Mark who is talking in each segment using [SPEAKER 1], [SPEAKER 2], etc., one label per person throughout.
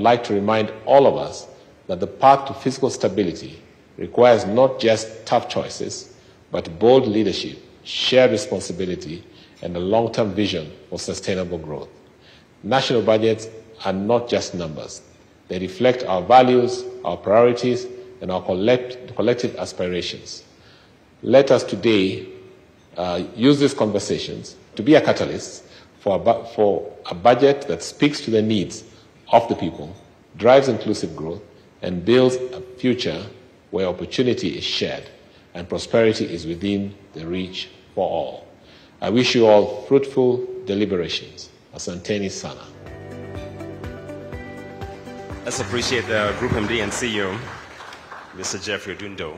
[SPEAKER 1] like to remind all of us that the path to fiscal stability requires not just tough choices, but bold leadership, shared responsibility, and a long-term vision for sustainable growth. National budgets are not just numbers. They reflect our values, our priorities, and our collective aspirations. Let us today use these conversations to be a catalyst for a budget that speaks to the needs of the people, drives inclusive growth, and builds a future where opportunity is shared and prosperity is within the reach for all. I wish you all fruitful deliberations. Asanteni Sana.
[SPEAKER 2] Let's appreciate the Group MD and CEO, Mr. Jeffrey Dundo.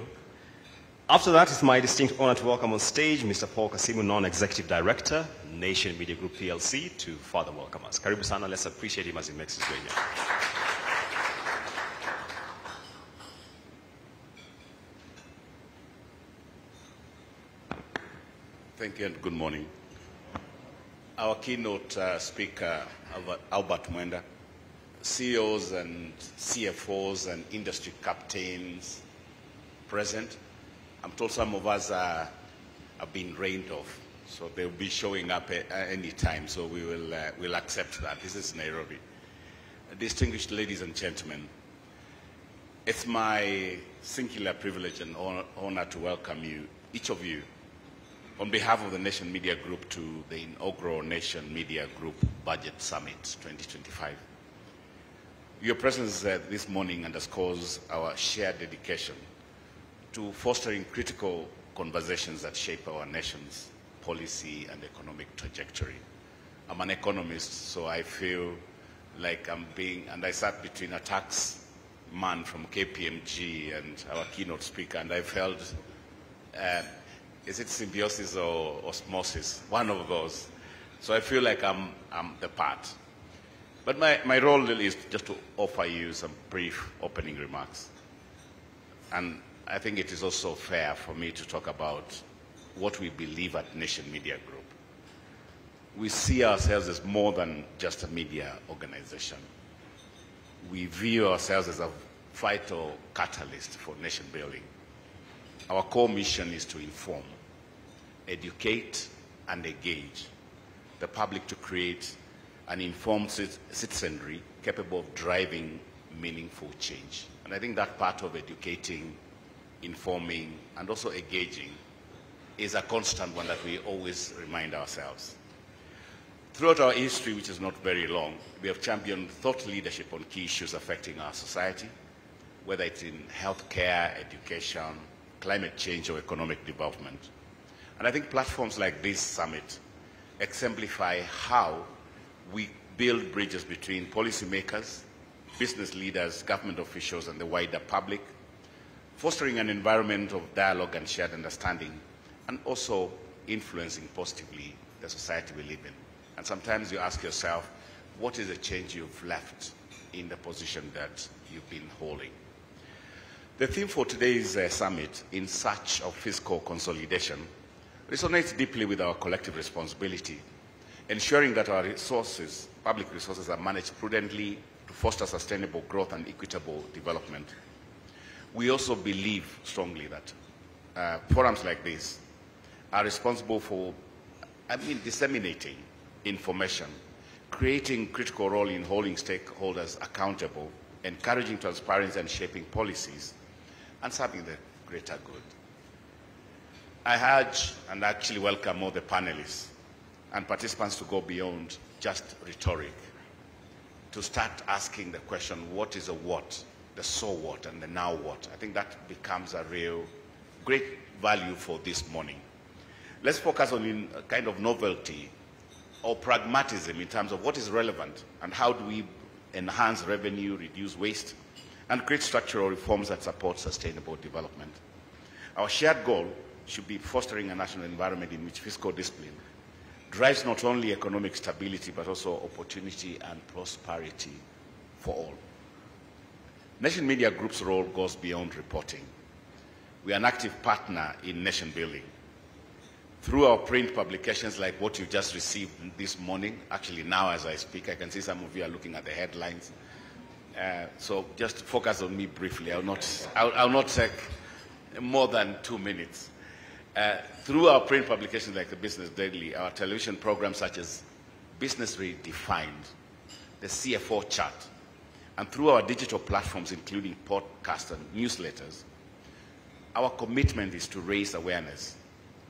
[SPEAKER 2] After that, it's my distinct honor to welcome on stage Mr. Paul Kasimu, Non-Executive Director, Nation Media Group PLC, to further welcome us. Karibu Sana, let's appreciate him as he makes his way here.
[SPEAKER 3] Thank you and good morning. Our keynote speaker, Albert Mwenda, CEOs and CFOs and industry captains present. I'm told some of us have been rained off, so they'll be showing up any time, so we'll accept that. This is Nairobi. Distinguished ladies and gentlemen, it's my singular privilege and honor to welcome you, each of you, on behalf of the Nation Media Group to the inaugural Nation Media Group Budget Summit 2025. Your presence this morning underscores our shared dedication to fostering critical conversations that shape our nation's policy and economic trajectory. I'm an economist, so I feel like I sat between a tax man from KPMG and our keynote speaker, and I felt, is it symbiosis or osmosis? One of those. So I feel like I'm the part. But my role really is just to offer you some brief opening remarks. And I think it is also fair for me to talk about what we believe at Nation Media Group. We see ourselves as more than just a media organization. We view ourselves as a vital catalyst for nation building. Our core mission is to inform, educate, and engage the public to create an informed citizenry capable of driving meaningful change. And I think that part of educating, informing, and also engaging is a constant one that we always remind ourselves. Throughout our history, which is not very long, we have championed thought leadership on key issues affecting our society, whether it's in healthcare, education, climate change, or economic development. And I think platforms like this summit exemplify how we build bridges between policymakers, business leaders, government officials, and the wider public, fostering an environment of dialogue and shared understanding, and also influencing positively the society we live in. And sometimes you ask yourself, what is the change you've left in the position that you've been holding? The theme for today's summit, In Search of Fiscal Consolidation, resonates deeply with our collective responsibility, ensuring that our resources, public resources, are managed prudently to foster sustainable growth and equitable development. We also believe strongly that forums like this are responsible for, disseminating information, creating critical role in holding stakeholders accountable, encouraging transparency and shaping policies, and serving the greater good. I urge and actually welcome all the panelists and participants to go beyond just rhetoric, to start asking the question, what is a what, the so what, and the now what? I think that becomes a real great value for this morning. Let's focus on a kind of novelty or pragmatism in terms of what is relevant and how do we enhance revenue, reduce waste, and create structural reforms that support sustainable development. Our shared goal should be fostering a national environment in which fiscal discipline drives not only economic stability but also opportunity and prosperity for all. Nation Media Group's role goes beyond reporting. We are an active partner in nation building. Through our print publications like what you just received this morning, actually now as I speak, I can see some of you are looking at the headlines. So just focus on me briefly. I'll not take more than 2 minutes. Through our print publications like the Business Daily, our television programs such as Business Redefined, the CFO Chat, and through our digital platforms including podcasts and newsletters, our commitment is to raise awareness,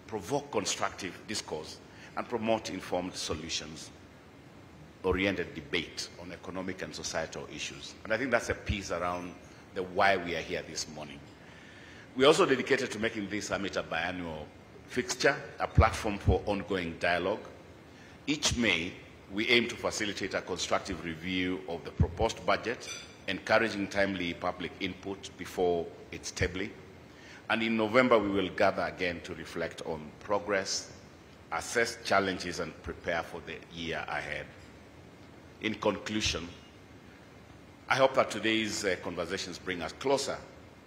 [SPEAKER 3] provoke constructive discourse, and promote informed solutions-oriented debate on economic and societal issues. And I think that's a piece around the why we are here this morning. We're also dedicated to making this summit a biannual fixture, a platform for ongoing dialogue. Each May, we aim to facilitate a constructive review of the proposed budget, encouraging timely public input before its tabling. And in November, we will gather again to reflect on progress, assess challenges, and prepare for the year ahead. In conclusion, I hope that today's conversations bring us closer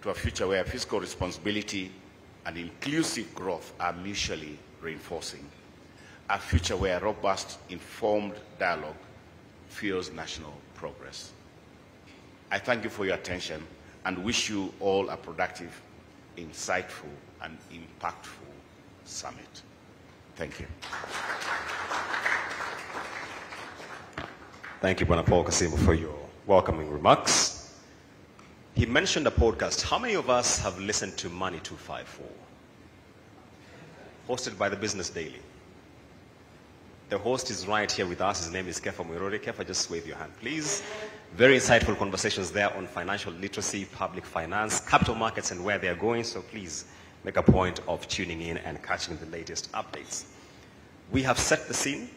[SPEAKER 3] to a future where fiscal responsibility and inclusive growth are mutually reinforcing. A future where robust, informed dialogue fuels national progress. I thank you for your attention and wish you all a productive, insightful, and impactful summit. Thank you.
[SPEAKER 2] Thank you, Bwana Paul Kasimu, for your welcoming remarks. He mentioned a podcast. How many of us have listened to Money 254? Hosted by the Business Daily. The host is right here with us. His name is Kefa Mwirori. Kefa, just wave your hand, please. Very insightful conversations there on financial literacy, public finance, capital markets, and where they're going. So please make a point of tuning in and catching the latest updates. We have set the scene,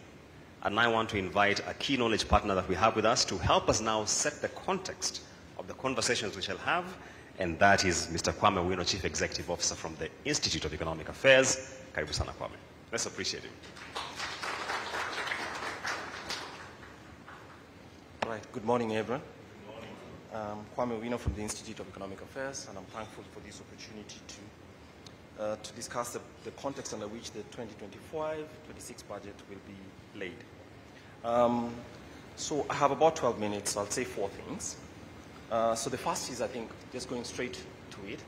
[SPEAKER 2] and I want to invite a key knowledge partner that we have with us to help us now set the context of the conversations we shall have, and that is Mr. Kwame Wino, Chief Executive Officer from the Institute of Economic Affairs. Karibu sana, Kwame. Let's appreciate him.
[SPEAKER 4] All right, good morning, everyone. Good morning. Kwame Wino from the Institute of Economic Affairs, and I'm thankful for this opportunity to discuss the context under which the 2025-26 budget will be laid. So I have about 12 minutes, so I'll say 4 things. So the first is, I think, just going straight to it.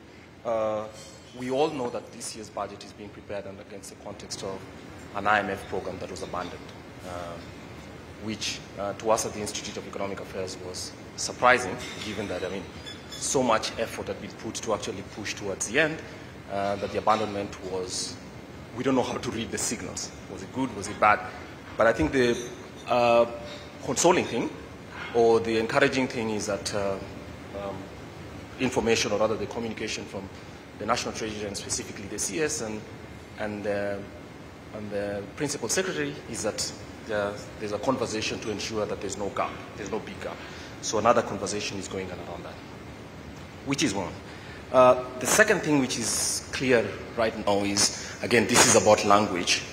[SPEAKER 4] We all know that this year's budget is being prepared against the context of an IMF program that was abandoned, which to us at the Institute of Economic Affairs was surprising, given that, so much effort had been put to actually push towards the end, that the abandonment was, we don't know how to read the signals. Was it good? Was it bad? But I think the consoling thing, or the encouraging thing, is that information, or rather the communication from the National Treasury and specifically the CS and the Principal Secretary is that there's a conversation to ensure that there's no gap, there's no big gap. So another conversation is going on around that, which is one. The second thing which is clear right now is, again, this is about language.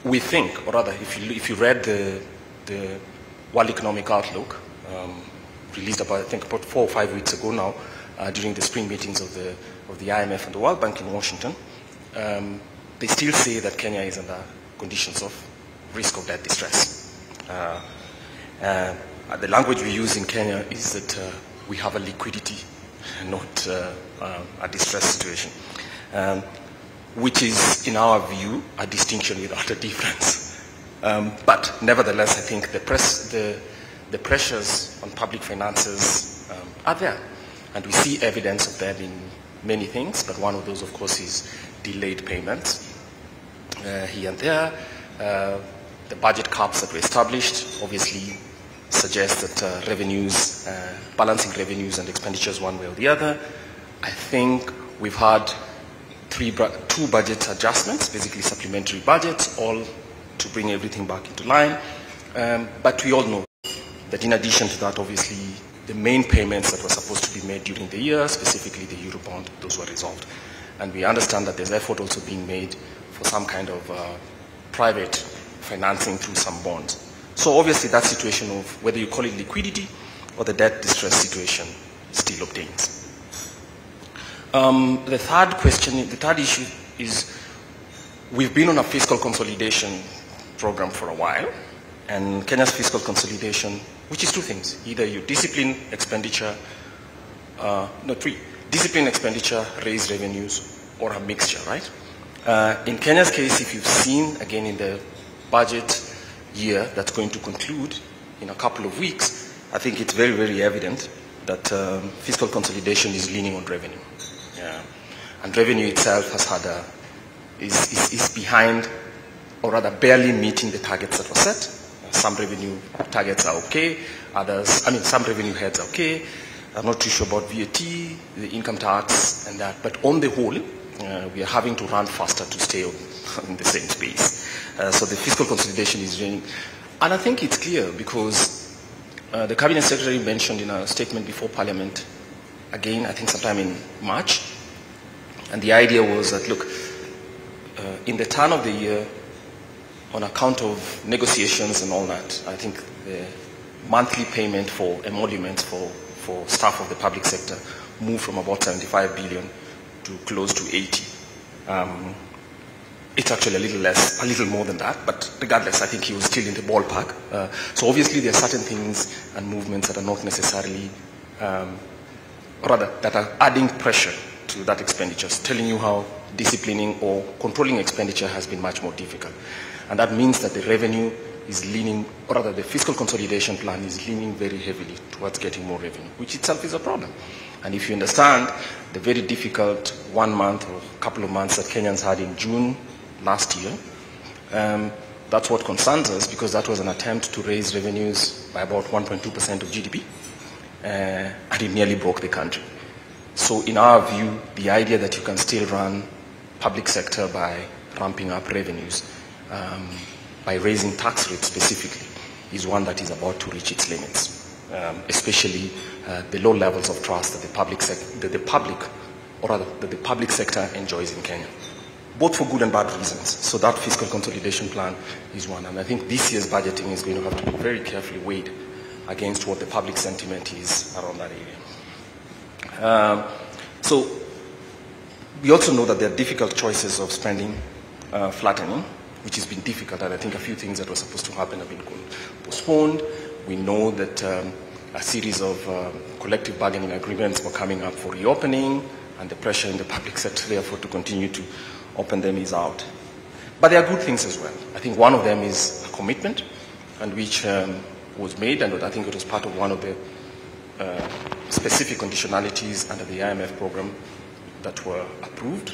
[SPEAKER 4] We think, or rather, if you read the World Economic Outlook, released about, I think, about 4 or 5 weeks ago now, during the spring meetings of the IMF and the World Bank in Washington, they still say that Kenya is under conditions of risk of debt distress. The language we use in Kenya is that we have a liquidity, not a distress situation, which is, in our view, a distinction without a difference. But nevertheless, I think the pressures on public finances are there. And we see evidence of that in many things, but one of those, of course, is delayed payments here and there. The budget caps that were established obviously suggest that revenues, balancing revenues and expenditures one way or the other. I think we've had 2 budget adjustments, basically supplementary budgets, all to bring everything back into line. But we all know that in addition to that, obviously, the main payments that were supposed to be made during the year, specifically the Eurobond, those were resolved. And we understand that there's effort also being made for some kind of private financing through some bonds. So obviously that situation of whether you call it liquidity or the debt distress situation still obtains. The third issue is we've been on a fiscal consolidation program for a while, and Kenya's fiscal consolidation which is two things. Either you discipline expenditure, discipline expenditure, raise revenues, or a mixture, right? In Kenya's case, if you've seen, again, in the budget year that's going to conclude in a couple of weeks, I think it's very, very evident that fiscal consolidation is leaning on revenue. Yeah. And revenue itself has had is behind, or rather barely meeting the targets that were set. Some revenue targets are okay, some revenue heads are okay. I'm not too sure about VAT, the income tax, and that. But on the whole, we are having to run faster to stay in the same space. So the fiscal consolidation is running. And I think it's clear because the Cabinet Secretary mentioned in a statement before Parliament, again, I think sometime in March, and the idea was that, look, in the turn of the year, on account of negotiations and all that, I think the monthly payment for emoluments for staff of the public sector moved from about 75 billion to close to 80. It's actually a little more than that, but regardless, I think he was still in the ballpark. So obviously there are certain things and movements that are not necessarily, that are adding pressure to that expenditure, telling you how disciplining or controlling expenditure has been much more difficult. And that means that the revenue is leaning, or rather the fiscal consolidation plan is leaning very heavily towards getting more revenue, which itself is a problem. And if you understand the very difficult 1 month or couple of months that Kenyans had in June last year, that's what concerns us, because that was an attempt to raise revenues by about 1.2% of GDP, and it nearly broke the country. So in our view, the idea that you can still run public sector by ramping up revenues, by raising tax rates specifically, is one that is about to reach its limits, especially the low levels of trust that the public sector enjoys in Kenya, both for good and bad reasons. So that fiscal consolidation plan is one, and I think this year's budgeting is going to have to be very carefully weighed against what the public sentiment is around that area. So we also know that there are difficult choices of spending flattening, which has been difficult, and I think a few things that were supposed to happen have been postponed. We know that a series of collective bargaining agreements were coming up for reopening, and the pressure in the public sector, therefore, to continue to open them is out. But there are good things as well. I think one of them is a commitment, and which was made, and I think it was part of one of the specific conditionalities under the IMF program that were approved.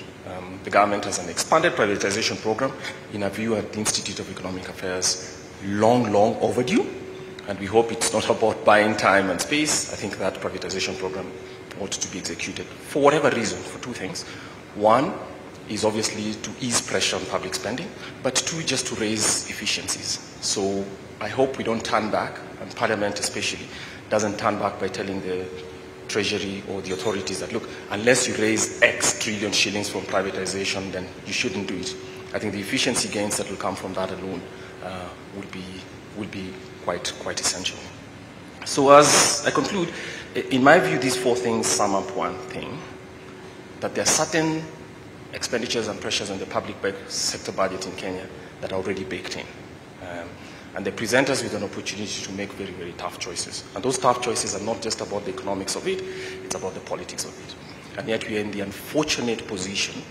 [SPEAKER 4] The government has an expanded privatization program, in a view at the Institute of Economic Affairs, long overdue, and we hope it's not about buying time and space. I think that privatization program ought to be executed for whatever reason, for two things. One is obviously to ease pressure on public spending, but two, just to raise efficiencies. So I hope we don't turn back, and Parliament especially doesn't turn back by telling the Treasury or the authorities that, look, unless you raise X trillion shillings from privatization, then you shouldn't do it. I think the efficiency gains that will come from that alone will be quite essential. So as I conclude, in my view, these four things sum up one thing, that there are certain expenditures and pressures on the public sector budget in Kenya that are already baked in. And they present us with an opportunity to make very, very tough choices. And those tough choices are not just about the economics of it, it's about the politics of it. And yet we are in the unfortunate position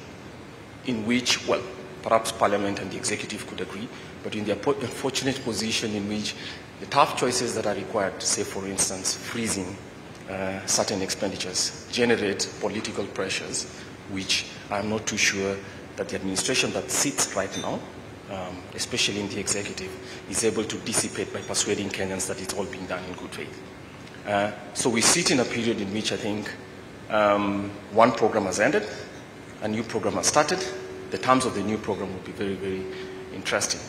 [SPEAKER 4] in which, well, perhaps Parliament and the executive could agree, but in the unfortunate position in which the tough choices that are required, say for instance, freezing certain expenditures, generate political pressures, which I'm not too sure that the administration that sits right now, especially in the executive, is able to dissipate by persuading Kenyans that it's all being done in good faith. So we sit in a period in which I think one program has ended, a new program has started. The terms of the new program will be very, very interesting.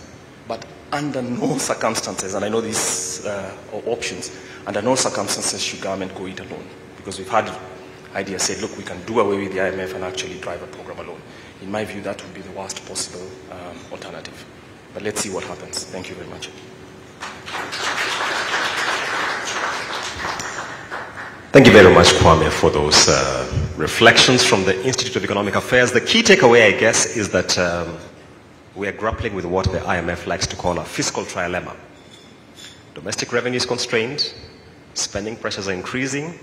[SPEAKER 4] But under no circumstances, and I know these are options, under no circumstances should government go it alone. Because we've had ideas say, look, we can do away with the IMF and actually drive a program alone. In my view, that would be the worst possible alternative. But let's see what happens. Thank you very much.
[SPEAKER 2] Thank you very much, Kwame, for those reflections from the Institute of Economic Affairs. The key takeaway, I guess, is that we are grappling with what the IMF likes to call a fiscal trilemma. Domestic revenue is constrained, spending pressures are increasing,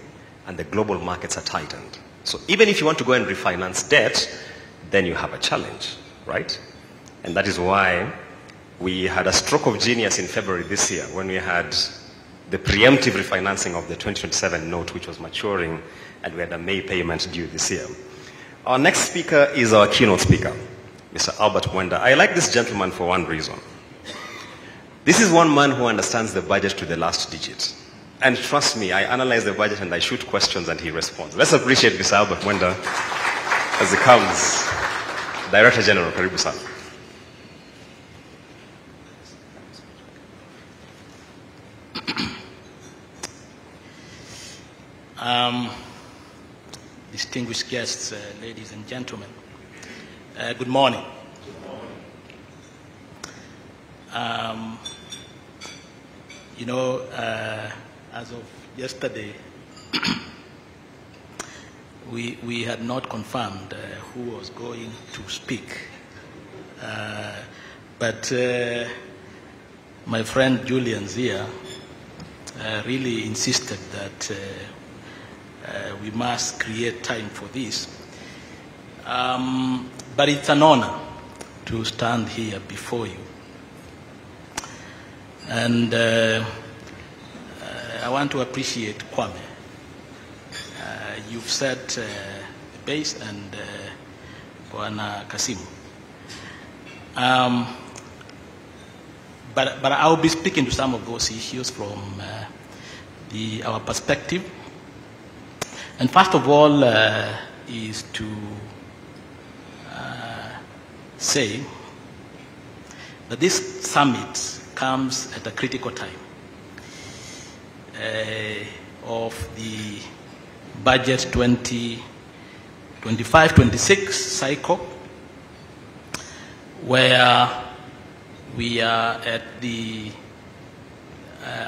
[SPEAKER 2] and the global markets are tightened. So even if you want to go and refinance debt, then you have a challenge, right? And that is why we had a stroke of genius in February this year when we had the preemptive refinancing of the 2027 note, which was maturing, and we had a May payment due this year. Our next speaker is our keynote speaker, Mr. Albert Mwenda. I like this gentleman for one reason. This is one man who understands the budget to the last digit. And trust me, I analyze the budget and I shoot questions and he responds. Let's appreciate Mr. Albert Mwenda as he comes. Director General, karibu sana.
[SPEAKER 5] Distinguished guests, ladies and gentlemen, good morning. You know, as of yesterday, we had not confirmed who was going to speak, but my friend Julian Zia really insisted that we must create time for this. But it's an honor to stand here before you. And I want to appreciate Kwame. You've set the base, and Bwana Kasimu. But I'll be speaking to some of those issues from our perspective. And first of all is to say that this summit comes at a critical time of the budget 2025-26 cycle, where we are at the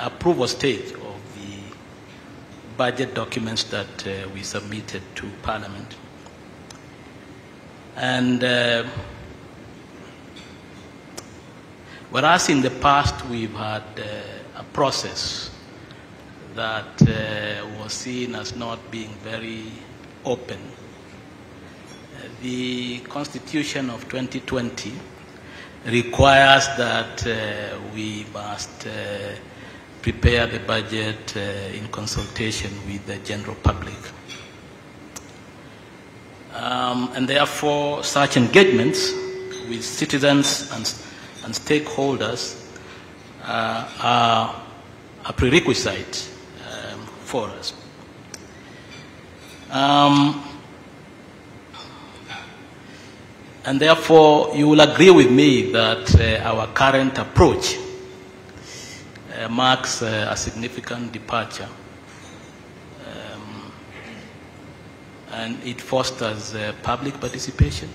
[SPEAKER 5] approval stage of the budget documents that we submitted to Parliament. And whereas in the past we've had a process that was seen as not being very open, the Constitution of 2020 requires that we must prepare the budget in consultation with the general public. And therefore, such engagements with citizens and stakeholders are a prerequisite for us. And therefore, you will agree with me that our current approach marks a significant departure, and it fosters public participation,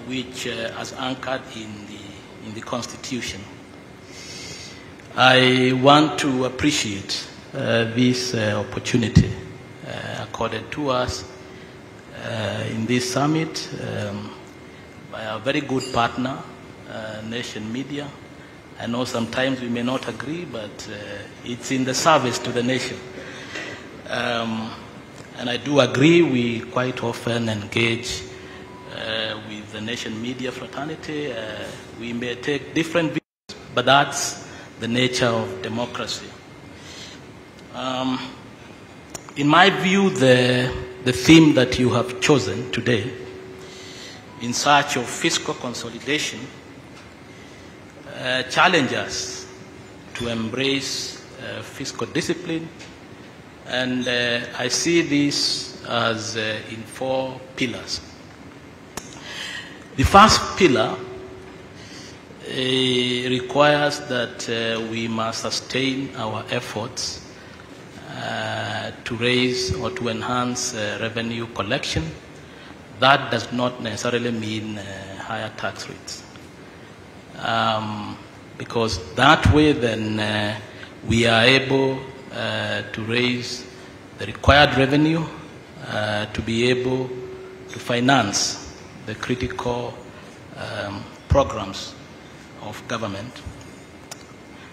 [SPEAKER 5] which is anchored in the Constitution. I want to appreciate this opportunity accorded to us in this summit by a very good partner, Nation Media. I know sometimes we may not agree, but it's in the service to the nation. And I do agree, we quite often engage with the Nation Media fraternity. We may take different views, but that's the nature of democracy. In my view, the theme that you have chosen today, in search of fiscal consolidation, challenges us to embrace fiscal discipline, and I see this as in 4 pillars. The first pillar requires that we must sustain our efforts to raise or to enhance revenue collection. That does not necessarily mean higher tax rates, because that way then we are able to raise the required revenue to be able to finance the critical programs of government.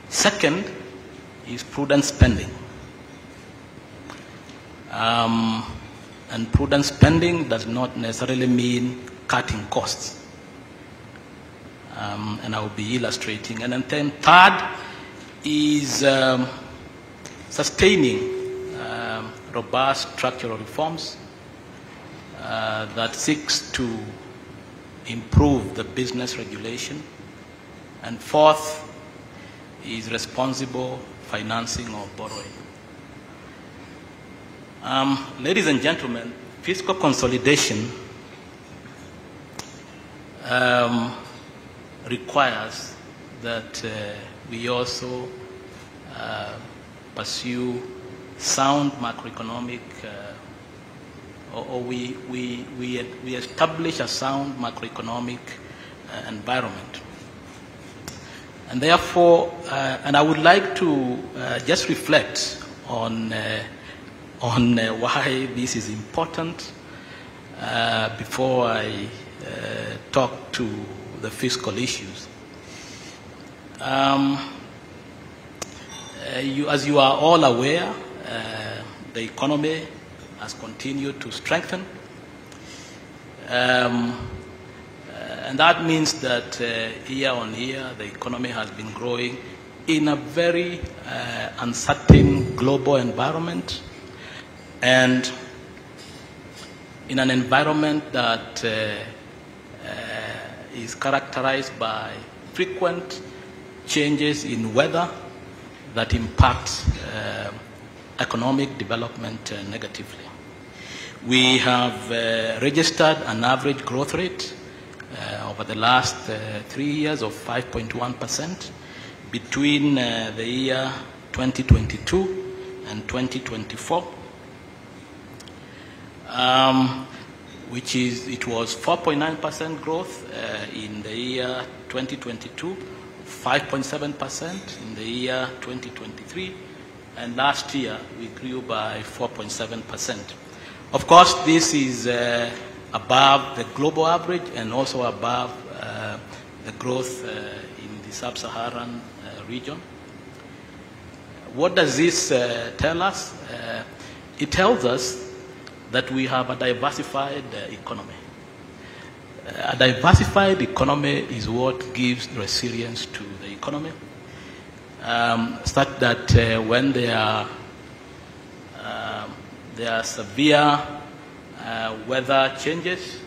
[SPEAKER 5] Second is prudent spending. And prudent spending does not necessarily mean cutting costs. And I will be illustrating. And then third is sustaining robust structural reforms that seeks to improve the business regulation. And fourth is responsible financing or borrowing. Ladies and gentlemen, fiscal consolidation requires that we also pursue sound macroeconomic, or we establish a sound macroeconomic environment. And therefore, and I would like to just reflect on why this is important before I talk to the fiscal issues. As you are all aware, the economy has continued to strengthen. And that means that year on year, the economy has been growing in a very uncertain global environment, and in an environment that is characterized by frequent changes in weather that impact economic development negatively. We have registered an average growth rate over the last 3 years of 5.1% between the year 2022 and 2024, it was 4.9% growth in the year 2022, 5.7% in the year 2023, and last year we grew by 4.7%. Of course, this is above the global average and also above the growth in the sub-Saharan region. What does this tell us? It tells us that we have a diversified economy. A diversified economy is what gives resilience to the economy, such that when there are severe weather changes,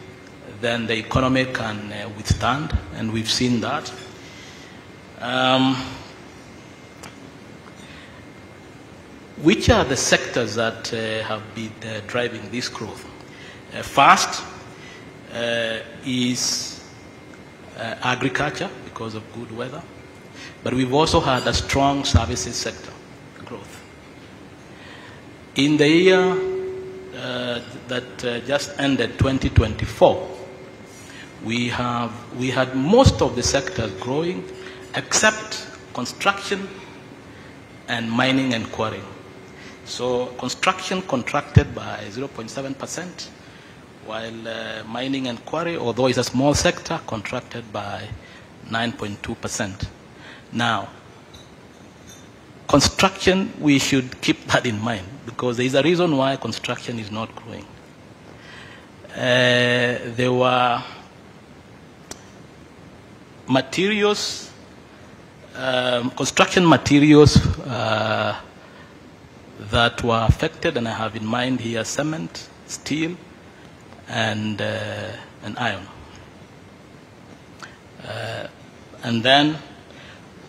[SPEAKER 5] then the economy can withstand, and we've seen that. Which are the sectors that have been driving this growth? First is agriculture, because of good weather, but we've also had a strong services sector growth. In the year that just ended, 2024, we had most of the sectors growing except construction and mining and quarrying. So construction contracted by 0.7%, while mining and quarry, although it's a small sector, contracted by 9.2%. Now, construction, we should keep that in mind, because there is a reason why construction is not growing. There were materials, construction materials that were affected, and I have in mind here cement, steel, and iron. And then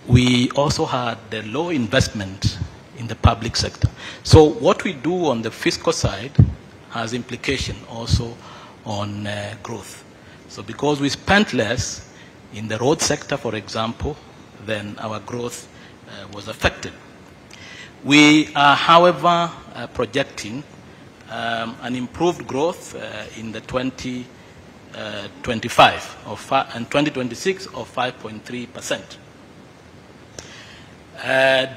[SPEAKER 5] we also had the low investment in the public sector. So what we do on the fiscal side has implication also on growth. So because we spent less in the road sector, for example, then our growth was affected. We are, however, projecting an improved growth in the 2025 and 2026 of 5.3%,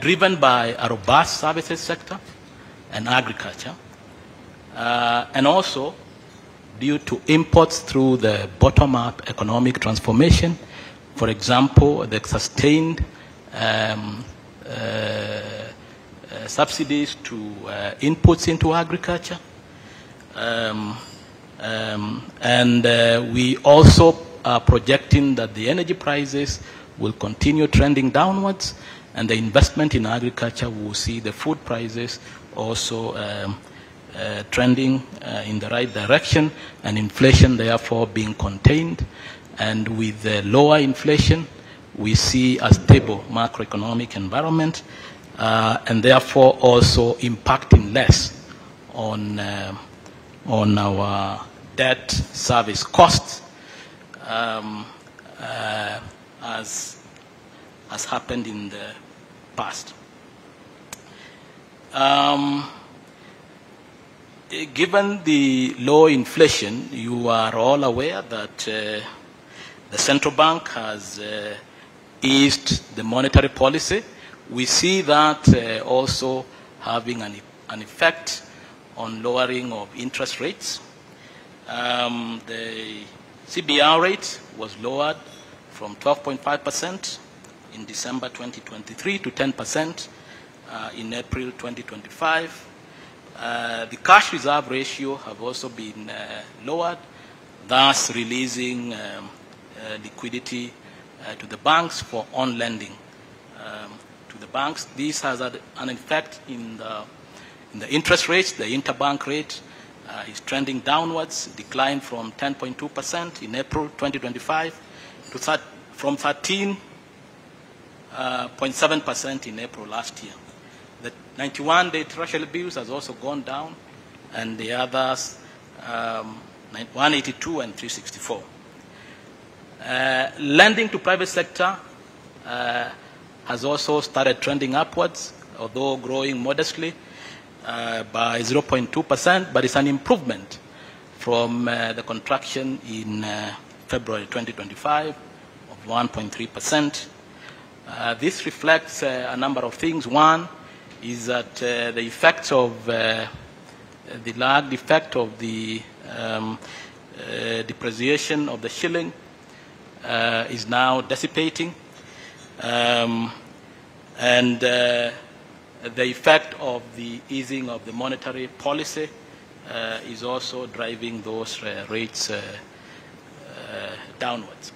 [SPEAKER 5] driven by a robust services sector and agriculture, and also due to imports through the bottom-up economic transformation For example, the sustained subsidies to inputs into agriculture. We also are projecting that the energy prices will continue trending downwards, and the investment in agriculture will see the food prices also trending in the right direction, and inflation therefore being contained. And with the lower inflation, we see a stable macroeconomic environment, and therefore also impacting less on our debt service costs, as happened in the past. Given the low inflation, you are all aware that the central bank has eased the monetary policy. We see that also having an effect on lowering of interest rates. The CBR rate was lowered from 12.5% in December 2023 to 10% in April 2025. The cash reserve ratio have also been lowered, thus releasing liquidity to the banks for on-lending to the banks. This has had an effect in the interest rates. The interbank rate is trending downwards, declined from 10.2% in April 2025 to from 13.7% in April last year. The 91-day treasury bills has also gone down, and the others 182 and 364. Lending to private sector has also started trending upwards, although growing modestly by 0.2%, but it's an improvement from the contraction in February 2025 of 1.3%. This reflects a number of things. One is that the effect of the lagged effect of the depreciation of the shilling is now dissipating, and the effect of the easing of the monetary policy is also driving those rates downwards.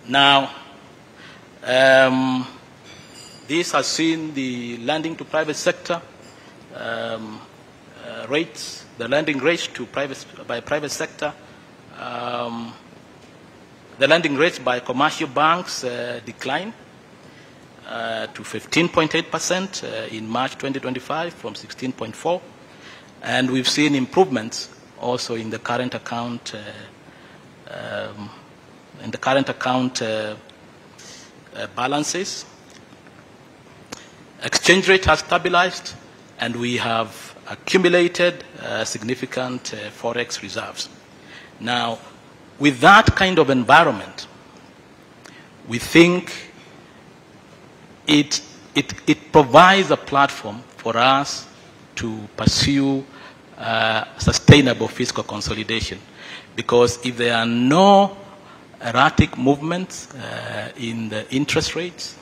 [SPEAKER 5] Now, this has seen the lending to private sector rates, the lending rates to private sector, the lending rates by commercial banks decline to 15.8% in March 2025 from 16.4%, and we've seen improvements also in the current account balances. Exchange rate has stabilized, and we have accumulated significant forex reserves. Now, with that kind of environment, we think it provides a platform for us to pursue sustainable fiscal consolidation, because if there are no erratic movements in the interest rates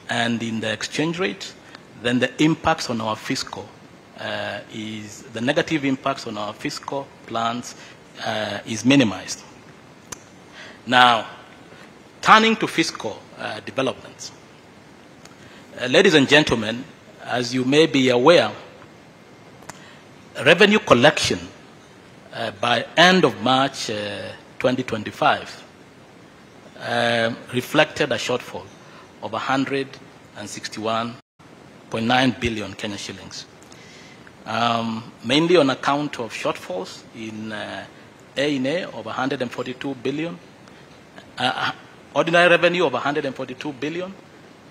[SPEAKER 5] and in the exchange rate, then the impacts on our fiscal the negative impacts on our fiscal plans is minimized. Now, turning to fiscal developments. Ladies and gentlemen, as you may be aware, revenue collection by end of March 2025 reflected a shortfall of 161.9 billion Kenya shillings, mainly on account of shortfalls in A&A of 142 billion, ordinary revenue of 142 billion,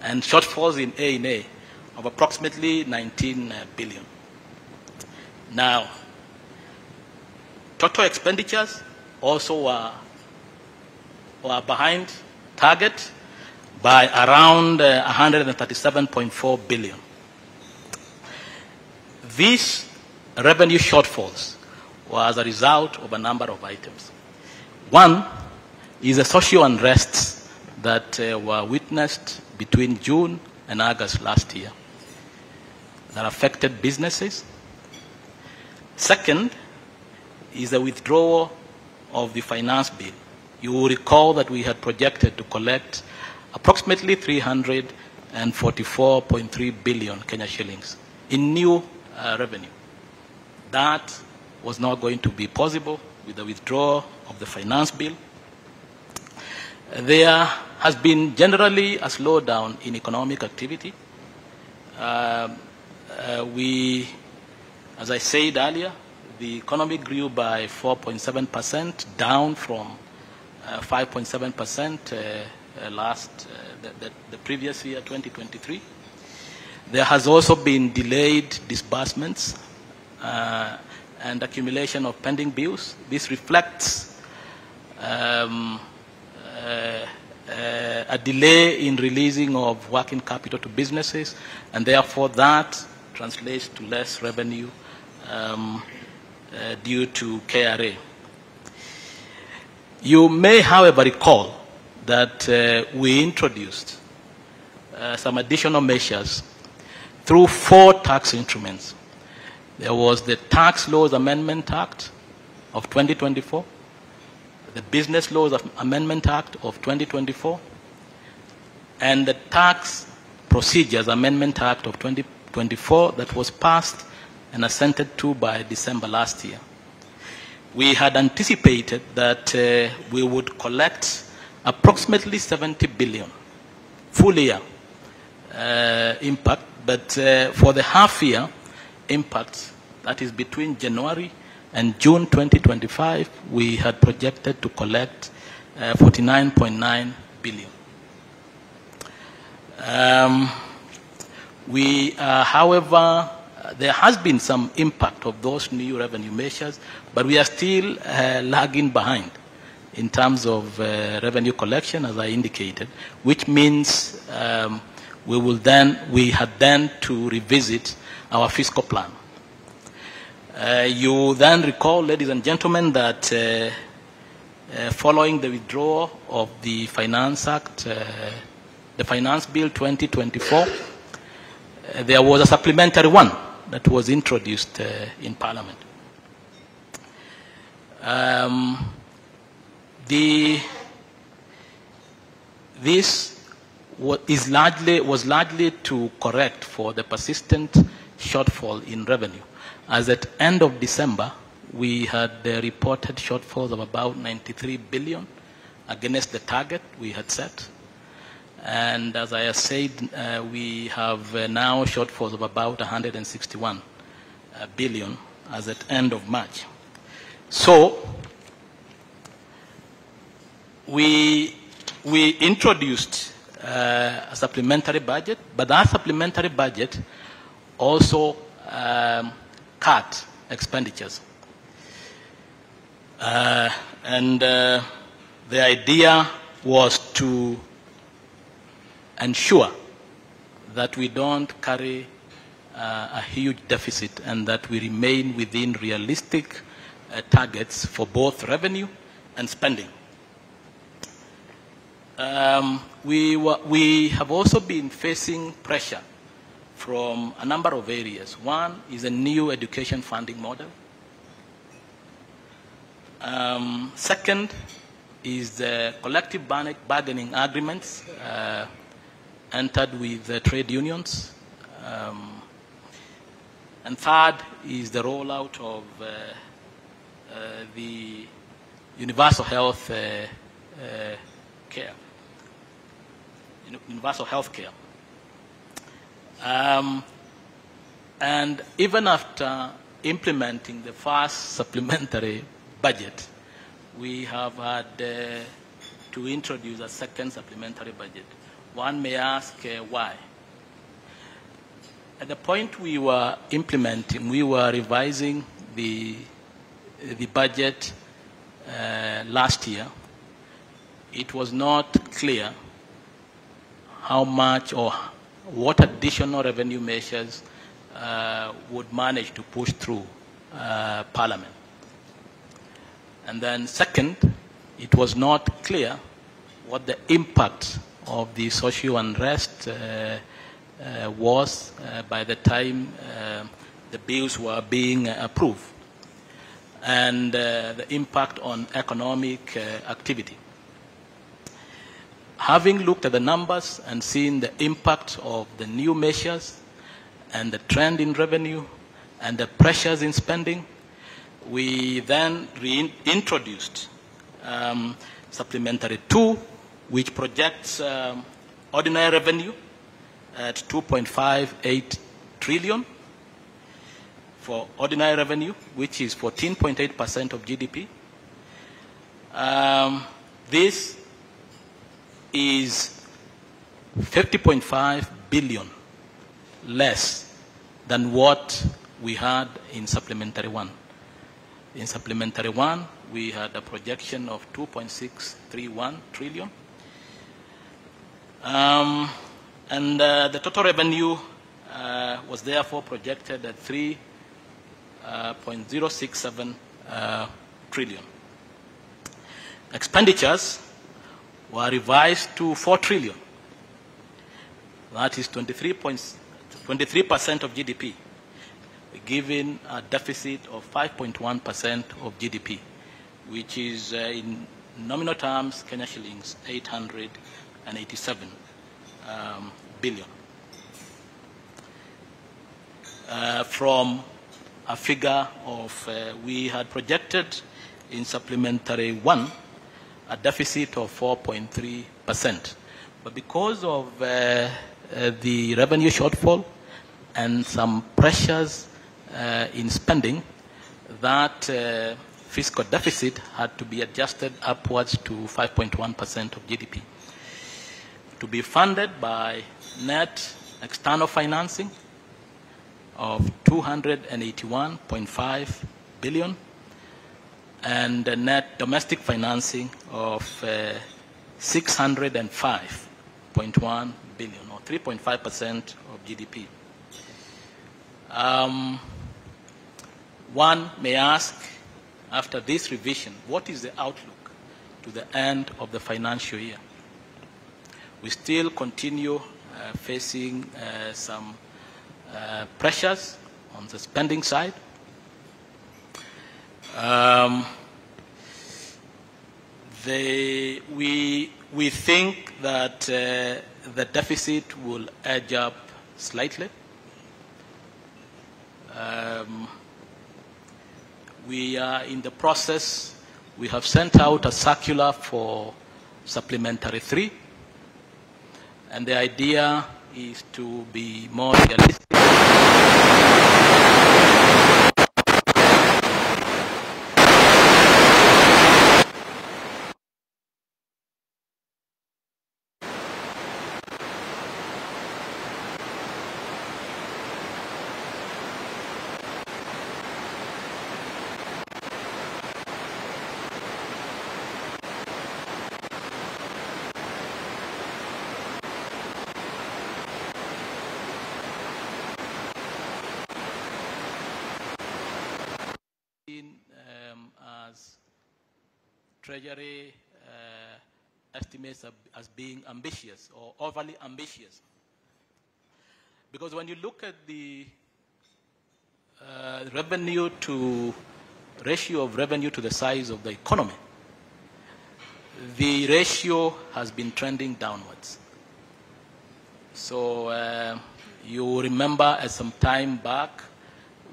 [SPEAKER 5] and shortfalls in A&A of approximately 19 billion. Now, total expenditures also were behind target by around 137.4 billion. These revenue shortfalls were as a result of a number of items. One, is the social unrests that were witnessed between June and August last year that affected businesses. Second is the withdrawal of the finance bill. You will recall that we had projected to collect approximately 344.3 billion Kenya shillings in new revenue. That was not going to be possible with the withdrawal of the finance bill. There has been generally a slowdown in economic activity. As I said earlier, the economy grew by 4.7%, down from 5.7% the previous year, 2023. There has also been delayed disbursements and accumulation of pending bills. This reflects a delay in releasing of working capital to businesses, and therefore that translates to less revenue due to KRA. You may, however, recall that we introduced some additional measures through 4 tax instruments. There was the Tax Laws Amendment Act of 2024, the Business Laws Amendment Act of 2024, and the Tax Procedures Amendment Act of 2024 that was passed and assented to by December last year. We had anticipated that we would collect approximately 70 billion full year impact, but for the half year impact, that is between January and June 2025, we had projected to collect 49.9 billion. However, there has been some impact of those new revenue measures, but we are still lagging behind in terms of revenue collection, as I indicated, which means we had then to revisit our fiscal plan. You then recall, ladies and gentlemen, that following the withdrawal of the Finance Act, the Finance Bill 2024, there was a supplementary one that was introduced in Parliament. This was largely to correct for the persistent shortfall in revenue. As at end of December, we had reported shortfalls of about 93 billion against the target we had set. And as I have said, we have now shortfalls of about 161 billion as at end of March. So we introduced a supplementary budget, but that supplementary budget also cut expenditures. And the idea was to ensure that we don't carry a huge deficit and that we remain within realistic targets for both revenue and spending. We have also been facing pressure from a number of areas. One is a new education funding model. Second is the collective bargaining agreements entered with the trade unions. And third is the rollout of the universal health care. Universal health care. And even after implementing the first supplementary budget, we have had to introduce a second supplementary budget. One may ask why. At the point we were implementing, we were revising the budget last year. It was not clear how much or what additional revenue measures would manage to push through Parliament. And then second, it was not clear what the impact of the social unrest was by the time the bills were being approved, and the impact on economic activity. Having looked at the numbers and seen the impact of the new measures and the trend in revenue and the pressures in spending, we then reintroduced Supplementary 2, which projects ordinary revenue at 2.58 trillion for ordinary revenue, which is 14.8% of GDP. This is 50.5 billion less than what we had in Supplementary 1. In Supplementary 1, we had a projection of 2.631 trillion. And the total revenue was therefore projected at 3.067 trillion. Expenditures were revised to 4 trillion. That is 23% of GDP, giving a deficit of 5.1% of GDP, which is in nominal terms, Kenya shillings, 887 billion. From a figure of, we had projected in Supplementary 1 a deficit of 4.3%. But because of the revenue shortfall and some pressures in spending, that fiscal deficit had to be adjusted upwards to 5.1% of GDP, to be funded by net external financing of 281.5 billion and net domestic financing of 605.1 billion, or 3.5% of GDP. One may ask, after this revision, what is the outlook to the end of the financial year? We still continue facing some pressures on the spending side. We think that the deficit will edge up slightly. We are in the process. We have sent out a circular for Supplementary 3, and the idea is to be more realistic. As Treasury estimates as being ambitious or overly ambitious. Because when you look at the ratio of revenue to the size of the economy, the ratio has been trending downwards. So you remember some time back,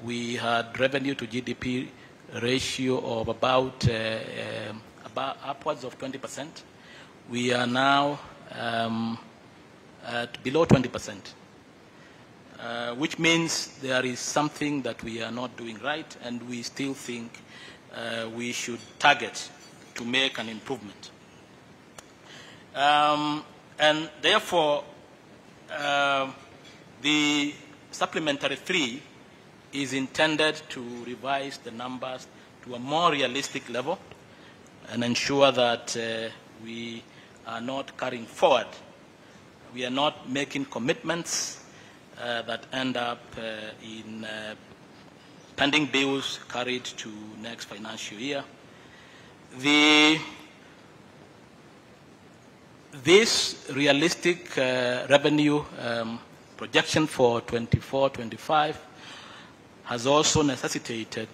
[SPEAKER 5] we had revenue to GDP ratio of about upwards of 20%. We are now at below 20%, which means there is something that we are not doing right, and we still think we should target to make an improvement. And therefore, the Supplementary 3 is intended to revise the numbers to a more realistic level and ensure that we are not carrying forward. We are not making commitments that end up in pending bills carried to next financial year. The this realistic revenue projection for 24-25 has also necessitated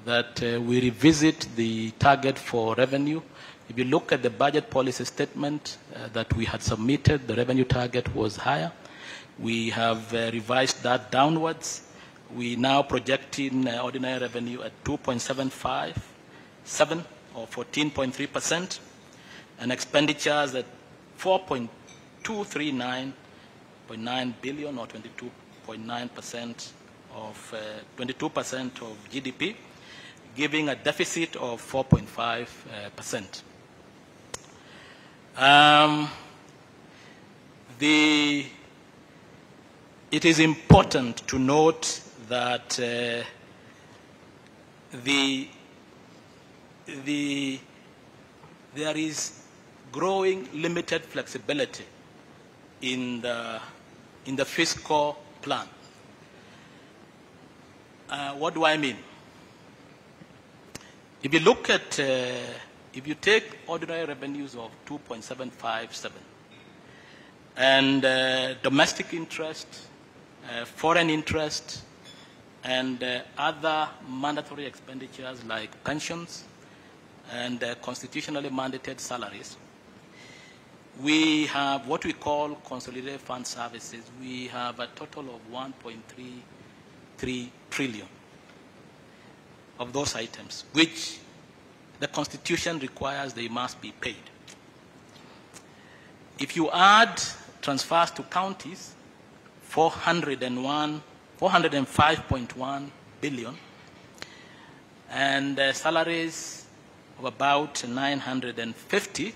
[SPEAKER 5] that we revisit the target for revenue. If you look at the budget policy statement that we had submitted, the revenue target was higher. We have revised that downwards. We now projecting ordinary revenue at 2.757 or 14.3%, and expenditures at 4.239.9 billion or 22.9% of 22% of GDP, giving a deficit of 4.5%. It is important to note that there is growing limited flexibility in the fiscal plan. What do I mean? If you look at, if you take ordinary revenues of 2.757 and domestic interest, foreign interest, and other mandatory expenditures like pensions and constitutionally mandated salaries, we have what we call consolidated fund services. We have a total of 1.33 trillion of those items, which the Constitution requires they must be paid. If you add transfers to counties, 405.1 billion, and salaries of about 950,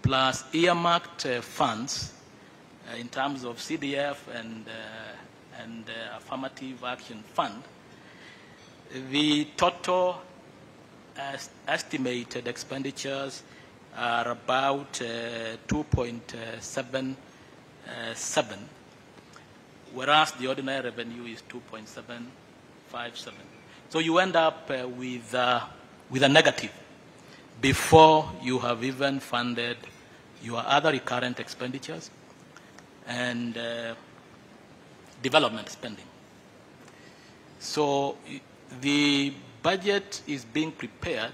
[SPEAKER 5] plus earmarked funds in terms of CDF and affirmative action fund, the total estimated expenditures are about 2.77, whereas the ordinary revenue is 2.757. So you end up with a negative before you have even funded your other recurrent expenditures and development spending. So the budget is being prepared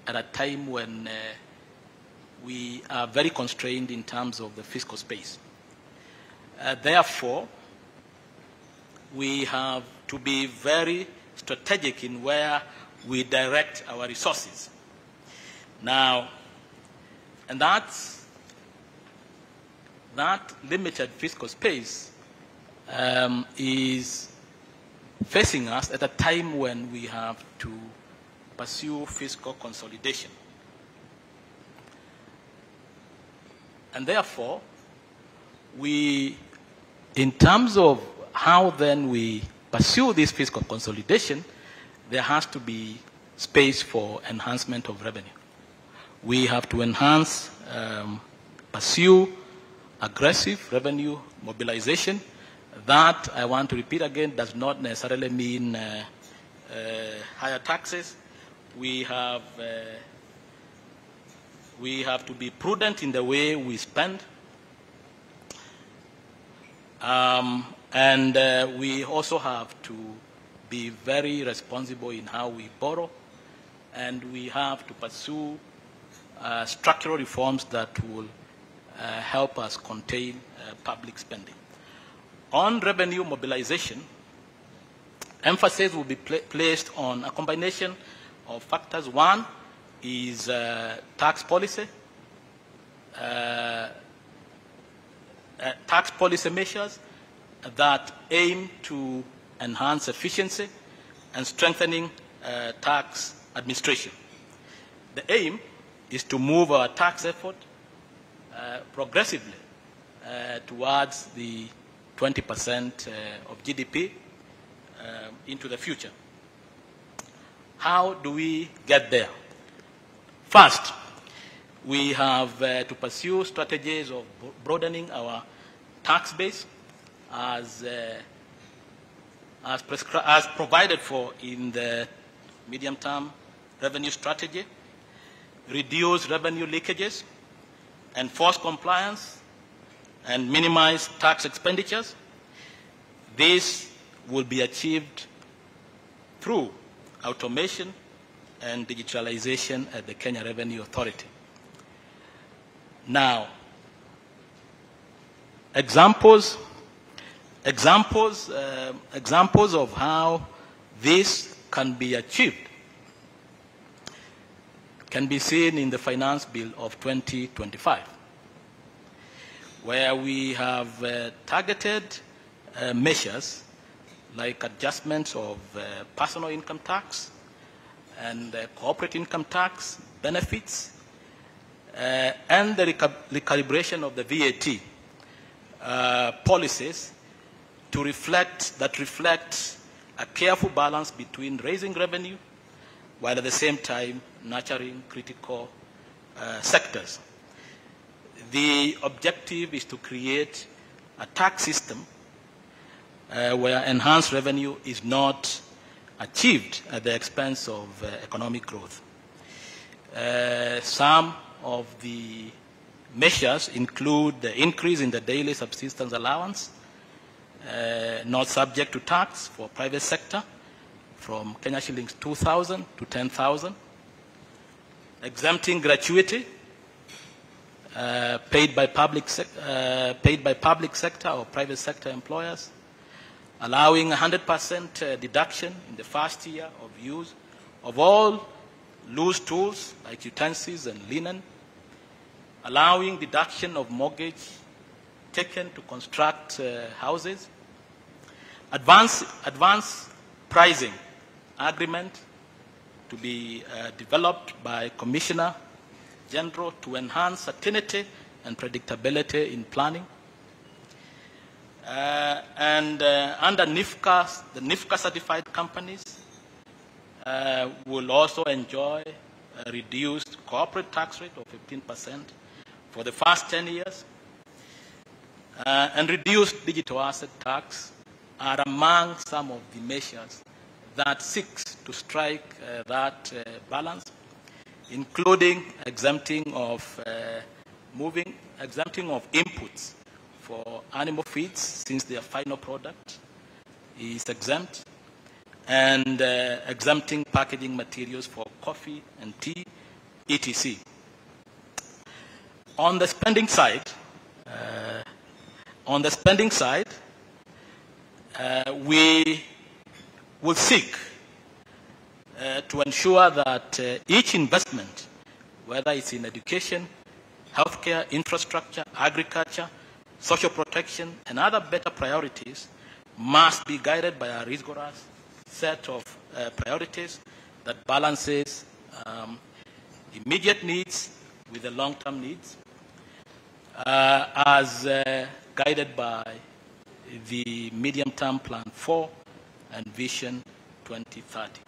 [SPEAKER 5] at a time when we are very constrained in terms of the fiscal space. Therefore, we have to be very strategic in where we direct our resources. Now, and that limited fiscal space is facing us at a time when we have to pursue fiscal consolidation. And therefore, in terms of how then we pursue this fiscal consolidation, there has to be space for enhancement of revenue. We have to enhance, pursue aggressive revenue mobilization. That, I want to repeat again, does not necessarily mean higher taxes. We have to be prudent in the way we spend. And we also have to be very responsible in how we borrow. And we have to pursue structural reforms that will help us contain public spending. On revenue mobilization, emphasis will be placed on a combination of factors. One is tax policy measures that aim to enhance efficiency and strengthening tax administration. The aim is to move our tax effort progressively towards the 20% of GDP into the future. How do we get there? First, we have to pursue strategies of broadening our tax base as provided for in the medium-term revenue strategy, reduce revenue leakages, enforce compliance, and minimize tax expenditures. This will be achieved through automation and digitalization at the Kenya Revenue Authority. Now, examples of how this can be achieved can be seen in the Finance Bill of 2025, where we have targeted measures like adjustments of personal income tax and corporate income tax benefits, and the recalibration of the VAT policies to reflect a careful balance between raising revenue while at the same time nurturing critical sectors. The objective is to create a tax system where enhanced revenue is not achieved at the expense of economic growth. Some of the measures include the increase in the daily subsistence allowance, not subject to tax for private sector, from Kenya shillings 2,000 to 10,000, exempting gratuity paid by public sector or private sector employers, allowing 100% deduction in the first year of use of all loose tools like utensils and linen, allowing deduction of mortgage taken to construct houses, advance pricing agreement to be developed by Commissioner General to enhance certainty and predictability in planning. Under NIFCA, the NIFCA certified companies will also enjoy a reduced corporate tax rate of 15% for the first 10 years, and reduced digital asset tax are among some of the measures that seeks to strike that balance, including exempting of inputs for animal feeds since their final product is exempt, and exempting packaging materials for coffee and tea, etc. On the spending side, we will seek to ensure that each investment, whether it's in education, healthcare, infrastructure, agriculture, social protection, and other better priorities, must be guided by a rigorous set of priorities that balances immediate needs with the long-term needs, as guided by the Medium-Term Plan 4 and Vision 2030.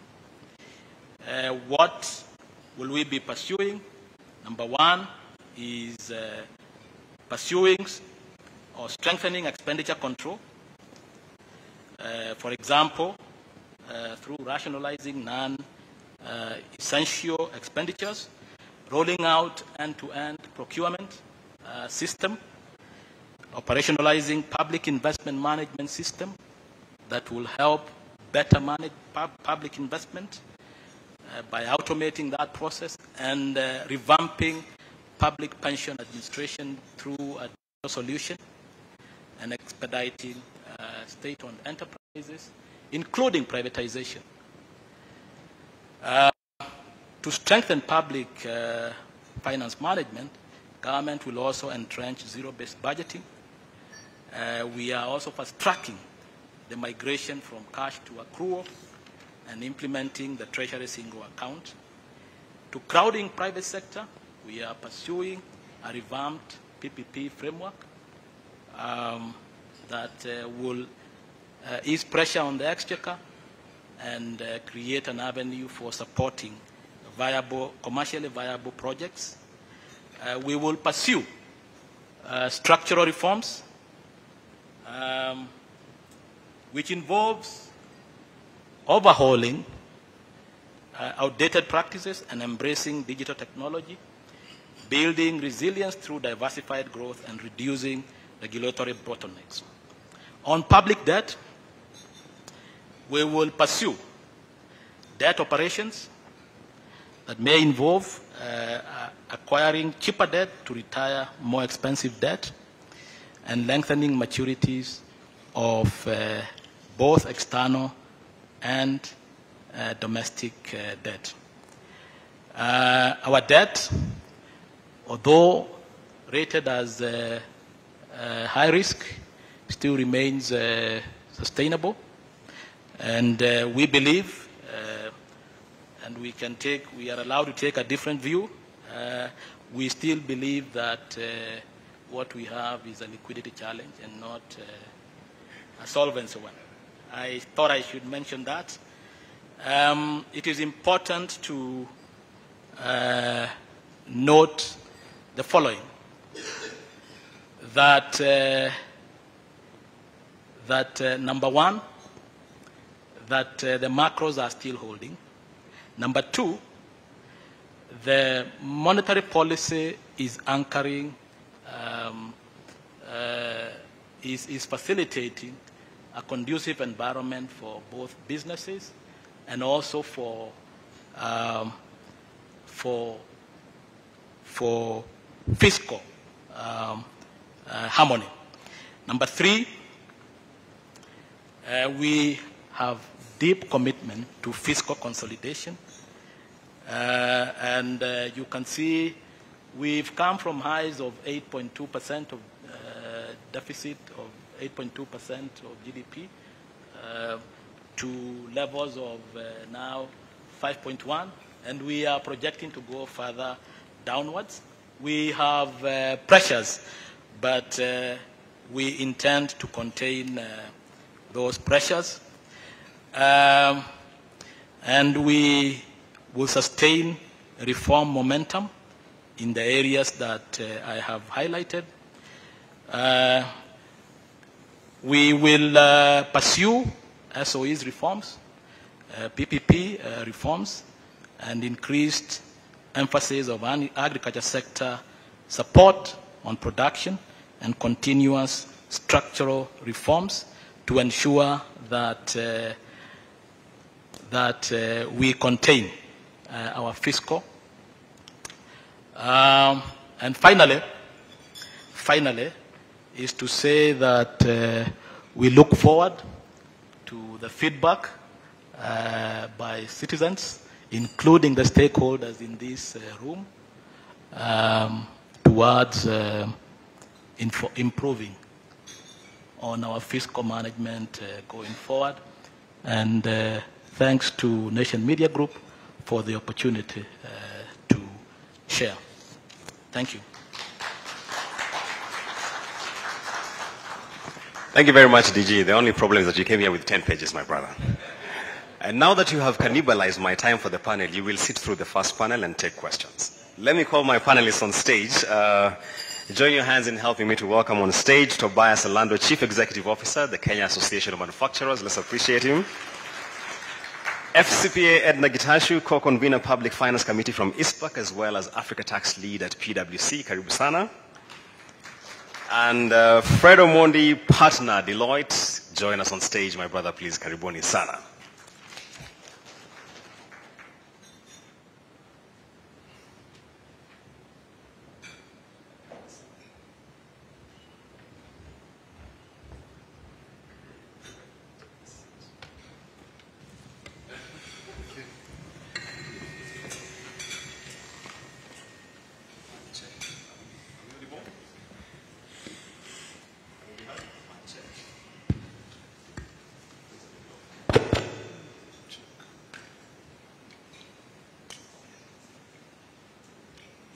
[SPEAKER 5] What will we be pursuing? Number one is pursuing or strengthening expenditure control. For example, through rationalizing non-essential expenditures, rolling out end-to-end procurement system, operationalizing public investment management system that will help better manage public investment by automating that process, and revamping public pension administration through a solution, and expediting state-owned enterprises, including privatization. To strengthen public finance management, government will also entrench zero-based budgeting. We are also fast-tracking the migration from cash to accrual and implementing the Treasury single account. To crowding private sector, we are pursuing a revamped PPP framework that will ease pressure on the exchequer and create an avenue for supporting commercially viable projects. We will pursue structural reforms, which involves overhauling outdated practices and embracing digital technology, building resilience through diversified growth, and reducing regulatory bottlenecks. On public debt, we will pursue debt operations that may involve acquiring cheaper debt to retire more expensive debt and lengthening maturities of both external and domestic debt. Our debt, although rated as high risk, still remains sustainable, and we believe, and we are allowed to take a different view. We still believe that what we have is a liquidity challenge and not a solvency one. I thought I should mention that. It is important to note the following: that number one, that the macros are still holding. Number two, the monetary policy is anchoring, is facilitating a conducive environment for both businesses and also for fiscal harmony. Number three, we have deep commitment to fiscal consolidation. And you can see we've come from highs of 8.2% of deficit, of 8.2% of GDP, to levels of now 5.1, and we are projecting to go further downwards. We have pressures, but we intend to contain those pressures. And we will sustain reform momentum in the areas that I have highlighted. We will pursue SOEs reforms, PPP reforms, and increased emphasis of agriculture sector support on production and continuous structural reforms to ensure that we contain our fiscal. And finally, is to say that we look forward to the feedback by citizens, including the stakeholders in this room, towards improving on our fiscal management going forward. And thanks to Nation Media Group for the opportunity to share. Thank you.
[SPEAKER 2] Thank you very much, DG. The only problem is that you came here with 10 pages, my brother. And now that you have cannibalized my time for the panel, you will sit through the first panel and take questions. Let me call my panelists on stage. Join your hands in helping me to welcome on stage Tobias Alando, Chief Executive Officer, the Kenya Association of Manufacturers. Let's appreciate him. FCPA Edna Gitashu, Co-Convener Public Finance Committee from ISPAC, as well as Africa Tax Lead at PwC. Karibu sana. And Fred Omondi, Partner, Deloitte. Join us on stage, my brother, please. Karibuni sana.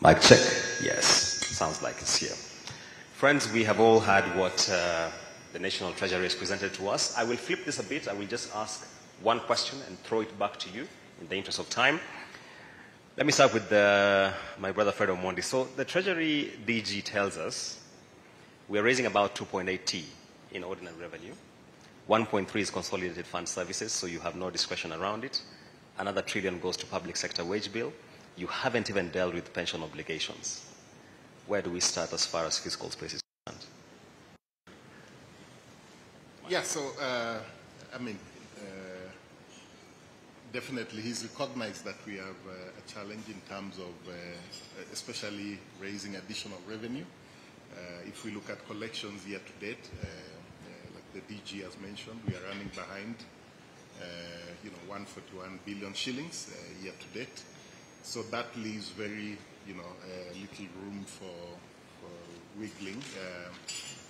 [SPEAKER 2] Mic check. Yes, sounds like it's here. Friends, we have all had what the National Treasury has presented to us. I will flip this a bit. I will just ask one question and throw it back to you in the interest of time. Let me start with my brother Fred Omondi. So the Treasury DG tells us we're raising about 2.8 T in ordinary revenue. 1.3 is consolidated fund services, so you have no discretion around it. Another $1 trillion goes to public sector wage bill. You haven't even dealt with pension obligations. where do we start as far as fiscal space is concerned?
[SPEAKER 6] Yeah, so, definitely he's recognized that we have a challenge in terms of especially raising additional revenue. If we look at collections year to date, like the DG has mentioned, we are running behind 141 billion shillings year to date. So that leaves very, little room for wiggling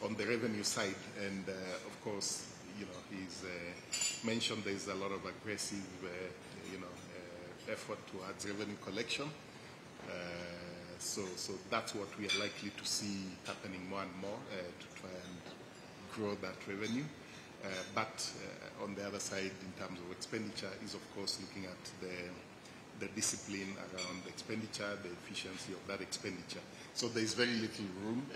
[SPEAKER 6] on the revenue side. And of course, he's mentioned there's a lot of aggressive, effort towards revenue collection. So that's what we are likely to see happening more and more to try and grow that revenue. But on the other side, in terms of expenditure, is of course looking at the discipline around expenditure, the efficiency of that expenditure. So there is very little room,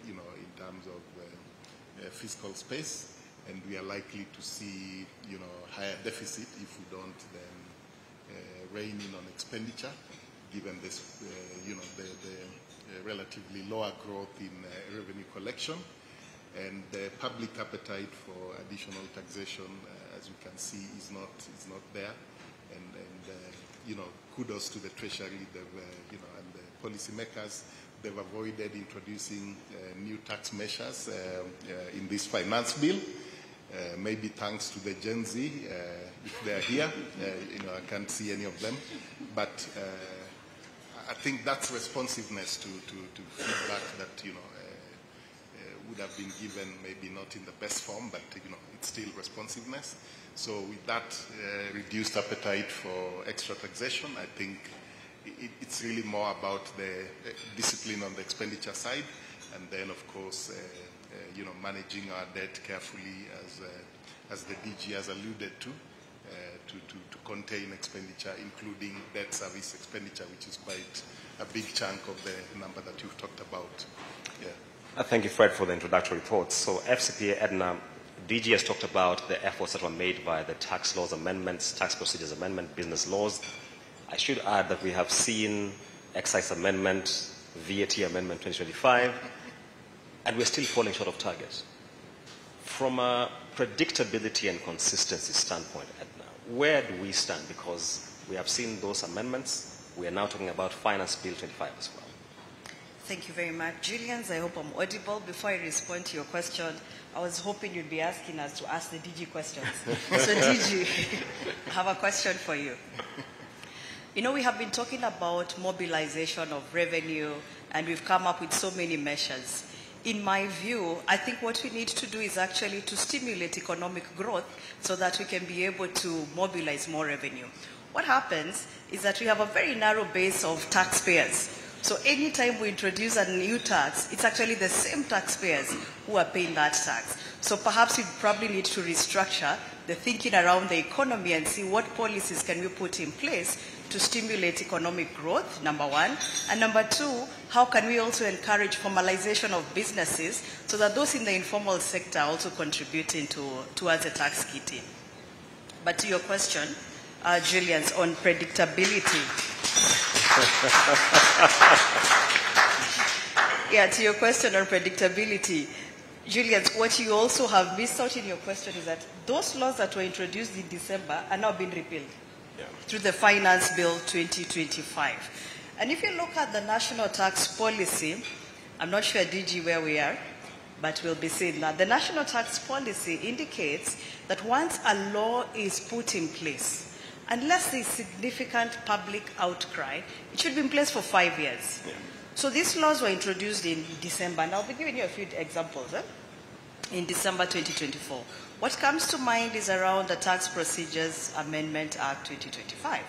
[SPEAKER 6] in terms of fiscal space, and we are likely to see, higher deficit if we don't then rein in on expenditure, given this, the relatively lower growth in revenue collection. And the public appetite for additional taxation, as you can see, is not there. And kudos to the Treasury, they've, and the policymakers. They've avoided introducing new tax measures in this finance bill. Maybe thanks to the Gen Z, if they're here. I can't see any of them, but I think that's responsiveness to feedback that would have been given, maybe not in the best form, but it's still responsiveness. So with that reduced appetite for extra taxation, I think it's really more about the discipline on the expenditure side, and then of course, managing our debt carefully, as the DG has alluded to contain expenditure, including debt service expenditure, which is quite a big chunk of the number that you've talked about. Yeah.
[SPEAKER 2] Thank you, Fred, for the introductory thoughts. So FCPA, Edna, DG has talked about the efforts that were made by the tax laws amendments, tax procedures amendment, business laws. I should add that we have seen excise amendment, VAT amendment 2025, and we're still falling short of target. From a predictability and consistency standpoint, Edna, where do we stand? Because we have seen those amendments. We are now talking about Finance Bill 25 as well.
[SPEAKER 7] Thank you very much. Julians, I hope I'm audible. Before I respond to your question, I was hoping you'd be asking us to ask the DG questions. So DG, I have a question for you. We have been talking about mobilization of revenue, and we've come up with so many measures. In my view, I think what we need to do is actually to stimulate economic growth so that we can be able to mobilize more revenue. What happens is that we have a very narrow base of taxpayers. So anytime we introduce a new tax, it's actually the same taxpayers who are paying that tax. So perhaps we probably need to restructure the thinking around the economy and see what policies can we put in place to stimulate economic growth, number one. And number two, how can we also encourage formalization of businesses so that those in the informal sector are also contributing towards the tax kitty. But to your question, Julians, on predictability. To your question on predictability, Julians, what you also have missed out in your question is that those laws that were introduced in December are now being repealed through the Finance Bill 2025. And if you look at the national tax policy, I'm not sure, DG, where we are, but we'll be seeing that. The national tax policy indicates that once a law is put in place, unless there's significant public outcry, it should be in place for 5 years. So these laws were introduced in December, and I'll be giving you a few examples. In December 2024. What comes to mind is around the Tax Procedures Amendment Act 2025.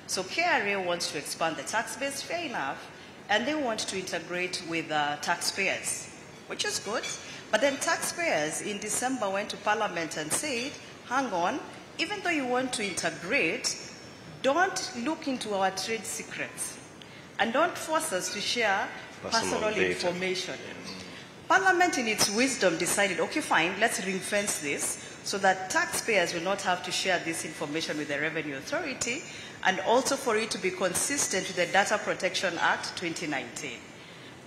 [SPEAKER 7] So KRA wants to expand the tax base, fair enough, and they want to integrate with taxpayers, which is good. But then taxpayers in December went to Parliament and said, hang on, even though you want to integrate, don't look into our trade secrets and don't force us to share personal information. Parliament, in its wisdom, decided, okay, fine, let's ring-fence this so that taxpayers will not have to share this information with the Revenue Authority, and also for it to be consistent with the Data Protection Act 2019.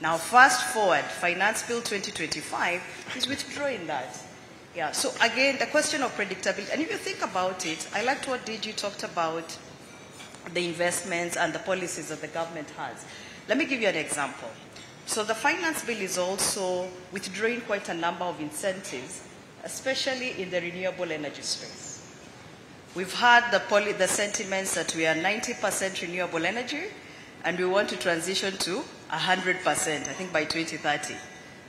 [SPEAKER 7] Now, fast forward, Finance Bill 2025 is withdrawing that. Yeah, so again, the question of predictability, and if you think about it, I liked what DG talked about, the investments and the policies that the government has. Let me give you an example. So the Finance Bill is also withdrawing quite a number of incentives, especially in the renewable energy space. We've had the sentiments that we are 90% renewable energy, and we want to transition to 100%, I think by 2030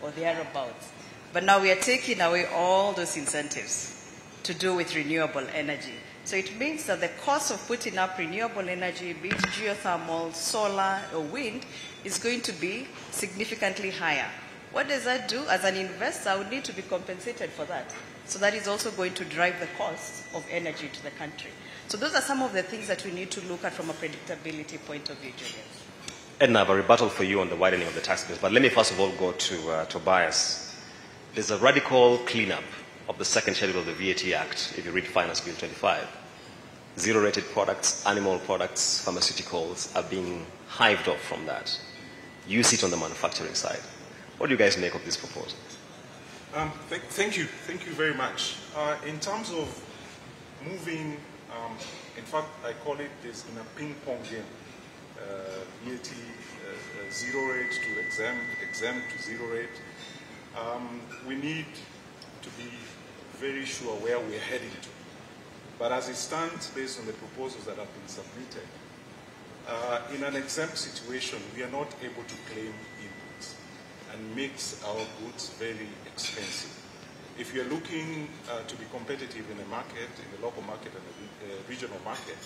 [SPEAKER 7] or thereabouts. But now we are taking away all those incentives to do with renewable energy. So it means that the cost of putting up renewable energy, be it geothermal, solar, or wind, is going to be significantly higher. What does that do? As an investor, I would need to be compensated for that. So that is also going to drive the cost of energy to the country. So those are some of the things that we need to look at from a predictability point of view, Julian.
[SPEAKER 2] Edna, I have a rebuttal for you on the widening of the tax base, but let me first of all go to Tobias. There's a radical cleanup of the second schedule of the VAT Act, if you read Finance Bill 25. Zero-rated products, animal products, pharmaceuticals are being hived off from that. You sit on the manufacturing side. What do you guys make of this proposal?
[SPEAKER 8] Thank you very much. In terms of moving, in fact, I call it this in a ping-pong game. VAT zero rate to exempt to zero rate. We need to be very sure where we're heading to. But as it stands, based on the proposals that have been submitted, in an exempt situation, we are not able to claim inputs and makes our goods very expensive. If you're looking to be competitive in the market, in the local market and the regional market,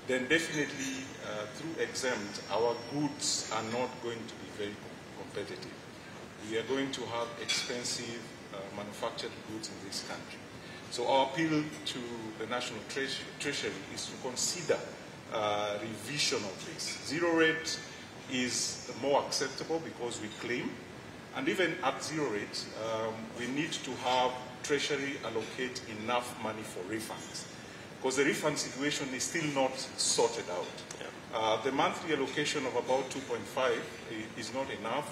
[SPEAKER 8] then definitely through exempt, our goods are not going to be very competitive. We are going to have expensive manufactured goods in this country. So our appeal to the National Treasury is to consider revision of this. Zero rate is more acceptable because we claim, and even at zero rate, we need to have Treasury allocate enough money for refunds, because the refund situation is still not sorted out. Yeah. The monthly allocation of about 2.5 is not enough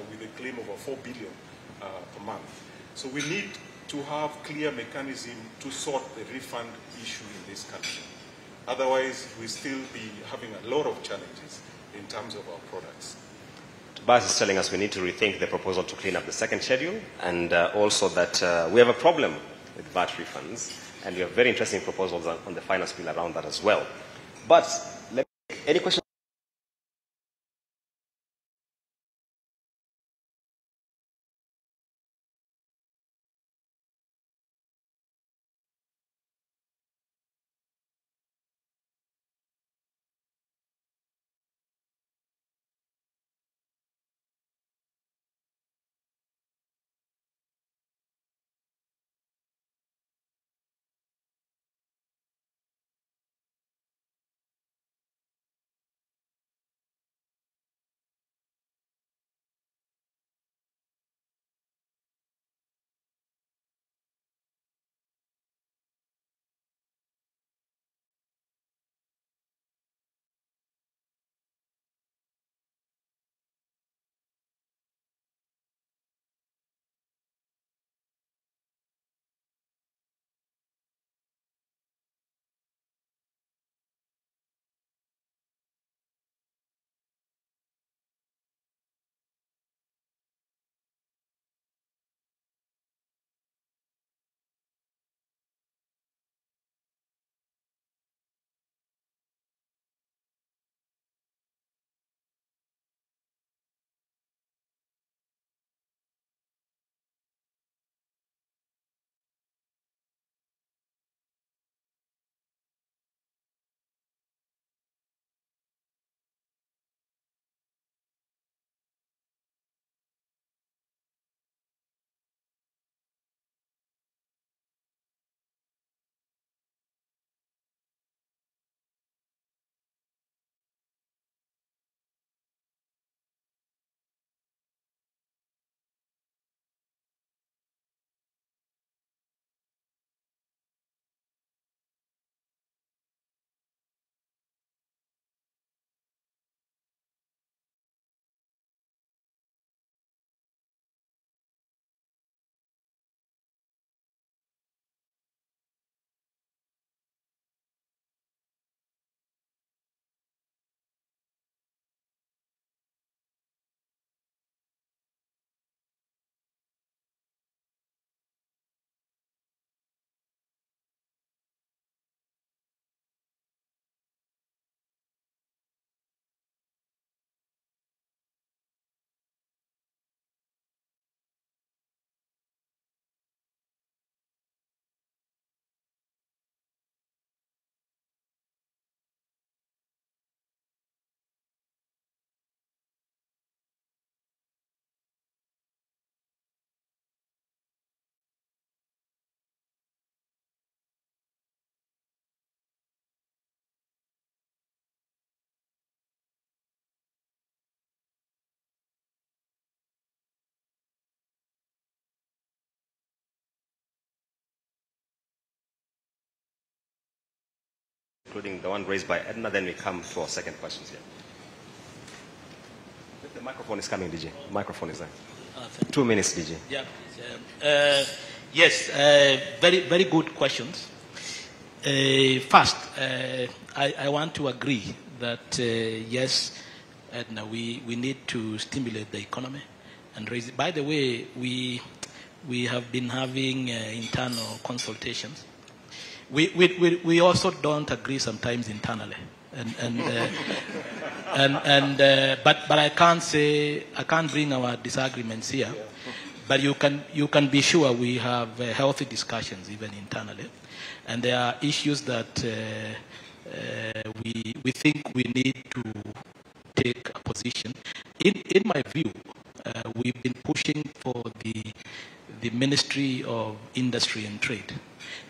[SPEAKER 8] with a claim of 4 billion per month. So we need to have clear mechanism to sort the refund issue in this country. Otherwise, we'll still be having a lot of challenges in terms of our products.
[SPEAKER 2] Tobias is telling us we need to rethink the proposal to clean up the second schedule, and also that we have a problem with VAT refunds, and we have very interesting proposals on the finance bill around that as well. But any questions? including the one raised by Edna. Then we come to our second questions here. The microphone is coming, DJ. The microphone is there. 2 minutes, DJ.
[SPEAKER 5] Yeah. Yes, very good questions. First, I want to agree that, yes, Edna, we need to stimulate the economy and raise it. By the way, we have been having internal consultations. We also don't agree sometimes internally, but I can't bring our disagreements here. But you can be sure we have healthy discussions even internally, and there are issues that we think we need to take a position. In my view, we've been pushing for the Ministry of Industry and Trade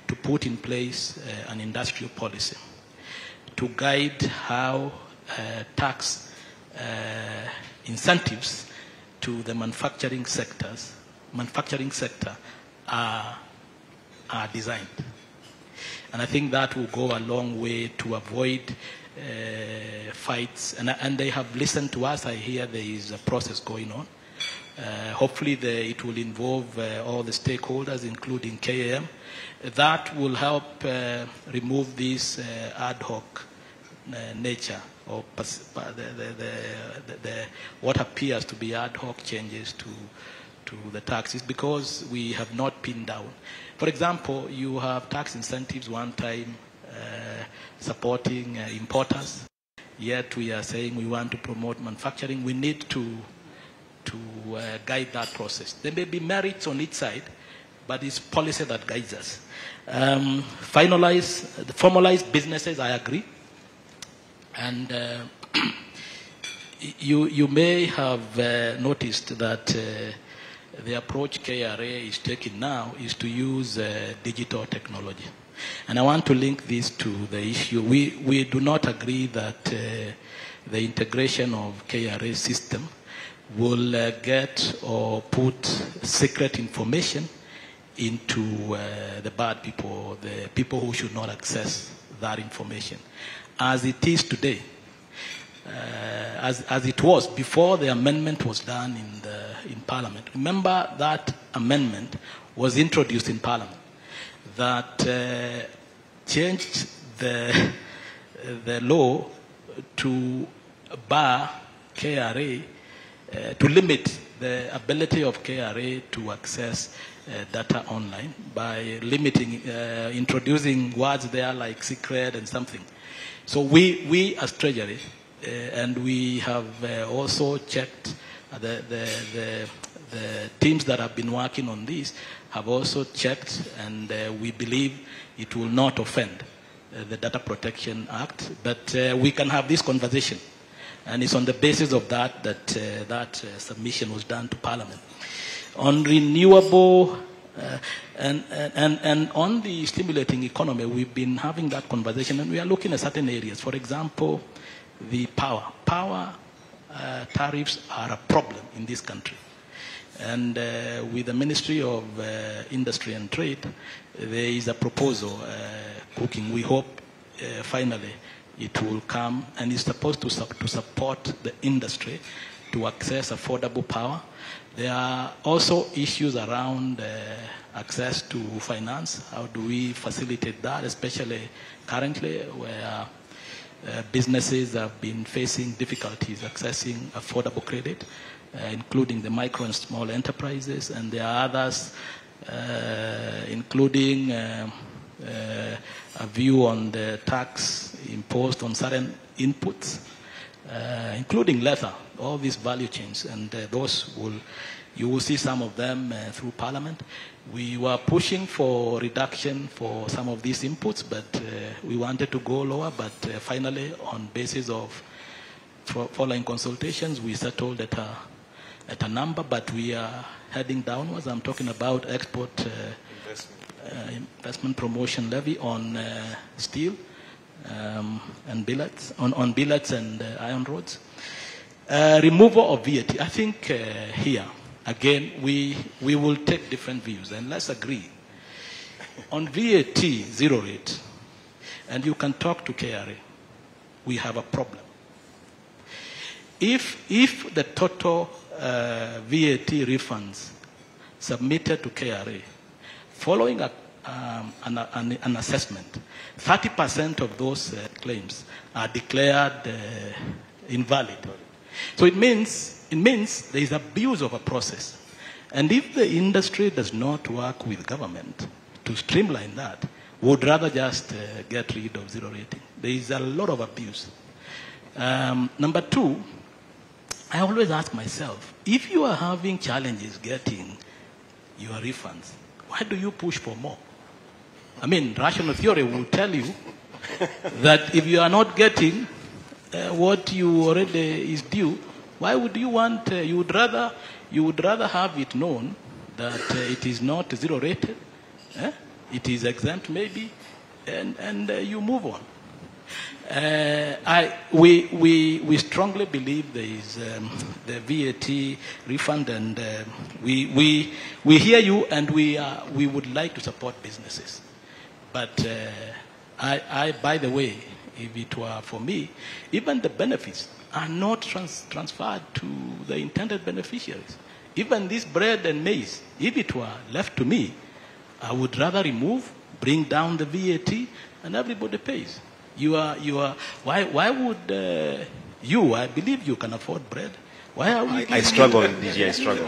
[SPEAKER 5] to put in place an industrial policy to guide how tax incentives to the manufacturing sector are designed. And I think that will go a long way to avoid fights. And they have listened to us. I hear there is a process going on. Hopefully it will involve all the stakeholders, including KAM. That will help remove this ad hoc nature or what appears to be ad hoc changes to the taxes, because we have not pinned down. For example, you have tax incentives one time supporting importers, yet we are saying we want to promote manufacturing. We need to guide that process. There may be merits on each side, but it's policy that guides us. Formalized businesses, I agree. And you may have noticed that the approach KRA is taking now is to use digital technology. And I want to link this to the issue. We do not agree that the integration of KRA system will get or put secret information into the bad people, the people who should not access that information. As it is today, as it was before the amendment was done in Parliament. Remember that amendment was introduced in Parliament that changed the law to bar KRA, to limit the ability of KRA to access data online by limiting, introducing words there like secret and something. So we as Treasury, and we have also checked the teams that have been working on this have also checked, and we believe it will not offend the Data Protection Act. But we can have this conversation, and it's on the basis of that submission was done to Parliament. On renewable and on the stimulating economy, we've been having that conversation, and we are looking at certain areas. For example, the power tariffs are a problem in this country. And with the Ministry of Industry and Trade, there is a proposal cooking. We hope finally it will come, and it's supposed to support the industry to access affordable power. There are also issues around access to finance. How do we facilitate that, especially currently where businesses have been facing difficulties accessing affordable credit, including the micro and small enterprises, and there are others, including a view on the tax imposed on certain inputs, including leather, all these value chains, and you will see some of them through Parliament. We were pushing for reduction for some of these inputs, but we wanted to go lower, but finally, on basis of following consultations, we settled at a number, but we are heading downwards. I'm talking about export investment promotion levy on steel and billets, on billets and iron rods. Removal of VAT. I think here, again, we will take different views, and let's agree. On VAT, zero rate, and you can talk to KRA, we have a problem. If the total VAT refunds submitted to KRA, following an assessment, 30% of those claims are declared invalid. So it means there is abuse of a process. And if the industry does not work with government to streamline that, we would rather just get rid of zero rating. There is a lot of abuse. Number two, I always ask myself, if you are having challenges getting your refunds, why do you push for more? I mean, rational theory will tell you that if you are not getting what you already is due, why would you want, you would rather have it known that it is not zero rated, it is exempt maybe, and you move on. We strongly believe there is the VAT refund, and we hear you, and we would like to support businesses. But by the way, if it were for me, even the benefits are not transferred to the intended beneficiaries. Even this bread and maize, if it were left to me, I would rather remove, bring down the VAT, and everybody pays. Why would you, I believe you can afford bread. Why are we?
[SPEAKER 2] I struggle, DG, I struggle.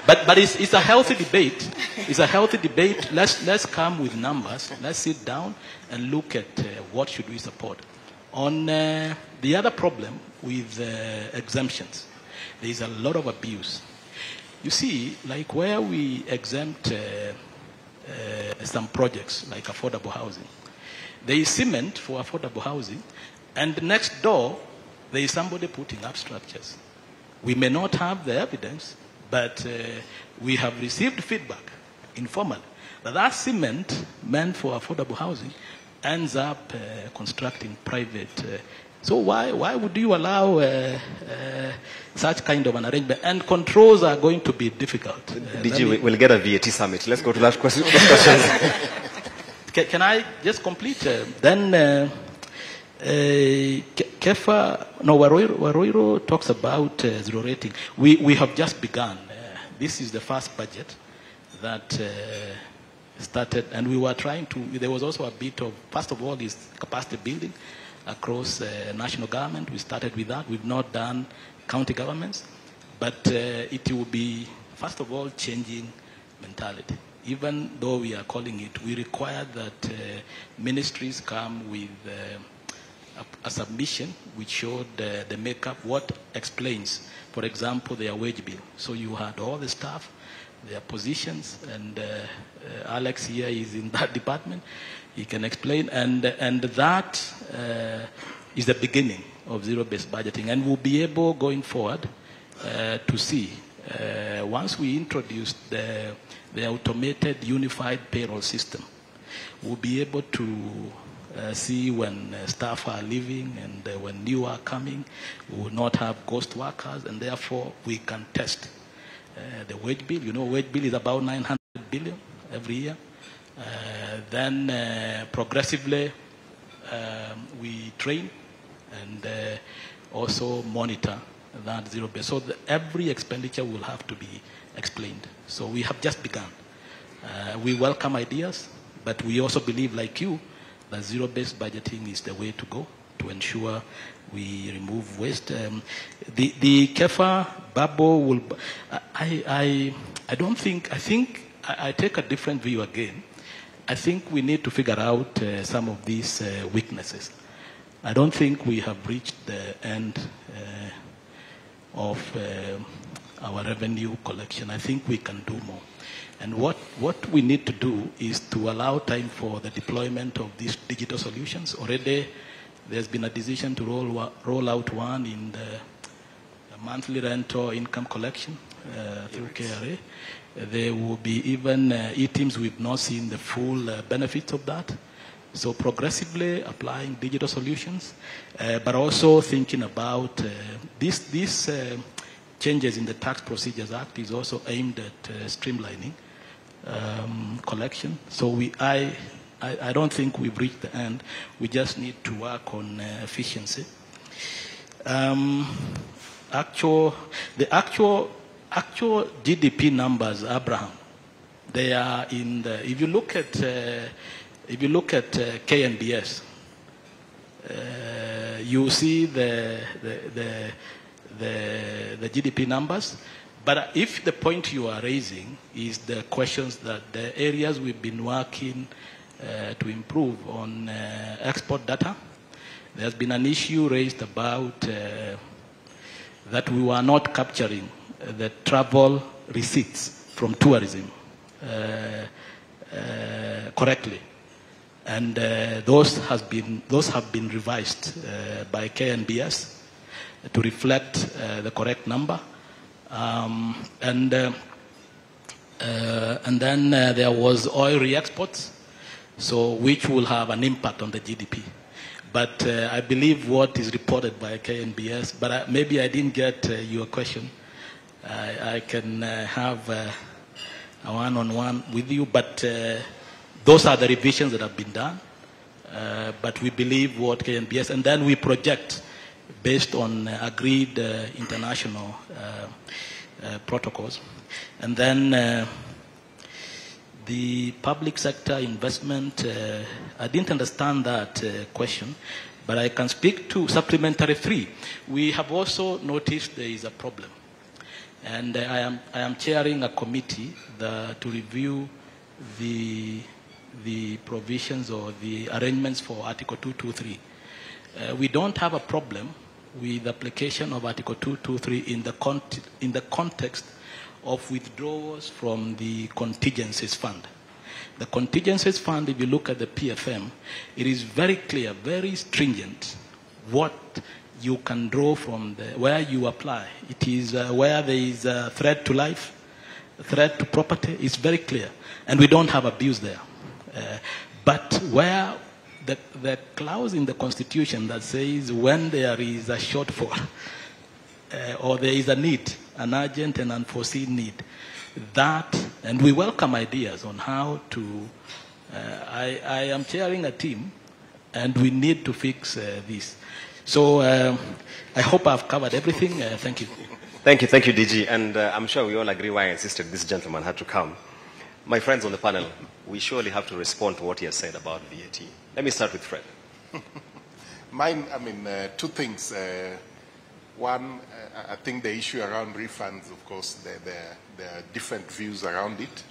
[SPEAKER 5] But it's a healthy debate. It's a healthy debate. Let's come with numbers. Let's sit down and look at what should we support. On the other problem with exemptions, there is a lot of abuse. You see, like where we exempt some projects like affordable housing, there is cement for affordable housing, and next door there is somebody putting up structures. We may not have the evidence, but we have received feedback informally that cement meant for affordable housing ends up constructing private. So why would you allow such kind of an arrangement? And controls are going to be difficult.
[SPEAKER 2] DG, we'll get a VAT summit. Let's go to that question.
[SPEAKER 5] Can I just complete? Then Kefa, no, Waroiro talks about zero rating. We have just begun. This is the first budget that started, and we were trying to, there was also a bit of, first of all, is capacity building across national government. We started with that. We've not done county governments, but it will be, first of all, changing mentality. Even though we are calling it, we require that ministries come with a submission which showed the makeup, what explains, for example, their wage bill. So you had all the staff, their positions, and Alex here is in that department. He can explain, and that is the beginning of zero-based budgeting, and we'll be able, going forward, to see, once we introduce the automated unified payroll system, we'll be able to see when staff are leaving and when new are coming. We will not have ghost workers, and therefore we can test the wage bill. You know, wage bill is about 900 billion every year. Then progressively we train and also monitor that zero base. So every expenditure will have to be explained. So we have just begun. We welcome ideas, but we also believe, like you, that zero-based budgeting is the way to go to ensure we remove waste. The KEFA bubble will, I don't think, I take a different view again. I think we need to figure out some of these weaknesses. I don't think we have reached the end of our revenue collection. I think we can do more. And what we need to do is to allow time for the deployment of these digital solutions. Already there's been a decision to roll out one in the monthly rental income collection through KRA. There will be even e-teams. We've not seen the full benefits of that. So progressively applying digital solutions, but also thinking about these changes in the Tax Procedures Act is also aimed at streamlining collection. So I I don't think we've reached the end. We just need to work on efficiency. The actual GDP numbers, Abraham, they are in the. If you look at KNBS, you see the GDP numbers. But if the point you are raising is the questions that the areas we've been working to improve on export data, there's been an issue raised about that we were not capturing the travel receipts from tourism correctly. And those have been revised by KNBS to reflect the correct number. And then there was oil re-exports, so which will have an impact on the GDP. But I believe what is reported by KNBS, but maybe I didn't get your question. I can have a one-on-one with you, but those are the revisions that have been done. But we believe what KNBS, and then we project based on agreed international protocols. And then the public sector investment, I didn't understand that question, but I can speak to supplementary 3. We have also noticed there is a problem. And I am chairing a committee to review the provisions or the arrangements for Article 223. We don't have a problem with application of Article 223 in the context of withdrawals from the contingencies fund. The contingencies fund, if you look at the PFM, it is very clear, very stringent what you can draw from where you apply. It is where there is a threat to life, a threat to property. It's very clear. And we don't have abuse there. But where the clause in the Constitution that says when there is a shortfall or there is a need, an urgent and unforeseen need, that, and we welcome ideas on how to, I am chairing a team and we need to fix this. So I hope I've covered everything. Thank you.
[SPEAKER 2] Thank you, DG. And I'm sure we all agree why I insisted this gentleman had to come. My friends on the panel, we surely have to respond to what he has said about VAT. Let me start with Fred.
[SPEAKER 6] Mine, two things. One, I think the issue around refunds, of course, there are different views around it.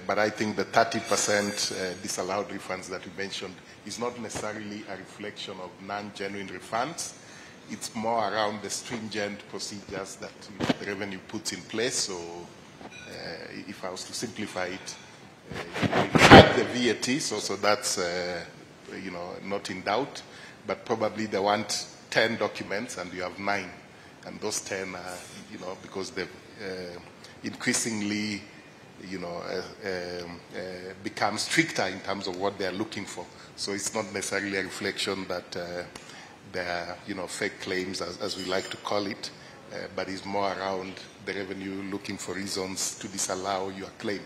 [SPEAKER 6] But I think the 30% disallowed refunds that you mentioned is not necessarily a reflection of non-genuine refunds. It's more around the stringent procedures that the revenue puts in place. So if I was to simplify it, you had the VAT, so that's not in doubt. But probably they want 10 documents and you have 9, and those 10 are, because they've increasingly, become stricter in terms of what they're looking for. So it's not necessarily a reflection that they're, fake claims, as we like to call it, but it's more around the revenue looking for reasons to disallow your claim.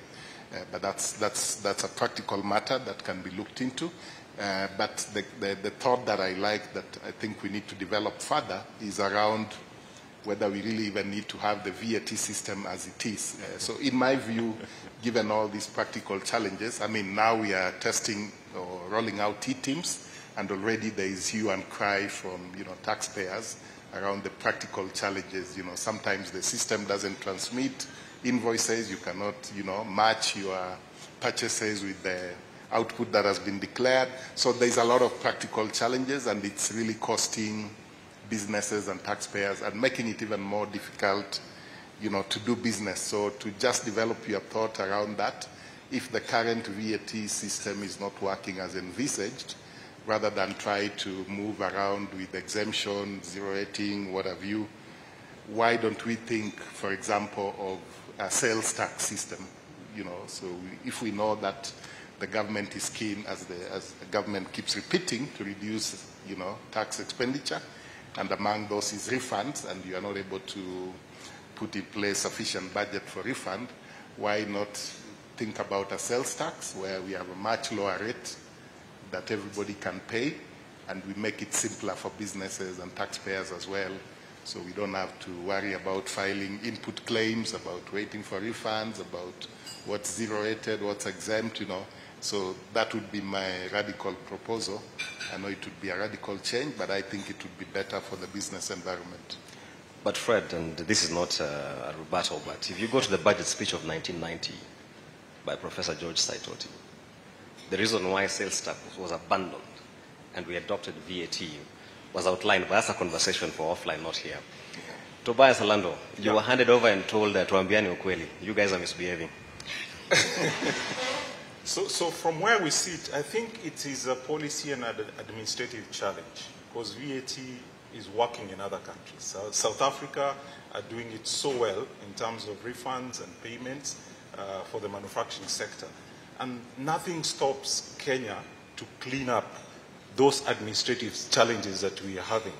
[SPEAKER 6] But that's a practical matter that can be looked into. But the thought that I like that I think we need to develop further is around whether we really even need to have the VAT system as it is. So in my view, given all these practical challenges, now we are testing or rolling out T-teams, and already there is hue and cry from taxpayers around the practical challenges. Sometimes the system doesn't transmit invoices, you cannot match your purchases with the output that has been declared. So there's a lot of practical challenges, and it's really costing businesses and taxpayers and making it even more difficult, to do business. So to just develop your thought around that, if the current VAT system is not working as envisaged, rather than try to move around with exemption, zero rating, what have you, why don't we think, for example, of a sales tax system? So if we know that the government is keen, as the government keeps repeating, to reduce, tax expenditure, and among those is refunds, and you are not able to put in place sufficient budget for refund, why not think about a sales tax where we have a much lower rate that everybody can pay, and we make it simpler for businesses and taxpayers as well. So we don't have to worry about filing input claims, about waiting for refunds, about what's zero-rated, what's exempt, So that would be my radical proposal. I know it would be a radical change, but I think it would be better for the business environment.
[SPEAKER 2] But Fred, and this is not a rebuttal, but if you go to the budget speech of 1990 by Professor George Saitoti, the reason why sales tax was abandoned and we adopted VAT was outlined, but that's a conversation for offline, not here. Tobias Alando, you were handed over and told tuambiani ukweli. You guys are misbehaving.
[SPEAKER 8] So from where we sit, I think it is a policy and administrative challenge, because VAT is working in other countries. South Africa are doing it so well in terms of refunds and payments for the manufacturing sector. And nothing stops Kenya to clean up those administrative challenges that we are having.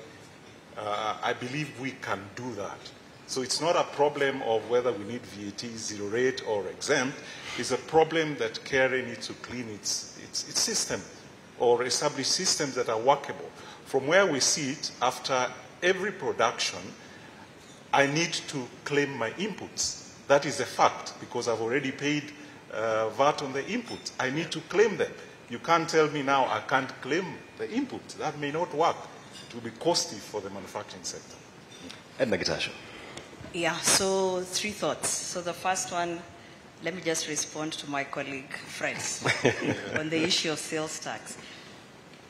[SPEAKER 8] I believe we can do that. So it's not a problem of whether we need VAT zero rate or exempt. It's a problem that KRA needs to clean its system or establish systems that are workable. From where we sit, after every production, I need to claim my inputs. That is a fact, because I've already paid VAT on the inputs. I need to claim them. You can't tell me now I can't claim the input. That may not work. It will be costly for the manufacturing sector.
[SPEAKER 2] Edna Gitasho.
[SPEAKER 7] Yeah, so 3 thoughts. So the first one, let me just respond to my colleague Fred on the issue of sales tax.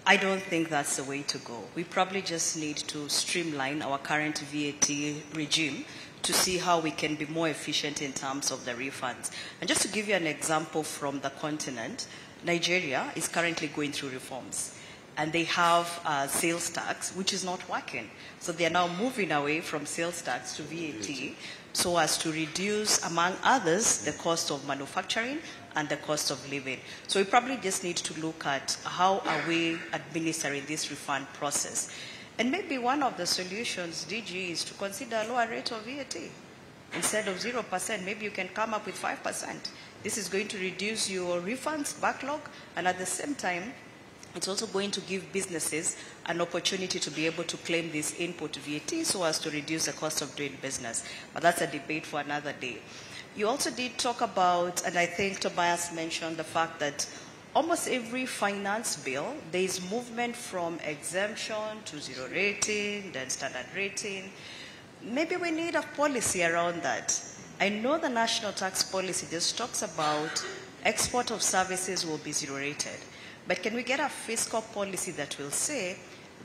[SPEAKER 7] I don't think that's the way to go. We probably just need to streamline our current VAT regime to see how we can be more efficient in terms of the refunds. And just to give you an example from the continent, Nigeria is currently going through reforms. And they have sales tax, which is not working. So they are now moving away from sales tax to VAT so as to reduce, among others, the cost of manufacturing and the cost of living. So we probably just need to look at how are we administering this refund process. And maybe one of the solutions, DG, is to consider a lower rate of VAT. Instead of 0%, maybe you can come up with 5%. This is going to reduce your refunds backlog, and at the same time, it's also going to give businesses an opportunity to be able to claim this input VAT so as to reduce the cost of doing business. But that's a debate for another day. You also did talk about, and I think Tobias mentioned the fact that almost every finance bill, there is movement from exemption to zero rating, then standard rating. Maybe we need a policy around that. I know the national tax policy just talks about export of services will be zero rated. But can we get a fiscal policy that will say,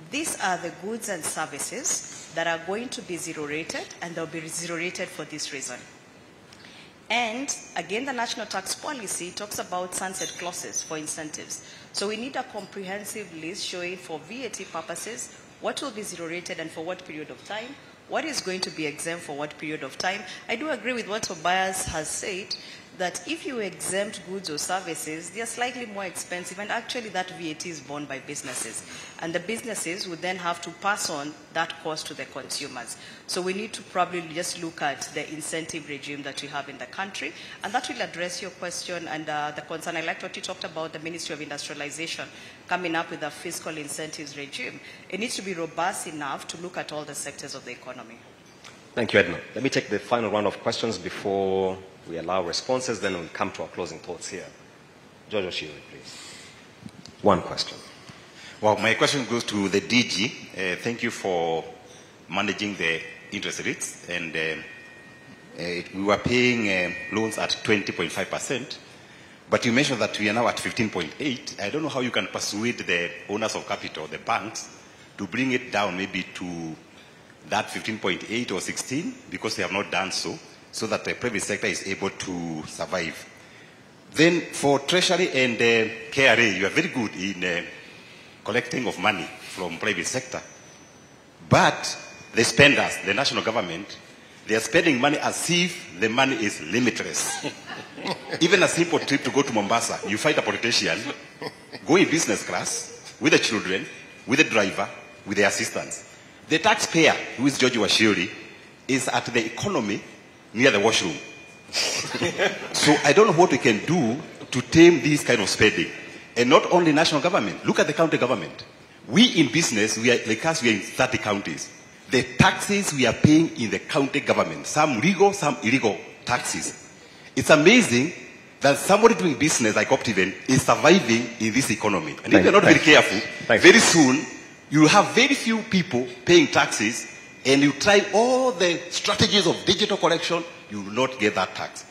[SPEAKER 7] these are the goods and services that are going to be zero rated, and they'll be zero rated for this reason. And again, the national tax policy talks about sunset clauses for incentives. So we need a comprehensive list showing for VAT purposes what will be zero rated and for what period of time, what is going to be exempt for what period of time. I do agree with what Tobias has said, that if you exempt goods or services, they are slightly more expensive, and actually that VAT is borne by businesses. And the businesses would then have to pass on that cost to the consumers. So we need to probably just look at the incentive regime that we have in the country, and that will address your question and the concern. I liked what you talked about, the Ministry of Industrialization coming up with a fiscal incentives regime. It needs to be robust enough to look at all the sectors of the economy.
[SPEAKER 2] Thank you, Edna. Let me take the final round of questions before we allow responses, then we'll come to our closing thoughts here. George Oshiri, please. One question.
[SPEAKER 9] Well, my question goes to the DG. Thank you for managing the interest rates. And we were paying loans at 20.5%, but you mentioned that we are now at 15.8. I don't know how you can persuade the owners of capital, the banks, to bring it down maybe to that 15.8 or 16, because they have not done so that the private sector is able to survive. Then for Treasury and KRA, you are very good in collecting of money from private sector. But the spenders, the national government, they are spending money as if the money is limitless. Even a simple trip to go to Mombasa, you find a politician, go in business class, with the children, with the driver, with the assistants. The taxpayer, who is George Washiri, is at the economy near the washroom. So I don't know what we can do to tame this kind of spending. And not only national government, look at the county government. We in business, we are like us, we are in 30 counties. The taxes we are paying in the county government, some legal, some illegal taxes. It's amazing that somebody doing business like Optiven is surviving in this economy. And if you're not very careful, very soon you will have very few people paying taxes, and you try all the strategies of digital collection, you will not get that tax.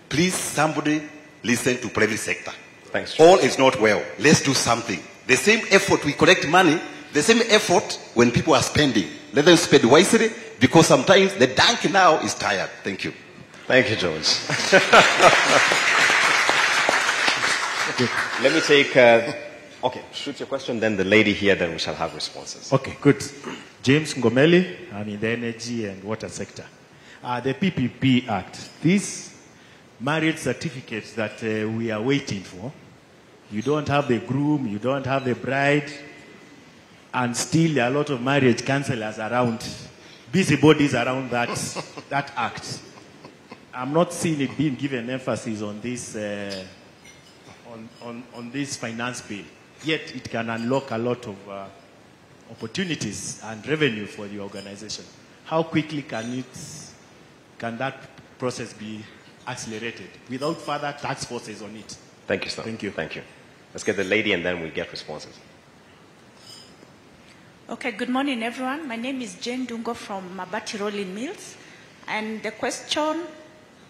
[SPEAKER 9] Please, somebody listen to private sector.
[SPEAKER 2] Thanks.
[SPEAKER 9] All is not well. Let's do something. The same effort we collect money, the same effort when people are spending. Let them spend wisely, because sometimes the bank now is tired. Thank you.
[SPEAKER 2] Thank you, George. Let me take, okay, shoot your question, then the lady here, then we shall have responses.
[SPEAKER 10] Okay, good. James Ngomeli, I'm in the energy and water sector. The PPP Act, these marriage certificates that we are waiting for, you don't have the groom, you don't have the bride, and still there are a lot of marriage counselors around, busybodies around that act. I'm not seeing it being given emphasis on this, on this finance bill. Yet it can unlock a lot of opportunities and revenue for the organization. How quickly can that process be accelerated without further task forces on it?
[SPEAKER 2] Thank you, sir.
[SPEAKER 10] Thank you.
[SPEAKER 2] Thank you. Let's get the lady and then we get responses.
[SPEAKER 11] Okay, good morning, everyone. My name is Jane Dungo from Mabati Rolling Mills. And the question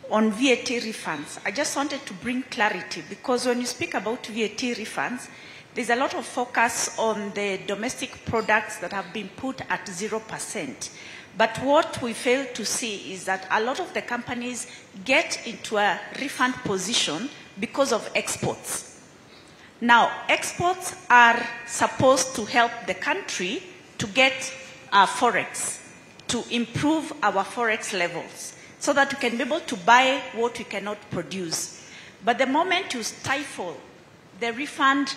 [SPEAKER 11] on VAT refunds, I just wanted to bring clarity, because when you speak about VAT refunds, there's a lot of focus on the domestic products that have been put at 0%. But what we fail to see is that a lot of the companies get into a refund position because of exports. Now, exports are supposed to help the country to get our forex, to improve our forex levels, so that we can be able to buy what we cannot produce. But the moment you stifle the refund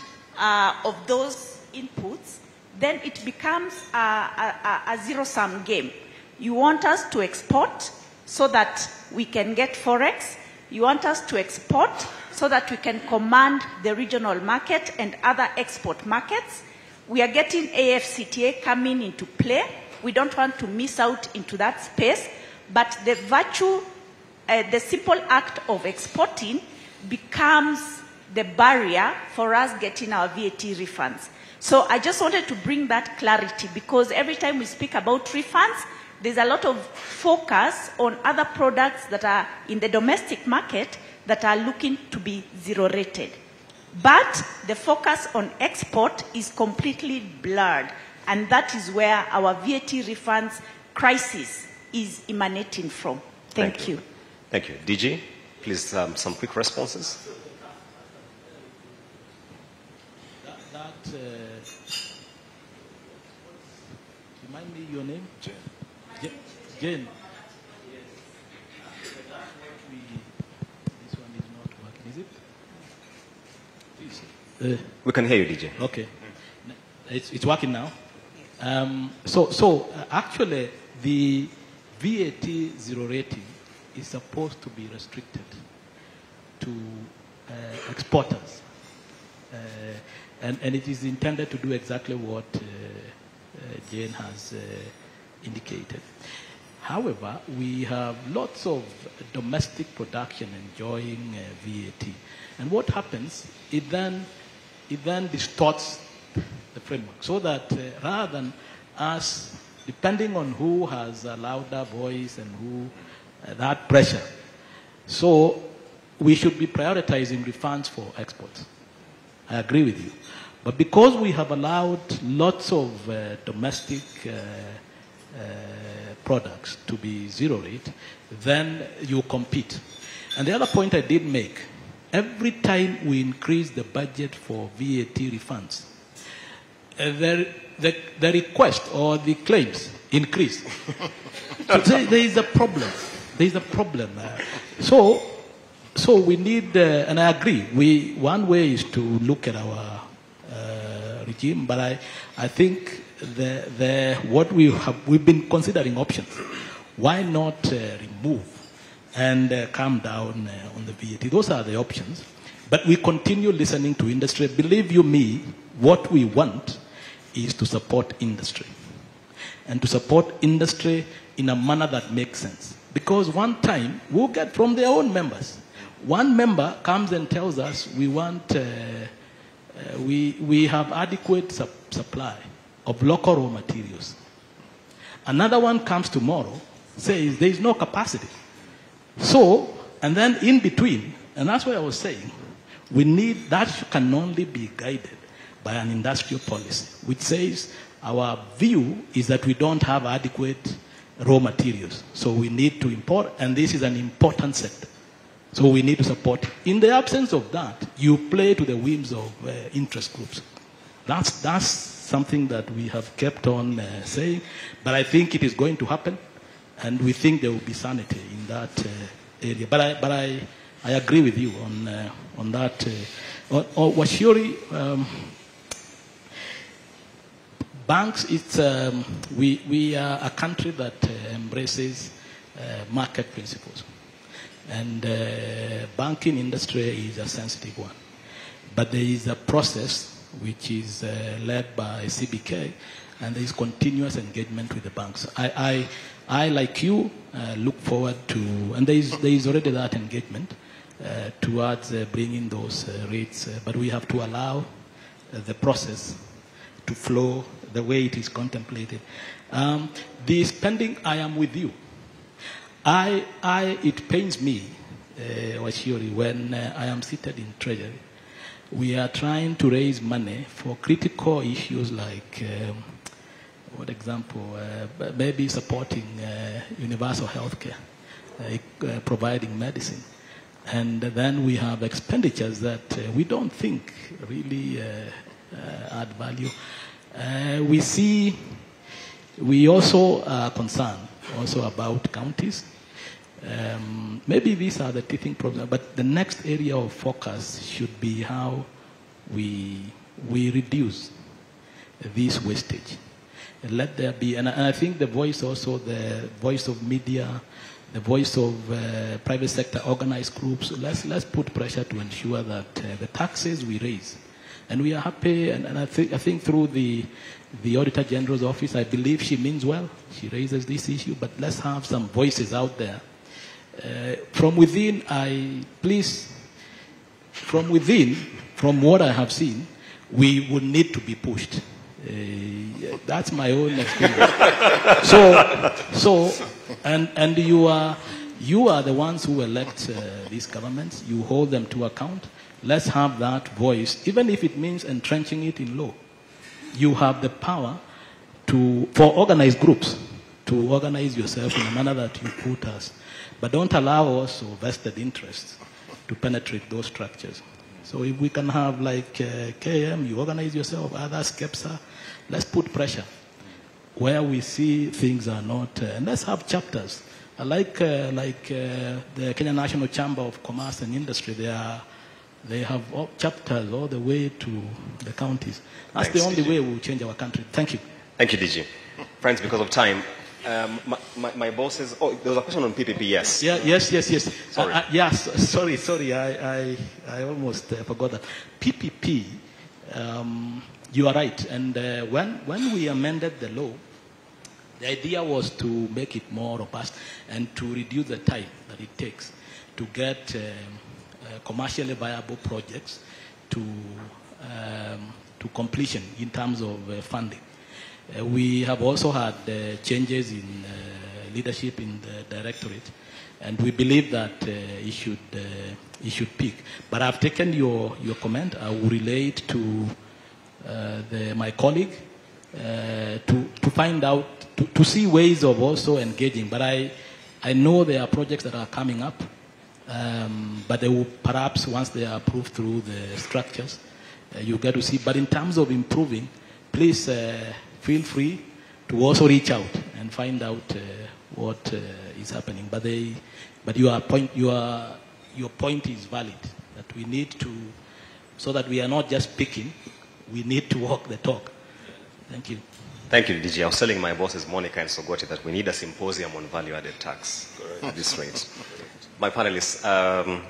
[SPEAKER 11] of those inputs, then it becomes a zero-sum game. You want us to export so that we can get forex. You want us to export so that we can command the regional market and other export markets. We are getting AFCTA coming into play. We don't want to miss out into that space. But the simple act of exporting becomes the barrier for us getting our VAT refunds. So I just wanted to bring that clarity, because every time we speak about refunds, there's a lot of focus on other products that are in the domestic market that are looking to be zero-rated. But the focus on export is completely blurred, and that is where our VAT refunds crisis is emanating from. Thank you.
[SPEAKER 2] Thank you. DG, please, some quick responses.
[SPEAKER 5] Remind me your name? Jane. This one is not working, is it?
[SPEAKER 2] We can hear you, DJ.
[SPEAKER 5] Okay. It's working now. Actually, the VAT zero rating is supposed to be restricted to exporters. And it is intended to do exactly what Jane has indicated. However, we have lots of domestic production enjoying VAT. And what happens, it then distorts the framework, so that rather than us, depending on who has a louder voice and who that pressure, so we should be prioritizing refunds for exports. I agree with you. But because we have allowed lots of domestic products to be zero rate, then you compete. And the other point I did make, every time we increase the budget for VAT refunds, the request or the claims increase. So there is a problem. There is a problem. So we need, and I agree, one way is to look at our regime, but I think we've been considering options. Why not remove and calm down on the VAT. Those are the options. But we continue listening to industry. Believe you me, what we want is to support industry. And to support industry in a manner that makes sense. Because one time, we'll get from their own members. One member comes and tells us we want, we have adequate supply of local raw materials. Another one comes tomorrow, says there is no capacity. So, and then in between, and that's what I was saying, we need, that can only be guided by an industrial policy, which says our view is that we don't have adequate raw materials. So we need to import, and this is an important sector. So we need to support it. In the absence of that, you play to the whims of interest groups. That's something that we have kept on saying, but I think it is going to happen, and we think there will be sanity in that area. But I agree with you on that. Washiori, banks, it's, we are a country that embraces market principles. And banking industry is a sensitive one. But there is a process which is led by CBK, and there is continuous engagement with the banks. I like you, look forward to, and there is already that engagement towards bringing those rates, but we have to allow the process to flow the way it is contemplated. The spending, I am with you. It pains me, Washiori, when I am seated in Treasury. We are trying to raise money for critical issues like, what example, maybe supporting universal health care, providing medicine. And then we have expenditures that we don't think really add value. We also are concerned also about counties. Maybe these are the teething problems, but the next area of focus should be how we reduce this wastage. Let there be, and I think the voice also, the voice of media, the voice of private sector organized groups, let's put pressure to ensure that the taxes we raise, and we are happy, and I think through the Auditor General's office, I believe she means well. She raises this issue, but let's have some voices out there. From within, from what I have seen, we would need to be pushed. That's my own experience. And you are the ones who elect these governments. You hold them to account. Let's have that voice, even if it means entrenching it in law. You have the power for organized groups to organize yourself in a manner that you put us. But don't allow also vested interests to penetrate those structures. So if we can have like KM, you organize yourself, others, KEPSA, let's put pressure where we see things are not, and let's have chapters. I like the Kenya National Chamber of Commerce and Industry, they have chapters all the way to the counties. That's the only way we'll change our country. Thank you.
[SPEAKER 2] Thank you, DG. Friends, because of time, my bosses, there was a question on PPP, yes.
[SPEAKER 5] Yeah, yes.
[SPEAKER 2] Sorry.
[SPEAKER 5] Sorry, I almost forgot that. PPP, you are right. And when we amended the law, the idea was to make it more robust and to reduce the time that it takes to get commercially viable projects to completion in terms of funding. We have also had changes in leadership in the directorate, and we believe that it should peak. But I've taken your comment. I will relay it to my colleague to find out, to see ways of also engaging. But I know there are projects that are coming up, but they will perhaps, once they are approved through the structures, you get to see. But in terms of improving, please feel free to also reach out and find out what is happening. But your point is valid, that we need to, so that we are not just picking, we need to walk the talk. Thank you.
[SPEAKER 2] Thank you, DG. I was telling my bosses, Monica and Sogoti, that we need a symposium on value-added tax at this rate. My panelists,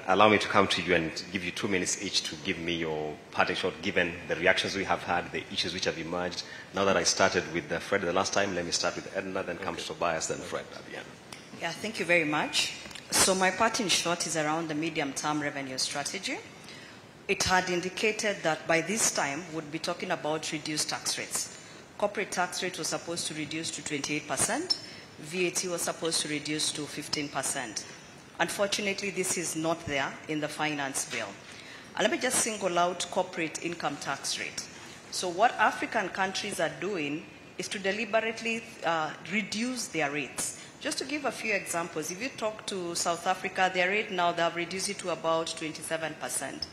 [SPEAKER 2] allow me to come to you and give you 2 minutes each to give me your parting shot, given the reactions we have had, the issues which have emerged. Now that I started with Fred the last time, let me start with Edna, then come to Tobias, then Fred at the end.
[SPEAKER 7] Yeah, thank you very much. So my parting shot is around the medium-term revenue strategy. It had indicated that by this time, we'd be talking about reduced tax rates. Corporate tax rate was supposed to reduce to 28%. VAT was supposed to reduce to 15%. Unfortunately, this is not there in the finance bill. And let me just single out corporate income tax rate. So what African countries are doing is to deliberately reduce their rates. Just to give a few examples, if you talk to South Africa, their rate now, they have reduced it to about 27%.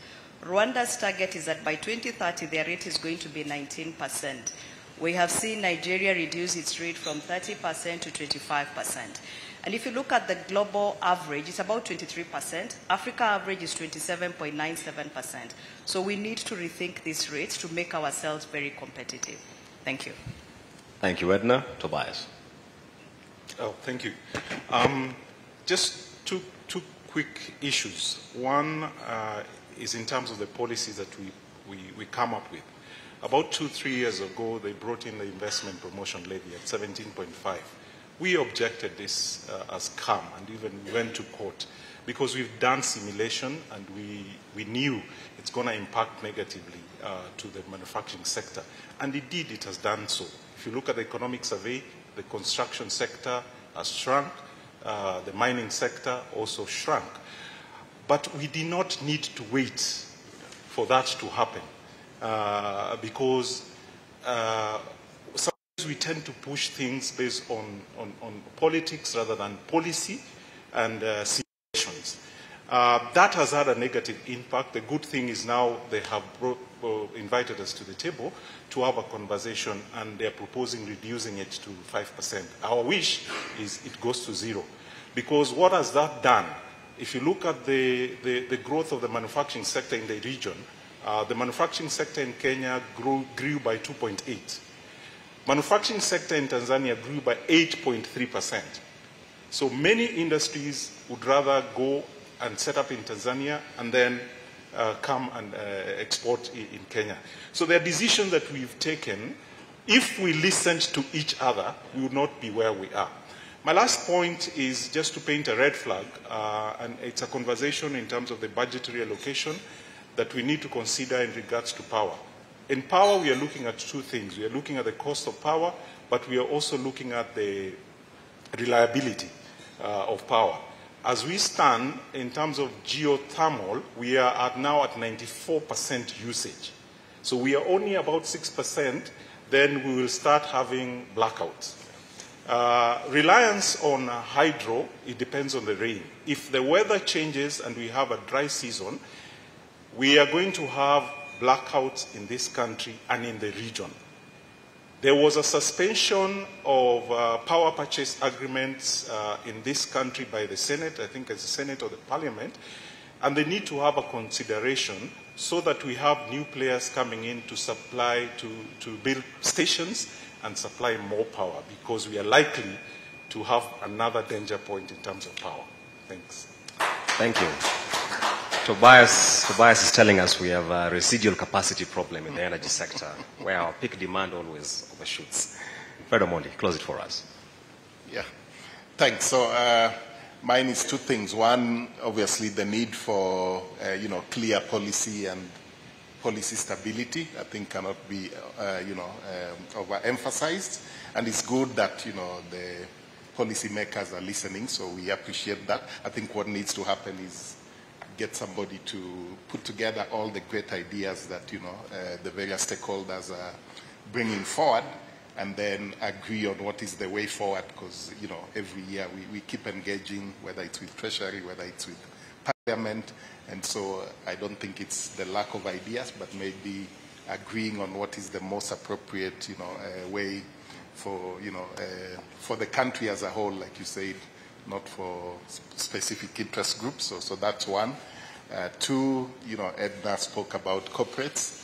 [SPEAKER 7] Rwanda's target is that by 2030, their rate is going to be 19%. We have seen Nigeria reduce its rate from 30% to 25%. And if you look at the global average, it's about 23%. Africa average is 27.97%. So we need to rethink these rates to make ourselves very competitive. Thank you.
[SPEAKER 2] Thank you, Edna. Tobias.
[SPEAKER 8] Oh, thank you. Just two quick issues. One is in terms of the policies that we come up with. About 2-3 years ago, they brought in the investment promotion levy at 17.5. We objected this as CAM and even went to court because we've done simulation and we knew it's going to impact negatively to the manufacturing sector. And indeed, it has done so. If you look at the economic survey, the construction sector has shrunk, the mining sector also shrunk. But we did not need to wait for that to happen because we tend to push things based on politics rather than policy and situations. That has had a negative impact. The good thing is now they have invited us to the table to have a conversation, and they're proposing reducing it to 5%. Our wish is it goes to 0. Because what has that done? If you look at the growth of the manufacturing sector in the region, the manufacturing sector in Kenya grew by 2.8. Manufacturing sector in Tanzania grew by 8.3%. So many industries would rather go and set up in Tanzania and then come and export in Kenya. So there are decisions that we've taken. If we listened to each other, we would not be where we are. My last point is just to paint a red flag, and it's a conversation in terms of the budgetary allocation that we need to consider in regards to power. In power, we are looking at two things. We are looking at the cost of power, but we are also looking at the reliability of power. As we stand, in terms of geothermal, we are now at 94% usage. So we are only about 6%, then we will start having blackouts. Reliance on hydro, it depends on the rain. If the weather changes and we have a dry season, we are going to have blackouts in this country and in the region. There was a suspension of power purchase agreements in this country by the Senate, I think it's the Senate or the Parliament, and they need to have a consideration so that we have new players coming in to supply, to build stations and supply more power, because we are likely to have another danger point in terms of power. Thanks.
[SPEAKER 2] Thank you. Tobias is telling us we have a residual capacity problem in the energy sector where our peak demand always overshoots. Fred Omondi, close it for us.
[SPEAKER 6] Yeah, thanks. So mine is two things. One, obviously, the need for clear policy and policy stability, I think, cannot be overemphasized. And it's good that the policymakers are listening. So we appreciate that. I think what needs to happen is get somebody to put together all the great ideas that the various stakeholders are bringing forward, and then agree on what is the way forward. Because every year we keep engaging, whether it's with Treasury, whether it's with Parliament, and so I don't think it's the lack of ideas, but maybe agreeing on what is the most appropriate way for for the country as a whole, like you said, not for specific interest groups. So that's one. Two, Edna spoke about corporates.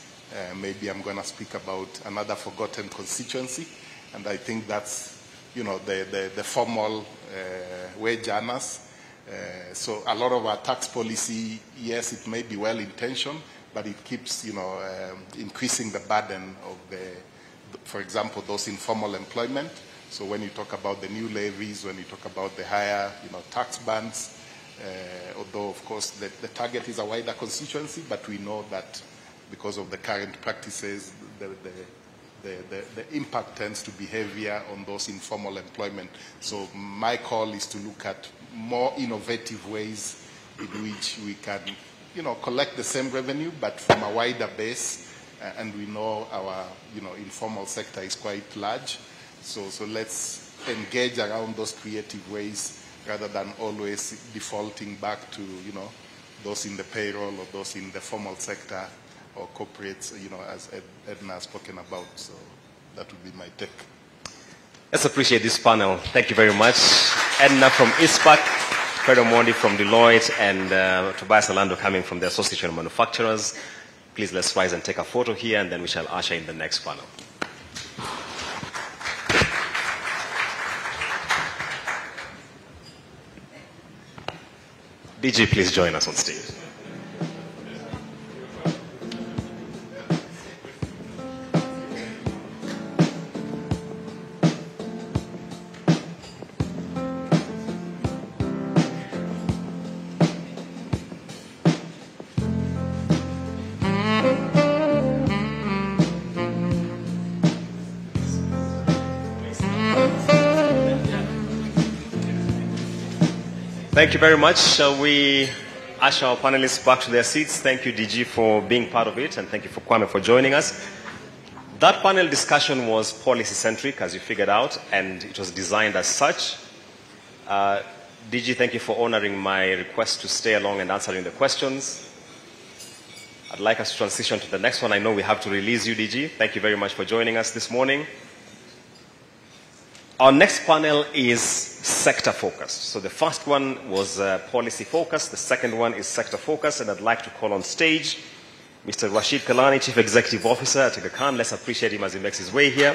[SPEAKER 6] Maybe I'm going to speak about another forgotten constituency, and I think that's, the formal wage earners. So a lot of our tax policy, yes, it may be well-intentioned, but it keeps, increasing the burden of for example, those informal employment. So when you talk about the new levies, when you talk about the higher, tax bands, although of course the target is a wider constituency, but we know that because of the current practices, the impact tends to be heavier on those informal employment. So my call is to look at more innovative ways in which we can, collect the same revenue, but from a wider base. And we know our, informal sector is quite large. So let's engage around those creative ways rather than always defaulting back to, those in the payroll or those in the formal sector or corporates, as Edna has spoken about. So that would be my take.
[SPEAKER 2] Let's appreciate this panel. Thank you very much. Edna from ISPAC, Pedro Mondi from Deloitte, and Tobias Alando coming from the Association of Manufacturers. Please let's rise and take a photo here, and then we shall usher in the next panel. DG, please join us on stage. Thank you very much. Shall we usher our panelists back to their seats? Thank you, DG, for being part of it, and thank you for Kwame for joining us. That panel discussion was policy-centric, as you figured out, and it was designed as such. DG, thank you for honoring my request to stay along and answering the questions. I'd like us to transition to the next one. I know we have to release you, DG. Thank you very much for joining us this morning. Our next panel is sector-focused. So the first one was policy-focused. The second one is sector-focused. And I'd like to call on stage Mr. Rashid Kalani, Chief Executive Officer at Aga Khan. Let's appreciate him as he makes his way here.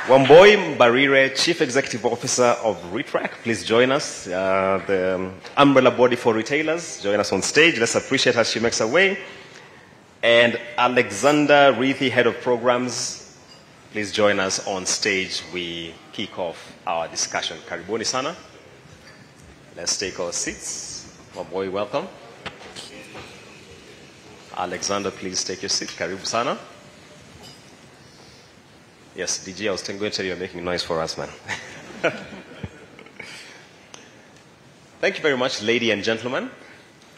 [SPEAKER 2] Wamboi Mbarire, Chief Executive Officer of RETRAC. Please join us. The umbrella body for retailers. Join us on stage. Let's appreciate her as she makes her way. And Alexander Reethy, Head of Programs. Please join us on stage. We kick off our discussion. Karibuni sana. Let's take our seats. Wamboi, welcome. Alexander, please take your seat. Karibu sana. Yes, DG, I was going to tell you you're making noise for us, man. Thank you very much, ladies and gentlemen.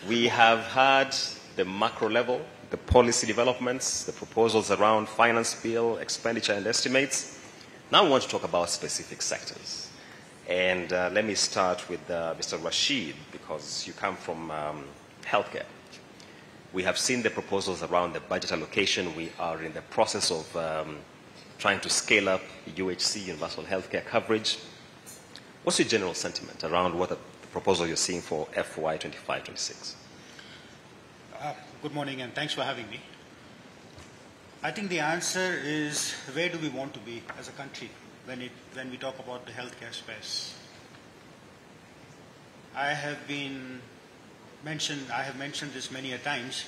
[SPEAKER 2] We have had the macro level, the policy developments, the proposals around finance bill, expenditure and estimates. Now I want to talk about specific sectors. And let me start with Mr. Rashid, because you come from healthcare. We have seen the proposals around the budget allocation. We are in the process of trying to scale up UHC, universal healthcare coverage. What's your general sentiment around what the proposal you're seeing for FY 25-26?
[SPEAKER 12] Good morning, and thanks for having me. I think the answer is, where do we want to be as a country when we talk about the healthcare space? I have mentioned this many a times,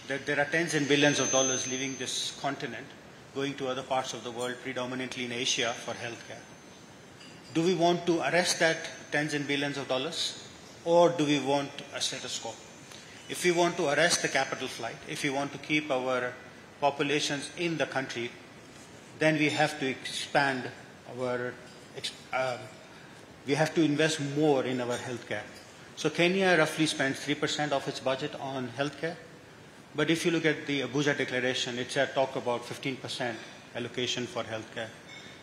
[SPEAKER 12] that there are tens and billions of dollars leaving this continent, going to other parts of the world, predominantly in Asia, for healthcare. Do we want to arrest that tens and billions of dollars, or do we want a status quo? If we want to arrest the capital flight, if we want to keep our populations in the country, then we have to expand we have to invest more in our healthcare. So Kenya roughly spends 3% of its budget on healthcare. But if you look at the Abuja Declaration, it's talk about 15% allocation for healthcare.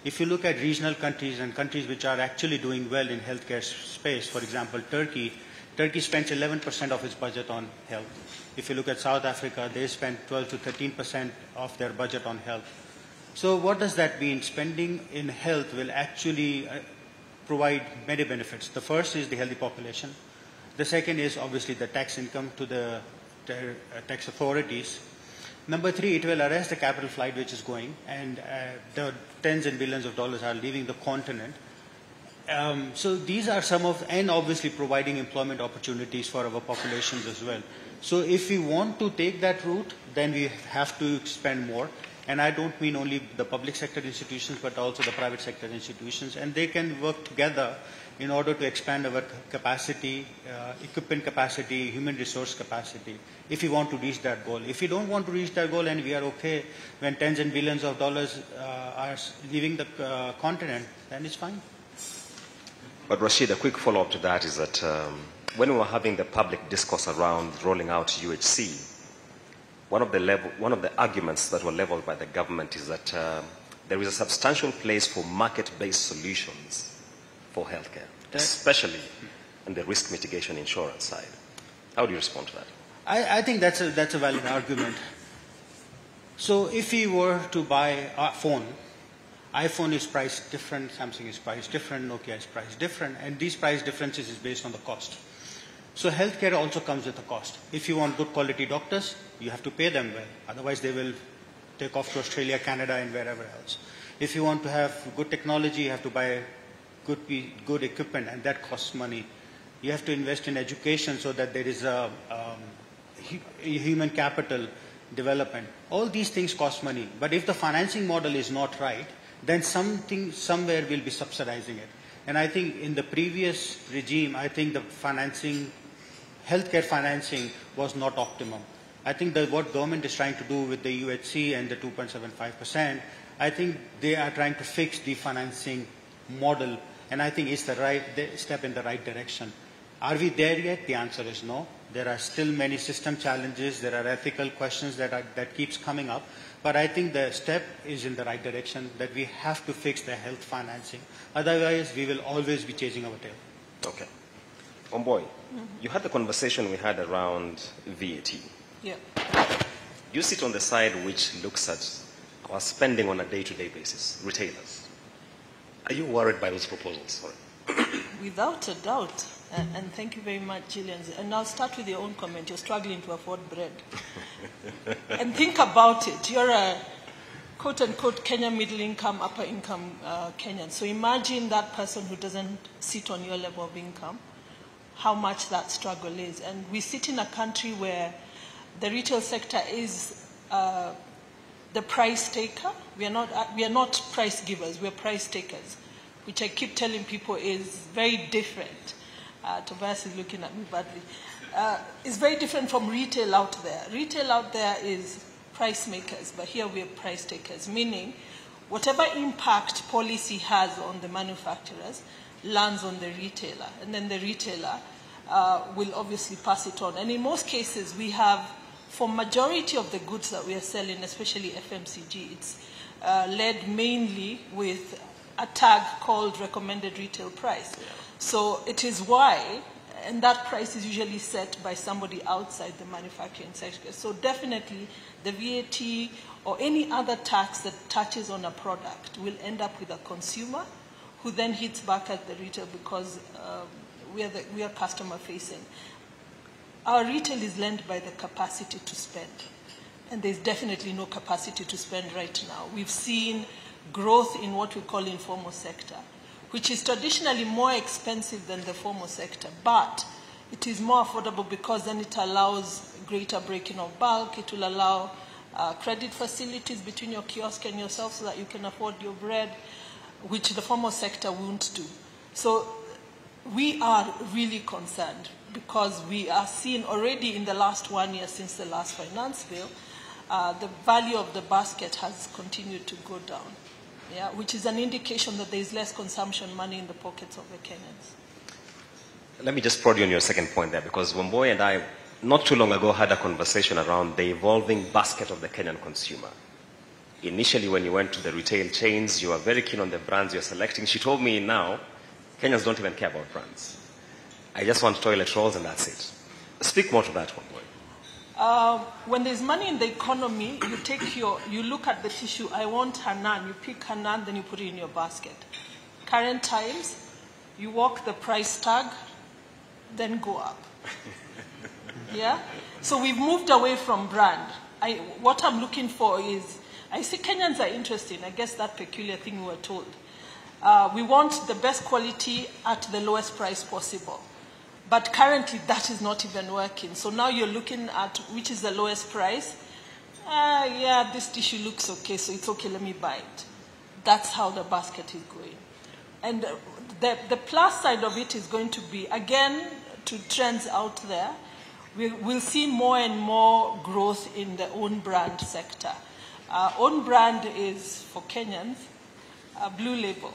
[SPEAKER 12] If you look at regional countries and countries which are actually doing well in healthcare space, for example, Turkey spends 11% of its budget on health. If you look at South Africa, they spend 12 to 13% of their budget on health. So what does that mean? Spending in health will actually provide many benefits. The first is the healthy population. The second is obviously the tax income to the tax authorities. Number three, it will arrest the capital flight which is going, and the tens and billions of dollars are leaving the continent. So these are some of, and obviously providing employment opportunities for our populations as well. So if we want to take that route, then we have to spend more. And I don't mean only the public sector institutions, but also the private sector institutions. And they can work together in order to expand our capacity, equipment capacity, human resource capacity, if we want to reach that goal. If we don't want to reach that goal and we are okay when tens and billions of dollars are leaving the continent, then it's fine.
[SPEAKER 2] But Rashid, a quick follow-up to that is that when we were having the public discourse around rolling out UHC, one of the arguments that were leveled by the government is that there is a substantial place for market-based solutions for healthcare, especially on the risk mitigation insurance side. How do you respond to that?
[SPEAKER 12] I think that's a valid argument. So if we were to buy a phone, iPhone is priced different, Samsung is priced different, Nokia is priced different, and these price differences is based on the cost. So healthcare also comes with a cost. If you want good quality doctors, you have to pay them well. Otherwise, they will take off to Australia, Canada, and wherever else. If you want to have good technology, you have to buy good equipment, and that costs money. You have to invest in education so that there is a human capital development. All these things cost money. But if the financing model is not right, then somewhere will be subsidizing it. And I think in the previous regime, I think the healthcare financing was not optimum. I think that what government is trying to do with the UHC and the 2.75%, I think they are trying to fix the financing model, and I think it's the right step in the right direction. Are we there yet? The answer is no. There are still many system challenges. There are ethical questions that keeps coming up. But I think the step is in the right direction, that we have to fix the health financing. Otherwise, we will always be chasing our tail.
[SPEAKER 2] Okay. Omboy, you had the conversation we had around VAT.
[SPEAKER 13] Yeah.
[SPEAKER 2] You sit on the side which looks at our spending on a day-to-day basis, retailers. Are you worried by those proposals? Sorry.
[SPEAKER 13] Without a doubt. And thank you very much, Gillian. And I'll start with your own comment. You're struggling to afford bread. And think about it. You're a quote-unquote Kenya middle-income, upper-income Kenyan. So imagine that person who doesn't sit on your level of income, how much that struggle is. And we sit in a country where the retail sector is the price taker. We are not price givers. We're price takers, which I keep telling people is very different. Tobias is looking at me badly. It's very different from retail out there. Retail out there is price makers, but here we are price takers, meaning whatever impact policy has on the manufacturers lands on the retailer, and then the retailer will obviously pass it on. And in most cases, we have, for majority of the goods that we are selling, especially FMCG, it's led mainly with a tag called recommended retail price. Yeah. So it is why, and that price is usually set by somebody outside the manufacturing sector. So definitely the VAT or any other tax that touches on a product will end up with a consumer who then hits back at the retail because we are customer facing. Our retail is lent by the capacity to spend. And there's definitely no capacity to spend right now. We've seen growth in what we call informal sector, which is traditionally more expensive than the formal sector, but it is more affordable because then it allows greater breaking of bulk. It will allow credit facilities between your kiosk and yourself so that you can afford your bread, which the formal sector won't do. So we are really concerned because we are seeing already in the last 1 year since the last finance bill, the value of the basket has continued to go down. Yeah, which is an indication that there is less consumption money in the pockets of the Kenyans.
[SPEAKER 2] Let me just prod you on your second point there, because Wamboy and I, not too long ago, had a conversation around the evolving basket of the Kenyan consumer. Initially, when you went to the retail chains, you were very keen on the brands you're selecting. She told me now, Kenyans don't even care about brands. I just want toilet rolls and that's it. Speak more to that, Wamboy.
[SPEAKER 13] When there's money in the economy, you look at the tissue, I want Hanan, you pick Hanan, then you put it in your basket. Current times, you walk the price tag, then go up. Yeah? So we've moved away from brand. What I'm looking for is, I see Kenyans are interested, I guess that peculiar thing we were told. We want the best quality at the lowest price possible. But currently, that is not even working. So now you're looking at which is the lowest price. Yeah, this tissue looks okay, so it's okay, let me buy it. That's how the basket is going. And the plus side of it is going to be, again, to trends out there, we'll see more and more growth in the own brand sector. Own brand is, for Kenyans, a blue label,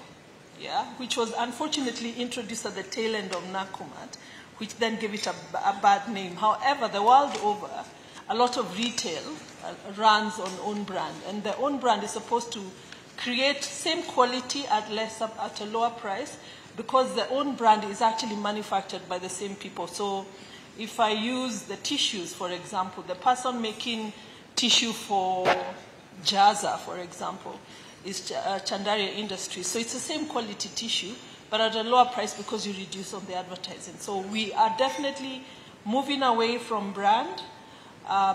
[SPEAKER 13] yeah, which was unfortunately introduced at the tail end of Nakumat, which then gave it a bad name. However, the world over, a lot of retail runs on own brand, and the own brand is supposed to create same quality at a lower price, because the own brand is actually manufactured by the same people. So if I use the tissues, for example, the person making tissue for Jaza, for example, is Chandaria Industries. So it's the same quality tissue, but at a lower price because you reduce on the advertising. So we are definitely moving away from brand,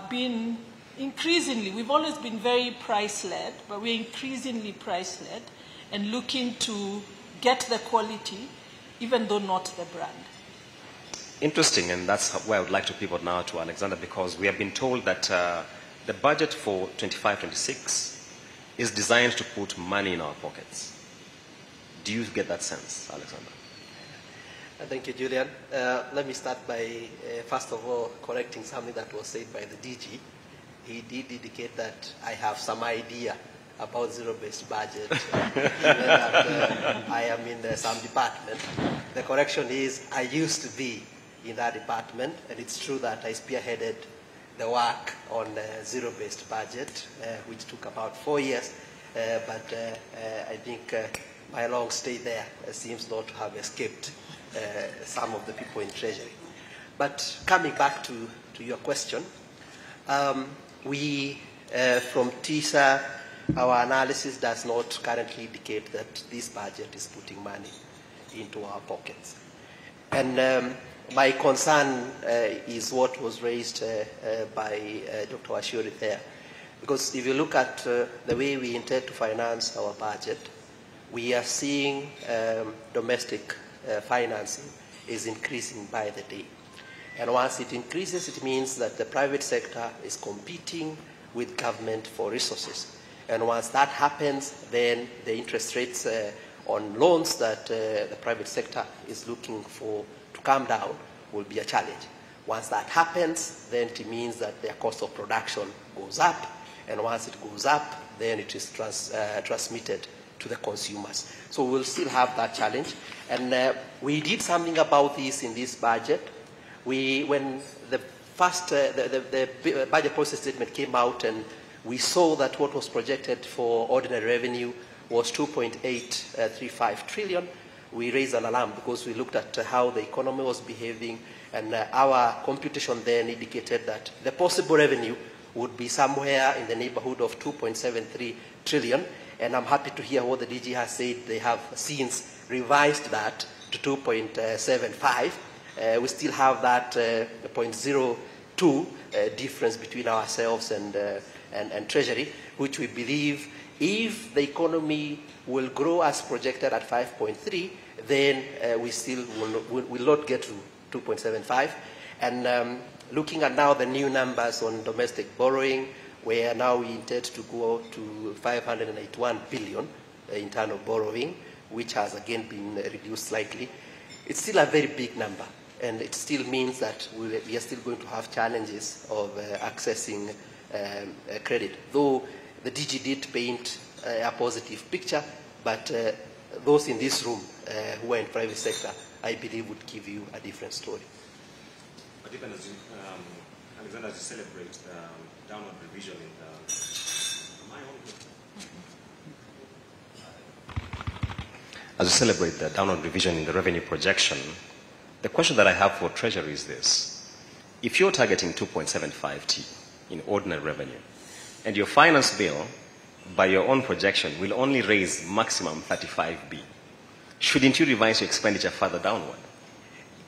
[SPEAKER 13] being increasingly, we've always been very price-led, but we're increasingly price-led and looking to get the quality, even though not the brand.
[SPEAKER 2] Interesting, and that's where I would like to pivot now to Alexander, because we have been told that the budget for 25-26 is designed to put money in our pockets. Do you get that sense, Alexander?
[SPEAKER 14] Thank you, Julian. Let me start by, first of all, correcting something that was said by the DG. He did indicate that I have some idea about zero-based budget, even that I am in some department. The correction is I used to be in that department, and it's true that I spearheaded the work on the zero-based budget, which took about 4 years, but I think my long stay there seems not to have escaped some of the people in Treasury. But coming back to your question, we, from TISA, our analysis does not currently indicate that this budget is putting money into our pockets. And my concern is what was raised by Dr. Washuri there. Because if you look at the way we intend to finance our budget, we are seeing domestic financing is increasing by the day. And once it increases, it means that the private sector is competing with government for resources. And once that happens, then the interest rates on loans that the private sector is looking for to come down will be a challenge. Once that happens, then it means that their cost of production goes up. And once it goes up, then it is transmitted to the consumers. So we'll still have that challenge. And we did something about this in this budget. When the first, the budget policy statement came out, and we saw that what was projected for ordinary revenue was 2.835 trillion, we raised an alarm because we looked at how the economy was behaving, and our computation then indicated that the possible revenue would be somewhere in the neighborhood of 2.73 trillion. And I'm happy to hear what the DG has said. They have since revised that to 2.75. We still have that 0.02 difference between ourselves and Treasury, which we believe if the economy will grow as projected at 5.3, then we still will not get to 2.75. And looking at now the new numbers on domestic borrowing, where now we intend to go to 581 billion internal borrowing, which has again been reduced slightly. It's still a very big number, and it still means that we are still going to have challenges of accessing credit, though the DG did paint a positive picture, but those in this room who are in private sector, I believe, would give you a different story.
[SPEAKER 2] But even as you, Alexander, as you celebrate the downward revision in the... As you celebrate the downward revision in the revenue projection, the question that I have for Treasury is this. If you're targeting 2.75 T in ordinary revenue, and your finance bill, by your own projection, will only raise maximum 35B, shouldn't you revise your expenditure further downward?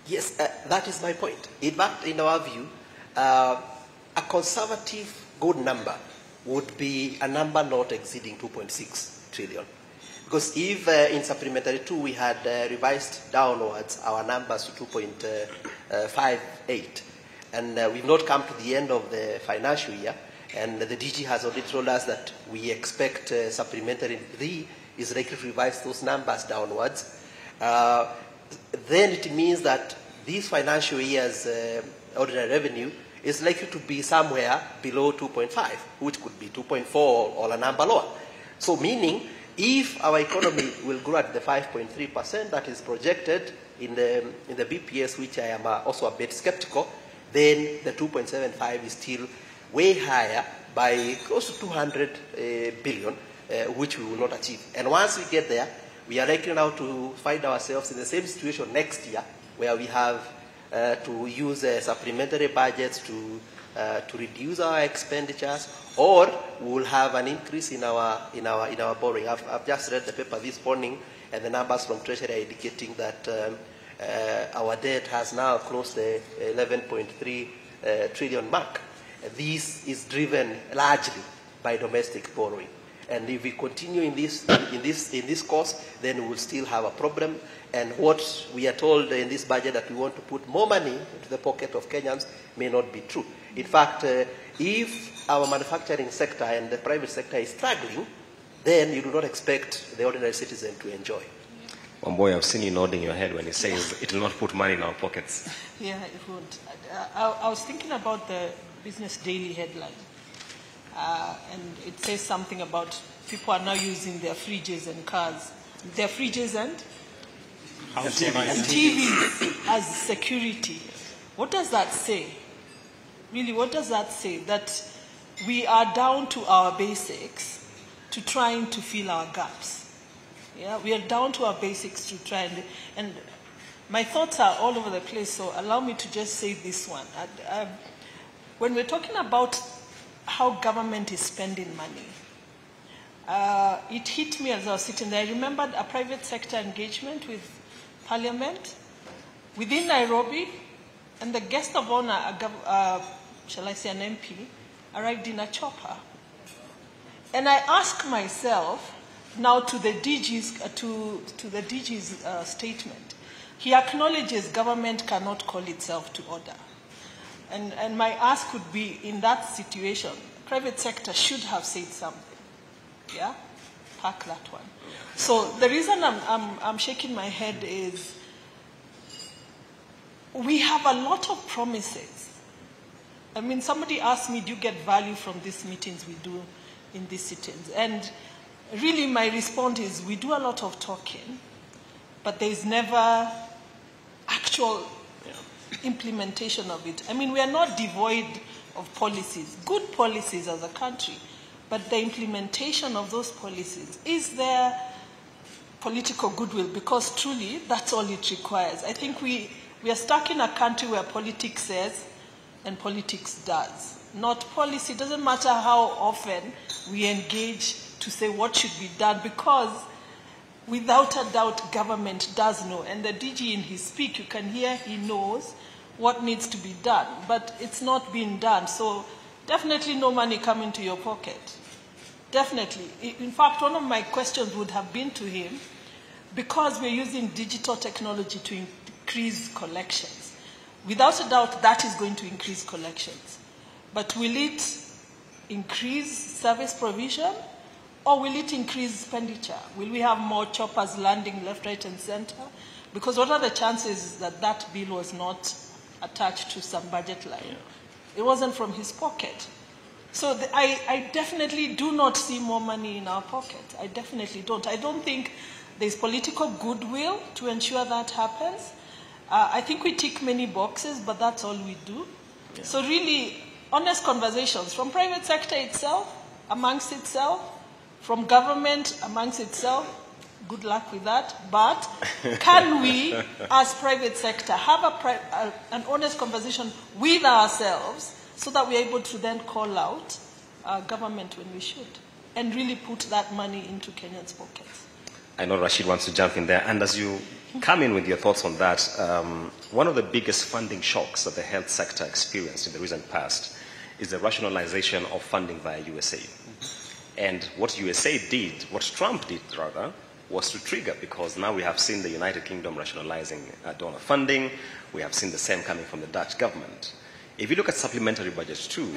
[SPEAKER 14] Yes, that is my point. In fact, in our view, a conservative good number would be a number not exceeding 2.6 trillion. Because if in supplementary 2 we had revised downwards our numbers to 2.58, and we've not come to the end of the financial year, and the DG has already told us that we expect supplementary 3 is likely to revise those numbers downwards, then it means that this financial year's ordinary revenue is likely to be somewhere below 2.5, which could be 2.4 or a number lower. So meaning, if our economy will grow at the 5.3% that is projected in the BPS, which I am also a bit skeptical, then the 2.75 is still way higher by close to 200 billion, which we will not achieve. And once we get there, we are likely now to find ourselves in the same situation next year, where we have to use supplementary budgets to reduce our expenditures, or we will have an increase in our borrowing. I've just read the paper this morning, and the numbers from Treasury are indicating that our debt has now crossed the 11.3 trillion mark. This is driven largely by domestic borrowing. And if we continue in this course, then we will still have a problem. And what we are told in this budget that we want to put more money into the pocket of Kenyans may not be true. In fact, if our manufacturing sector and the private sector is struggling, then you do not expect the ordinary citizen to enjoy.
[SPEAKER 2] Wamboy, I've seen you nodding your head when he says it will not put money in our pockets.
[SPEAKER 13] Yeah, it won't. I was thinking about the Business Daily headline. And it says something about people are now using their fridges and cars, their fridges and TVs as security. What does that say? Really, what does that say? That we are down to our basics to trying to fill our gaps. Yeah, we are down to our basics to try and my thoughts are all over the place, so allow me to just say this one. When we're talking about how government is spending money, it hit me as I was sitting there. I remembered a private sector engagement with Parliament within Nairobi, and the guest of honor, shall I say an MP, arrived in a chopper. And I asked myself, now to the DG's, statement, he acknowledges government cannot call itself to order. And my ask would be, in that situation, private sector should have said something. Yeah? Park that one. So the reason I'm shaking my head is we have a lot of promises. I mean, somebody asked me, do you get value from these meetings we do in these sittings? And really my response is, we do a lot of talking, but there is never actual implementation of it. I mean, we are not devoid of policies, good policies as a country, but the implementation of those policies, is there political goodwill? Because truly, that's all it requires. I think we are stuck in a country where politics says and politics does. Not policy. It doesn't matter how often we engage to say what should be done, because without a doubt, government does know. And the DG in his speak, you can hear he knows what needs to be done, but it's not being done. So definitely no money coming to your pocket. Definitely. In fact, one of my questions would have been to him, because we're using digital technology to increase collections. Without a doubt, that is going to increase collections. But will it increase service provision, or will it increase expenditure? Will we have more choppers landing left, right, and center? Because what are the chances that that bill was not attached to some budget line? Yeah. It wasn't from his pocket. So I definitely do not see more money in our pocket. I definitely don't. I don't think there's political goodwill to ensure that happens. I think we tick many boxes, but that's all we do. Yeah. So really, honest conversations from private sector itself, amongst itself, from government amongst itself, good luck with that. But can we, as private sector, have an honest conversation with ourselves so that we're able to then call out government when we should, and really put that money into Kenyans' pockets?
[SPEAKER 2] I know Rashid wants to jump in there. And as you come in with your thoughts on that, one of the biggest funding shocks that the health sector experienced in the recent past is the rationalization of funding via USA. And what USA did, what Trump did rather, was to trigger, because now we have seen the United Kingdom rationalizing donor funding. We have seen the same coming from the Dutch government. If you look at supplementary budgets too,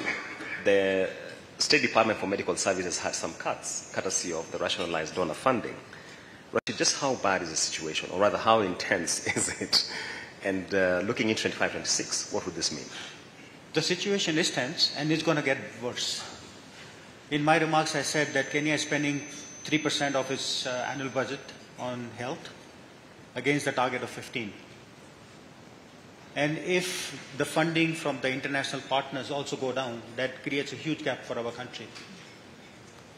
[SPEAKER 2] the State Department for Medical Services had some cuts, courtesy of the rationalized donor funding. Rashid, just how bad is the situation, or rather how intense is it? And looking into 25-26, what would this mean?
[SPEAKER 12] The situation is tense and it's going to get worse. In my remarks, I said that Kenya is spending 3% of its annual budget on health against the target of 15. And if the funding from the international partners also go down, that creates a huge gap for our country.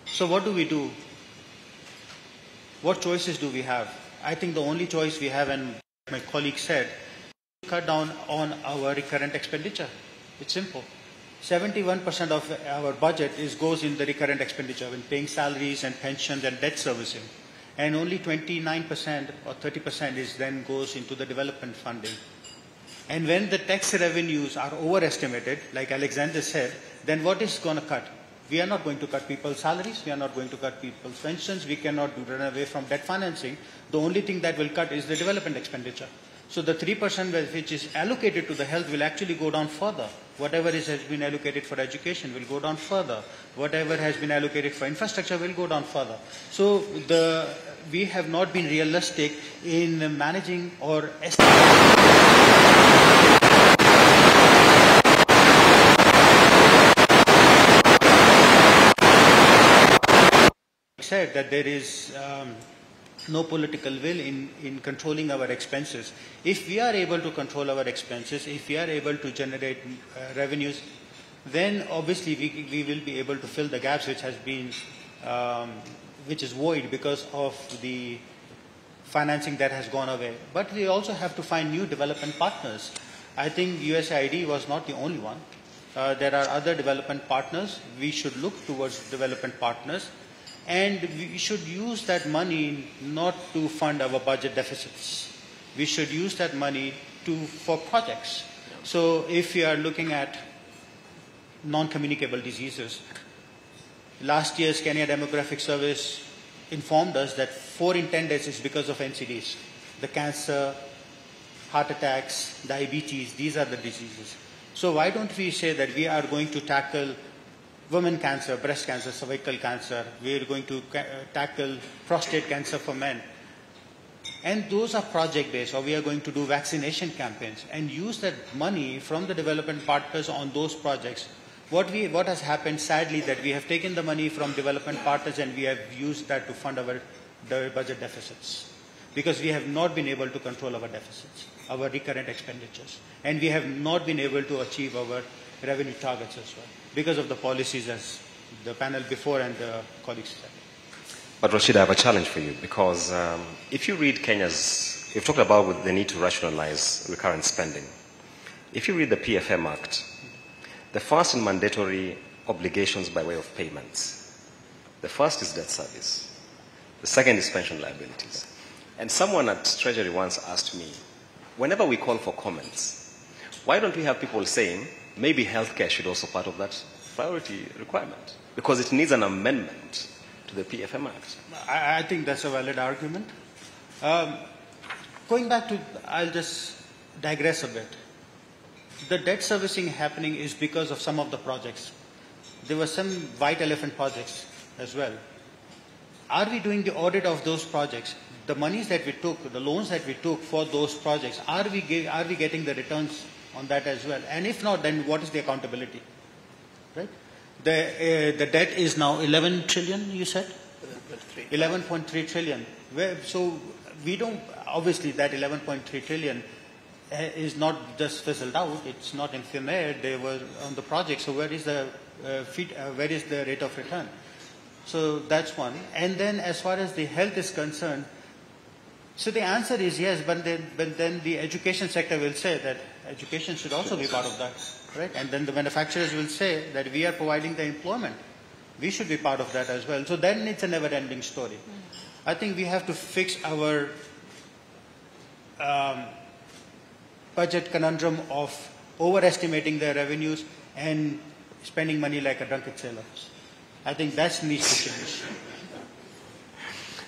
[SPEAKER 12] So what do we do? What choices do we have? I think the only choice we have, and my colleague said, cut down on our recurrent expenditure. It's simple. 71% of our budget goes in the recurrent expenditure, in paying salaries and pensions and debt servicing. And only 29% or 30% then goes into the development funding. And when the tax revenues are overestimated, like Alexander said, then what is going to cut? We are not going to cut people's salaries. We are not going to cut people's pensions. We cannot run away from debt financing. The only thing that will cut is the development expenditure. So the 3% which is allocated to the health will actually go down further. Whatever has been allocated for education will go down further. Whatever has been allocated for infrastructure will go down further. So we have not been realistic in managing or said that there is no political will in controlling our expenses. If we are able to control our expenses, if we are able to generate revenues, then obviously we will be able to fill the gaps which has been, which is void because of the financing that has gone away. But we also have to find new development partners. I think USAID was not the only one. There are other development partners. We should look towards development partners. And we should use that money not to fund our budget deficits. We should use that money for projects. So if we are looking at non-communicable diseases, last year's Kenya Demographic Service informed us that 4 in 10 deaths is because of NCDs. The cancer, heart attacks, diabetes, these are the diseases. So why don't we say that we are going to tackle women cancer, breast cancer, cervical cancer. We are going to tackle prostate cancer for men. And those are project-based, or we are going to do vaccination campaigns and use that money from the development partners on those projects. What has happened, sadly, that we have taken the money from development partners and we have used that to fund our budget deficits. Because we have not been able to control our deficits, our recurrent expenditures. And we have not been able to achieve our revenue targets as well, because of the policies as the panel before and the colleagues said.
[SPEAKER 2] But Rashid, I have a challenge for you, because if you read Kenya's, you've talked about the need to rationalize recurrent spending. If you read the PFM Act, the first and mandatory obligations by way of payments. The first is debt service. The second is pension liabilities. And someone at Treasury once asked me, whenever we call for comments, why don't we have people saying, maybe healthcare should also be part of that priority requirement, because it needs an amendment to the PFM Act.
[SPEAKER 12] I think that's a valid argument. Going back to, I'll just digress a bit. The debt servicing happening is because of some of the projects. There were some white elephant projects as well. Are we doing the audit of those projects? The monies that we took, the loans that we took for those projects, are we getting the returns on that as well? And if not, then what is the accountability? Right? The debt is now 11 trillion, you said? 11.3 trillion. So we don't, obviously that 11.3 trillion is not just fizzled out, it's not in thin air, they were on the project, so where is the rate of return? So that's one. And then as far as the health is concerned, so the answer is yes, but then the education sector will say that education should also be part of that, right? And then the manufacturers will say that we are providing the employment. We should be part of that as well. So then it's a never-ending story. I think we have to fix our budget conundrum of overestimating the revenues and spending money like a drunken sailor. I think that needs to change.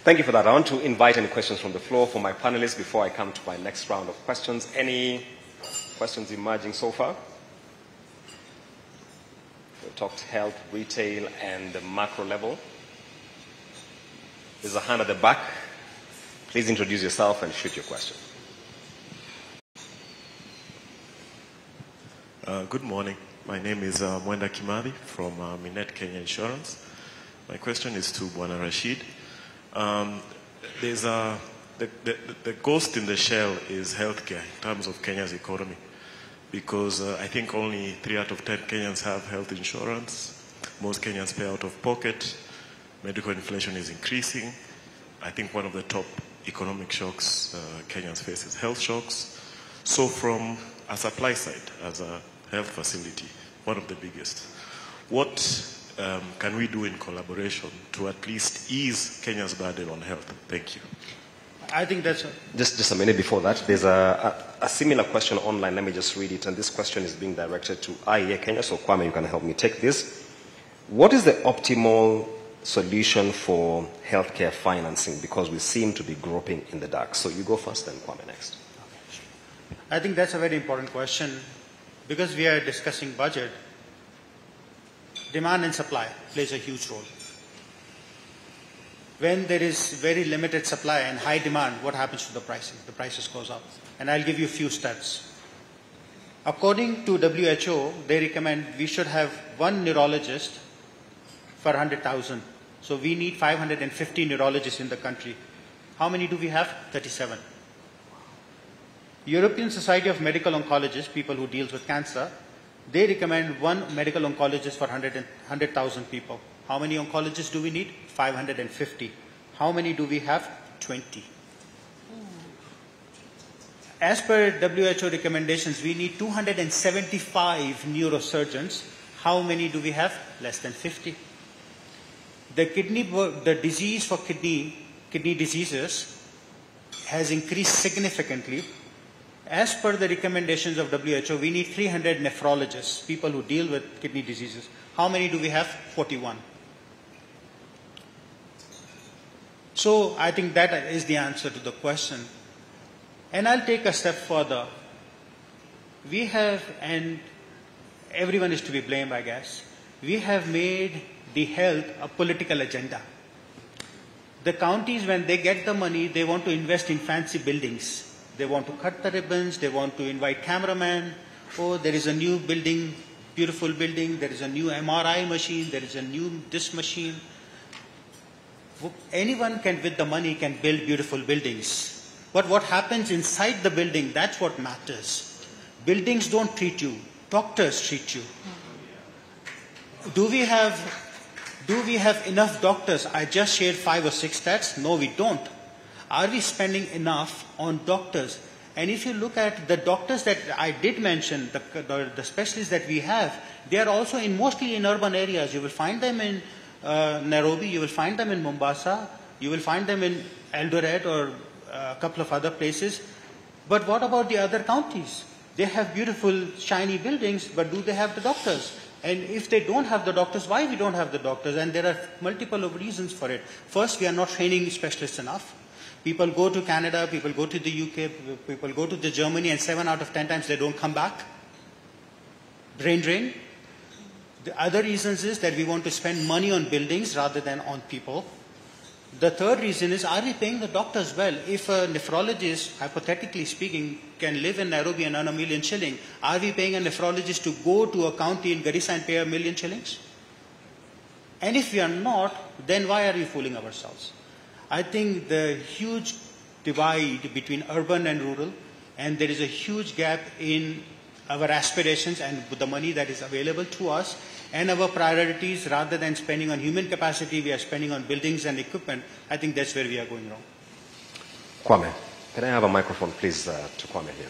[SPEAKER 2] Thank you for that. I want to invite any questions from the floor for my panelists before I come to my next round of questions. Any questions emerging so far? We've talked health, retail, and the macro level. There's a hand at the back. Please introduce yourself and shoot your question.
[SPEAKER 15] Good morning. My name is Mwenda Kimari from Minet Kenya Insurance. My question is to Bwana Rashid. There's the ghost in the shell is healthcare in terms of Kenya's economy, because I think only 3 out of 10 Kenyans have health insurance. Most Kenyans pay out of pocket. Medical inflation is increasing. I think one of the top economic shocks Kenyans face is health shocks. So from a supply side, as a health facility, one of the biggest, what can we do in collaboration to at least ease Kenya's burden on health? Thank you.
[SPEAKER 12] I think that's...
[SPEAKER 2] Just a minute before that, there's a similar question online. Let me just read it. And this question is being directed to IEA Kenya. So Kwame, you can help me take this. What is the optimal solution for healthcare financing? Because we seem to be groping in the dark. So you go first, then Kwame next.
[SPEAKER 12] I think that's a very important question. Because we are discussing budget, demand and supply plays a huge role. When there is very limited supply and high demand, what happens to the pricing? The prices goes up. And I'll give you a few stats. According to WHO, they recommend we should have 1 neurologist for 100,000. So we need 550 neurologists in the country. How many do we have? 37. European Society of Medical Oncologists, people who deals with cancer, they recommend 1 medical oncologist for 100,000 people. How many oncologists do we need? 550. How many do we have? 20. As per WHO recommendations, we need 275 neurosurgeons. How many do we have? Less than 50. The disease for kidney diseases has increased significantly. As per the recommendations of WHO, we need 300 nephrologists, people who deal with kidney diseases. How many do we have? 41. So I think that is the answer to the question. And I'll take a step further. We have, and everyone is to be blamed, I guess, we have made the health a political agenda. The counties, when they get the money, they want to invest in fancy buildings. They want to cut the ribbons, they want to invite cameramen. Oh, there is a new building, beautiful building, there is a new MRI machine, there is a new this machine. Anyone can, with the money, can build beautiful buildings. But what happens inside the building, that's what matters. Buildings don't treat you, doctors treat you. Do we have enough doctors? I just shared 5 or 6 stats. No, we don't. Are we spending enough on doctors? And if you look at the doctors that I did mention, the specialists that we have, they are also mostly in urban areas. You will find them in Nairobi, you will find them in Mombasa, you will find them in Eldoret or a couple of other places. But what about the other counties? They have beautiful, shiny buildings, but do they have the doctors? And if they don't have the doctors, why we don't have the doctors? And there are multiple reasons for it. First, we are not training specialists enough. People go to Canada, people go to the UK, people go to the Germany, and 7 out of 10 times they don't come back. Brain drain. The other reasons is that we want to spend money on buildings rather than on people. The third reason is, are we paying the doctors well? If a nephrologist, hypothetically speaking, can live in Nairobi and earn $1 million shilling, are we paying a nephrologist to go to a county in Garissa and pay $1 million shillings? And if we are not, then why are we fooling ourselves? I think the huge divide between urban and rural, and there is a huge gap in our aspirations and the money that is available to us, and our priorities. Rather than spending on human capacity, we are spending on buildings and equipment. I think that's where we are going wrong.
[SPEAKER 2] Kwame, can I have a microphone, please, to Kwame here?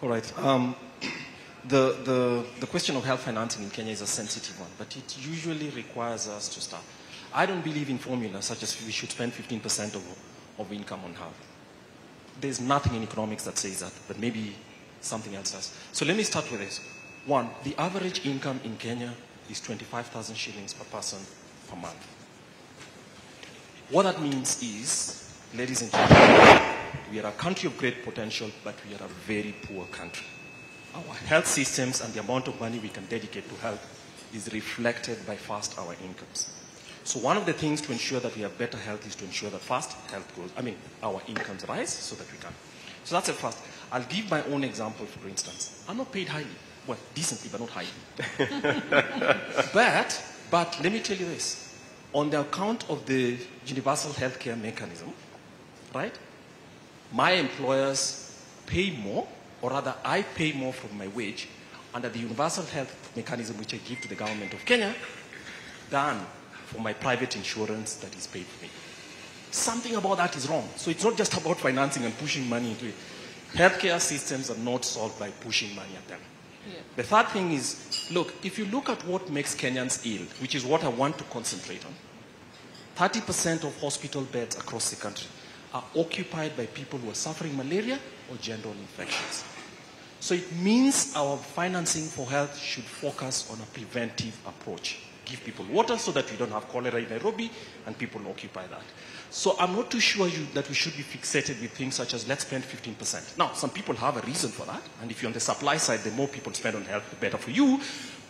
[SPEAKER 4] All right. The question of health financing in Kenya is a sensitive one, but it usually requires us to start. I don't believe in formulas such as we should spend 15% of income on health. There's nothing in economics that says that, but maybe something else does. So let me start with this. One, the average income in Kenya is 25,000 shillings per person per month. What that means is, ladies and gentlemen, we are a country of great potential, but we are a very poor country. Our health systems and the amount of money we can dedicate to health is reflected by first our incomes. So one of the things to ensure that we have better health is to ensure that first health grows. Our incomes rise so that we can. So that's the first. I'll give my own example, for instance. I'm not paid highly. Well, decently, but not highly. but let me tell you this. On the account of the universal healthcare mechanism, right? My employers pay more, or rather I pay more from my wage under the universal health mechanism which I give to the government of Kenya than for my private insurance that is paid for me. Something about that is wrong. So it's not just about financing and pushing money into it. Healthcare systems are not solved by pushing money at them. Yeah. The third thing is, look, if you look at what makes Kenyans ill, which is what I want to concentrate on, 30% of hospital beds across the country are occupied by people who are suffering malaria or general infections. So it means our financing for health should focus on a preventive approach. Give people water so that we don't have cholera in Nairobi and people occupy that. So I'm not too sure that we should be fixated with things such as let's spend 15%. Now, some people have a reason for that. And if you're on the supply side, the more people spend on health, the better for you.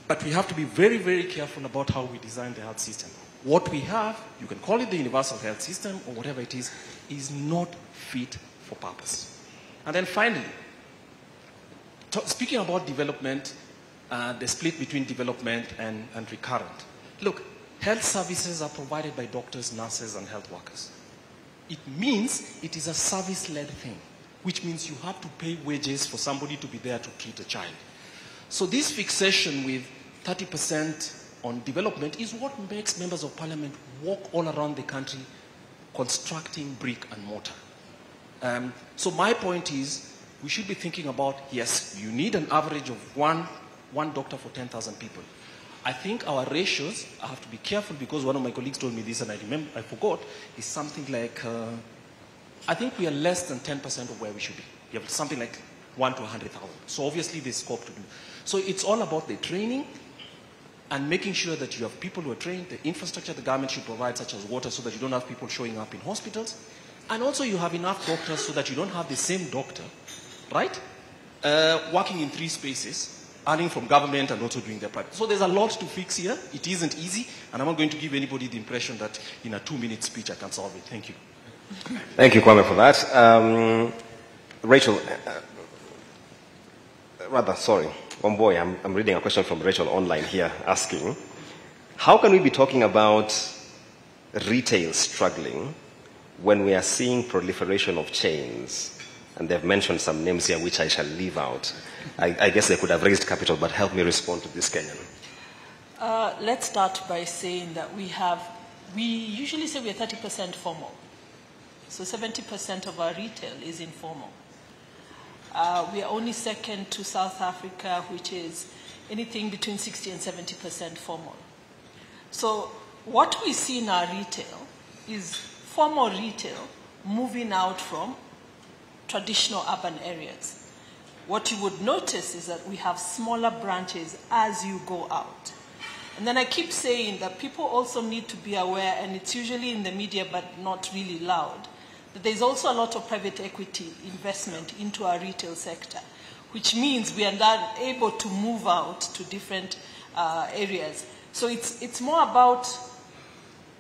[SPEAKER 4] But we have to be very, very careful about how we design the health system. What we have, you can call it the universal health system or whatever it is not fit for purpose. And then finally, speaking about development, the split between development and recurrent. Look, health services are provided by doctors, nurses, and health workers. It means it is a service-led thing, which means you have to pay wages for somebody to be there to treat a child. So this fixation with 30% on development is what makes members of parliament walk all around the country constructing brick and mortar. So my point is, we should be thinking about, yes, you need an average of one doctor for 10,000 people. I think our ratios, I have to be careful because one of my colleagues told me this and I forgot, is something like, I think we are less than 10% of where we should be. We have something like 1 to 100,000. So obviously there's scope to do. So it's all about the training and making sure that you have people who are trained, the infrastructure the government should provide such as water so that you don't have people showing up in hospitals. And also you have enough doctors so that you don't have the same doctor, right? Working in 3 spaces, earning from government and also doing their private. So there's a lot to fix here. It isn't easy, and I'm not going to give anybody the impression that in a 2-minute speech I can solve it. Thank you.
[SPEAKER 2] Thank you, Kwame, for that. Rachel, I'm reading a question from Rachel online here asking, how can we be talking about retail struggling when we are seeing proliferation of chains? And they've mentioned some names here which I shall leave out. I guess they could have raised capital, but help me respond to this, Kenyan.
[SPEAKER 13] Let's start by saying that we usually say we are 30% formal. So 70% of our retail is informal. We are only second to South Africa, which is anything between 60 and 70% formal. So what we see in our retail is formal retail moving out from traditional urban areas. What you would notice is that we have smaller branches as you go out. And then I keep saying that people also need to be aware, and it's usually in the media but not really loud, that there's also a lot of private equity investment into our retail sector, which means we are now able to move out to different areas. So it's more about,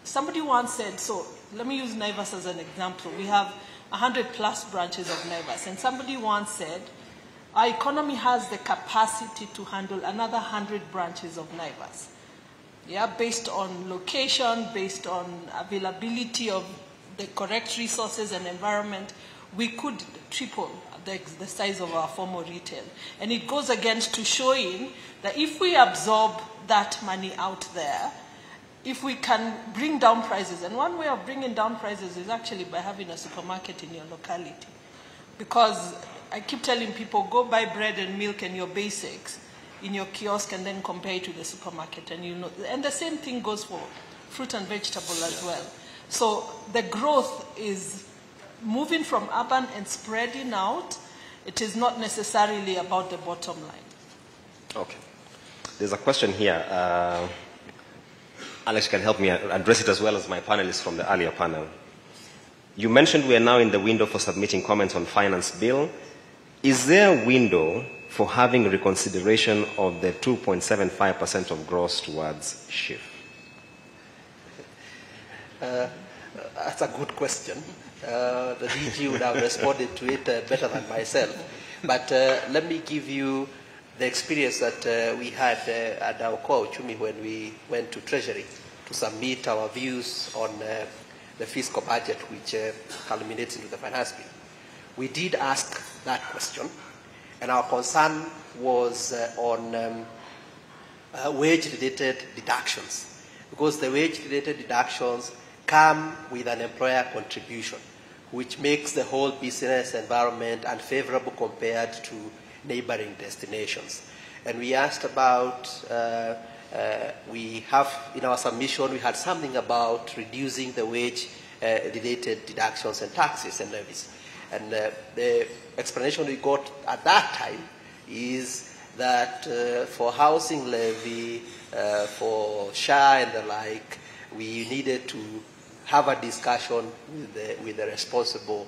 [SPEAKER 13] somebody once said, so let me use Naivas as an example. We have 100+ branches of Naivas, and somebody once said, our economy has the capacity to handle another 100 branches of Naivas. Yeah, based on location, based on availability of the correct resources and environment, we could triple the size of our formal retail. And it goes against to showing that if we absorb that money out there, if we can bring down prices, and one way of bringing down prices is actually by having a supermarket in your locality. Because I keep telling people, go buy bread and milk and your basics in your kiosk and then compare it to the supermarket. And the same thing goes for fruit and vegetable as well. So the growth is moving from urban and spreading out. It is not necessarily about the bottom line.
[SPEAKER 2] Okay. there's a question here. Alex can help me address it as well as my panelists from the earlier panel. You mentioned we are now in the window for submitting comments on finance bill. Is there a window for having reconsideration of the 2.75% of gross towards SHIF?
[SPEAKER 14] That's a good question. The DG would have responded to it better than myself. But let me give you the experience that we had at our core Uchumi when we went to Treasury to submit our views on the fiscal budget, which culminates into the finance bill. We did ask that question, and our concern was on wage-related deductions, because the wage-related deductions come with an employer contribution, which makes the whole business environment unfavorable compared to neighboring destinations. And we asked about, we have in our submission, we had something about reducing the wage-related deductions and taxes and levies. And the explanation we got at that time is that for housing levy, for SHA and the like, we needed to have a discussion with the responsible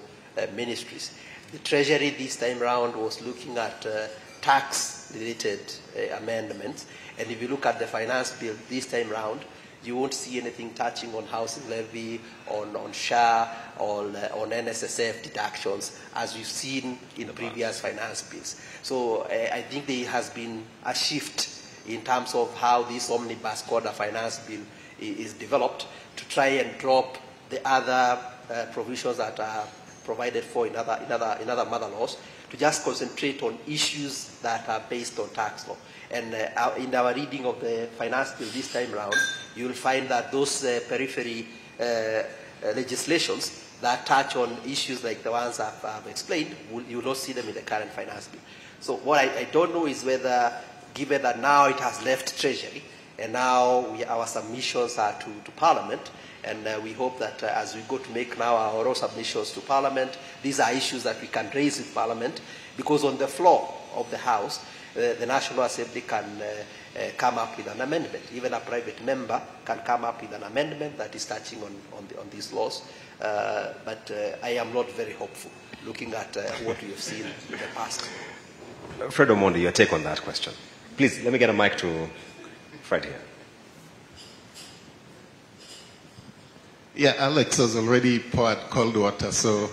[SPEAKER 14] ministries. The Treasury this time round was looking at tax-related amendments, and if you look at the finance bill this time round, you won't see anything touching on housing levy, on SHA, or on NSSF deductions, as we've seen in previous finance bills. So I think there has been a shift in terms of how this omnibus quarter finance bill is developed to try and drop the other provisions that are provided for in other mother laws, to just concentrate on issues that are based on tax law. And in our reading of the finance bill this time round, you will find that those periphery legislations that touch on issues like the ones I've explained, you will not see them in the current finance bill. So what I don't know is whether, given that now it has left Treasury, and now our submissions are to Parliament, and we hope that as we go to make now our oral submissions to Parliament, these are issues that we can raise with Parliament, because on the floor of the House, the National Assembly can come up with an amendment. Even a private member can come up with an amendment that is touching on these laws. But I am not very hopeful, looking at what we have seen in the past.
[SPEAKER 2] Fred Omondi, your take on that question. Please, let me get a mic to Fred here.
[SPEAKER 6] Yeah, Alex has already poured cold water, so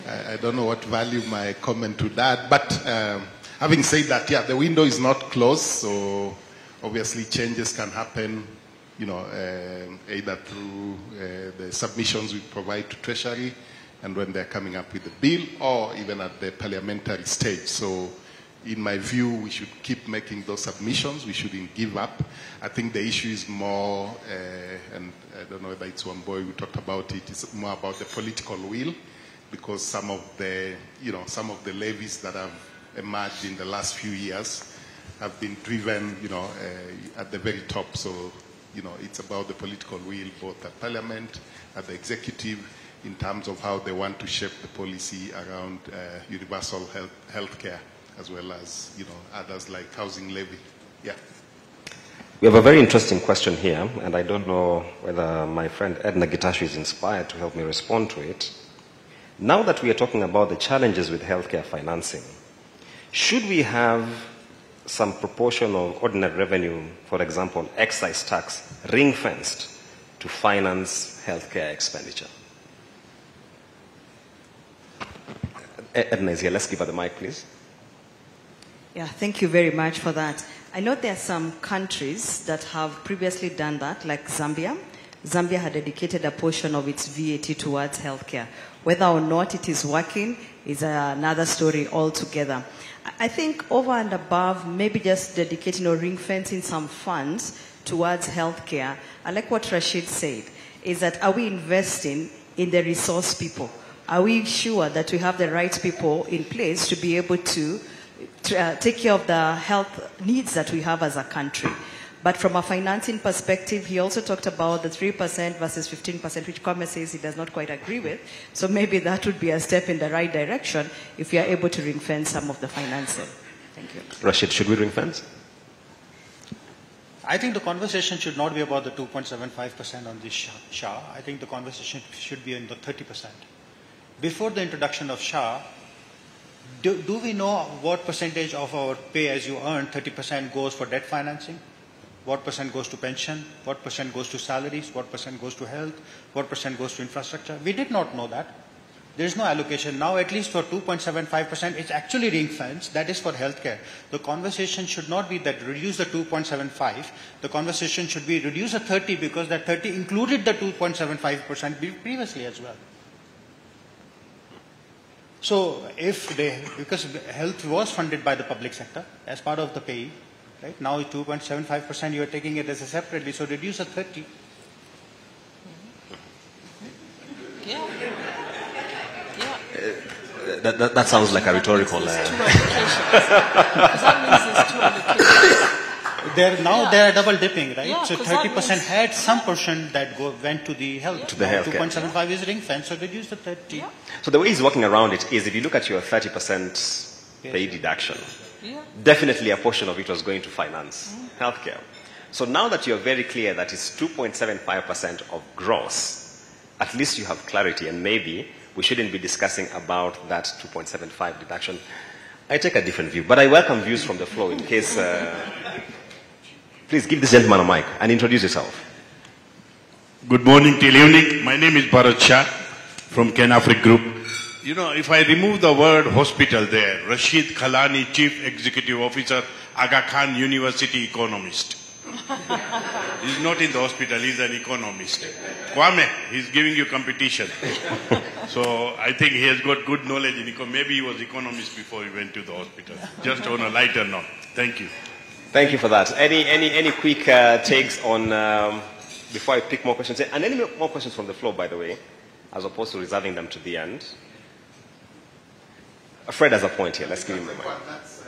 [SPEAKER 6] I don't know what value my comment to that. But having said that, yeah, the window is not closed, so obviously changes can happen, you know, either through the submissions we provide to Treasury and when they're coming up with the bill, or even at the parliamentary stage. So in my view, we should keep making those submissions. We shouldn't give up. I think the issue is more, and I don't know whether it's one boy who talked about it, it's more about the political will, because some of the, you know, some of the levies that have emerged in the last few years have been driven, you know, at the very top. So, you know, it's about the political will, both at Parliament, at the executive, in terms of how they want to shape the policy around universal health care, as well as, you know, others like housing levy. Yeah.
[SPEAKER 2] We have a very interesting question here, and I don't know whether my friend Edna Gitashu is inspired to help me respond to it. Now that we are talking about the challenges with healthcare financing, should we have some proportion of ordinary revenue, for example, excise tax, ring-fenced to finance healthcare expenditure? Edna is here. Let's give her the mic, please.
[SPEAKER 16] Yeah, thank you very much for that. I know there are some countries that have previously done that, like Zambia. Zambia had dedicated a portion of its VAT towards healthcare. Whether or not it is working is another story altogether. I think over and above, maybe just dedicating or ring-fencing some funds towards healthcare, I like what Rashid said, is that are we investing in the resource people? Are we sure that we have the right people in place to be able to take care of the health needs that we have as a country? But from a financing perspective, he also talked about the 3% versus 15%, which Kwame says he does not quite agree with. So maybe that would be a step in the right direction if we are able to ring-fence some of the financing. Thank you.
[SPEAKER 2] Rashid, should we ring-fence?
[SPEAKER 12] I think the conversation should not be about the 2.75% on this SHA. I think the conversation should be on the 30%. Before the introduction of SHA, do we know what percentage of our pay as you earn, 30% goes for debt financing? What percent goes to pension? What percent goes to salaries? What percent goes to health? What percent goes to infrastructure? We did not know that. There is no allocation. Now, at least for 2.75%, it's actually ring-fenced. That is for healthcare. The conversation should not be that reduce the 2.75. The conversation should be reduce the 30 because that 30 included the 2.75% previously as well. So, because health was funded by the public sector as part of the pay, right? Now 2.75%, you are taking it as a separately, so reduce the 30.
[SPEAKER 13] Yeah.
[SPEAKER 2] That sounds like a rhetorical.
[SPEAKER 13] Because that means there's two allocations.
[SPEAKER 12] They are double dipping, right?
[SPEAKER 13] Yeah,
[SPEAKER 12] so 30% had some portion that went to the health.
[SPEAKER 2] To the healthcare.
[SPEAKER 12] 2.75 is ring fence, so reduce the 30.
[SPEAKER 13] Yeah.
[SPEAKER 2] So the way he's working around it is if you look at your 30% pay deduction, definitely a portion of it was going to finance healthcare. So now that you're very clear that it's 2.75% of gross, at least you have clarity, and maybe we shouldn't be discussing about that 2.75 deduction. I take a different view, but I welcome views from the floor in case... please give this gentleman a mic and introduce yourself.
[SPEAKER 17] Good morning till evening. My name is Bharat Shah from Ken Afric Group. You know, if I remove the word hospital there, Rashid Khalani, Chief Executive Officer, Aga Khan University economist. He's not in the hospital, he's an economist. Kwame, he's giving you competition. So I think he has got good knowledge in economics. Maybe he was economist before he went to the hospital. Just on a lighter note. Thank you.
[SPEAKER 2] Thank you for that. Any quick takes on, before I pick more questions? And any more questions from the floor, by the way, as opposed to reserving them to the end? Fred has a point here. Let's give him the mic.
[SPEAKER 6] That's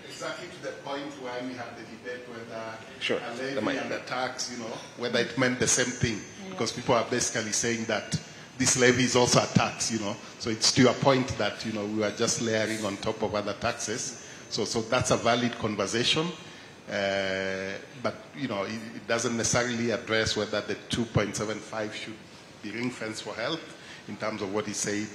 [SPEAKER 6] exactly to the point where we have the debate whether
[SPEAKER 2] Sure.
[SPEAKER 6] a levy and a tax, whether it meant the same thing. Because people are basically saying that this levy is also a tax, So it's to your point that, we are just layering on top of other taxes. So that's a valid conversation. But, it doesn't necessarily address whether the 2.75 should be ring-fenced for health in terms of what he said,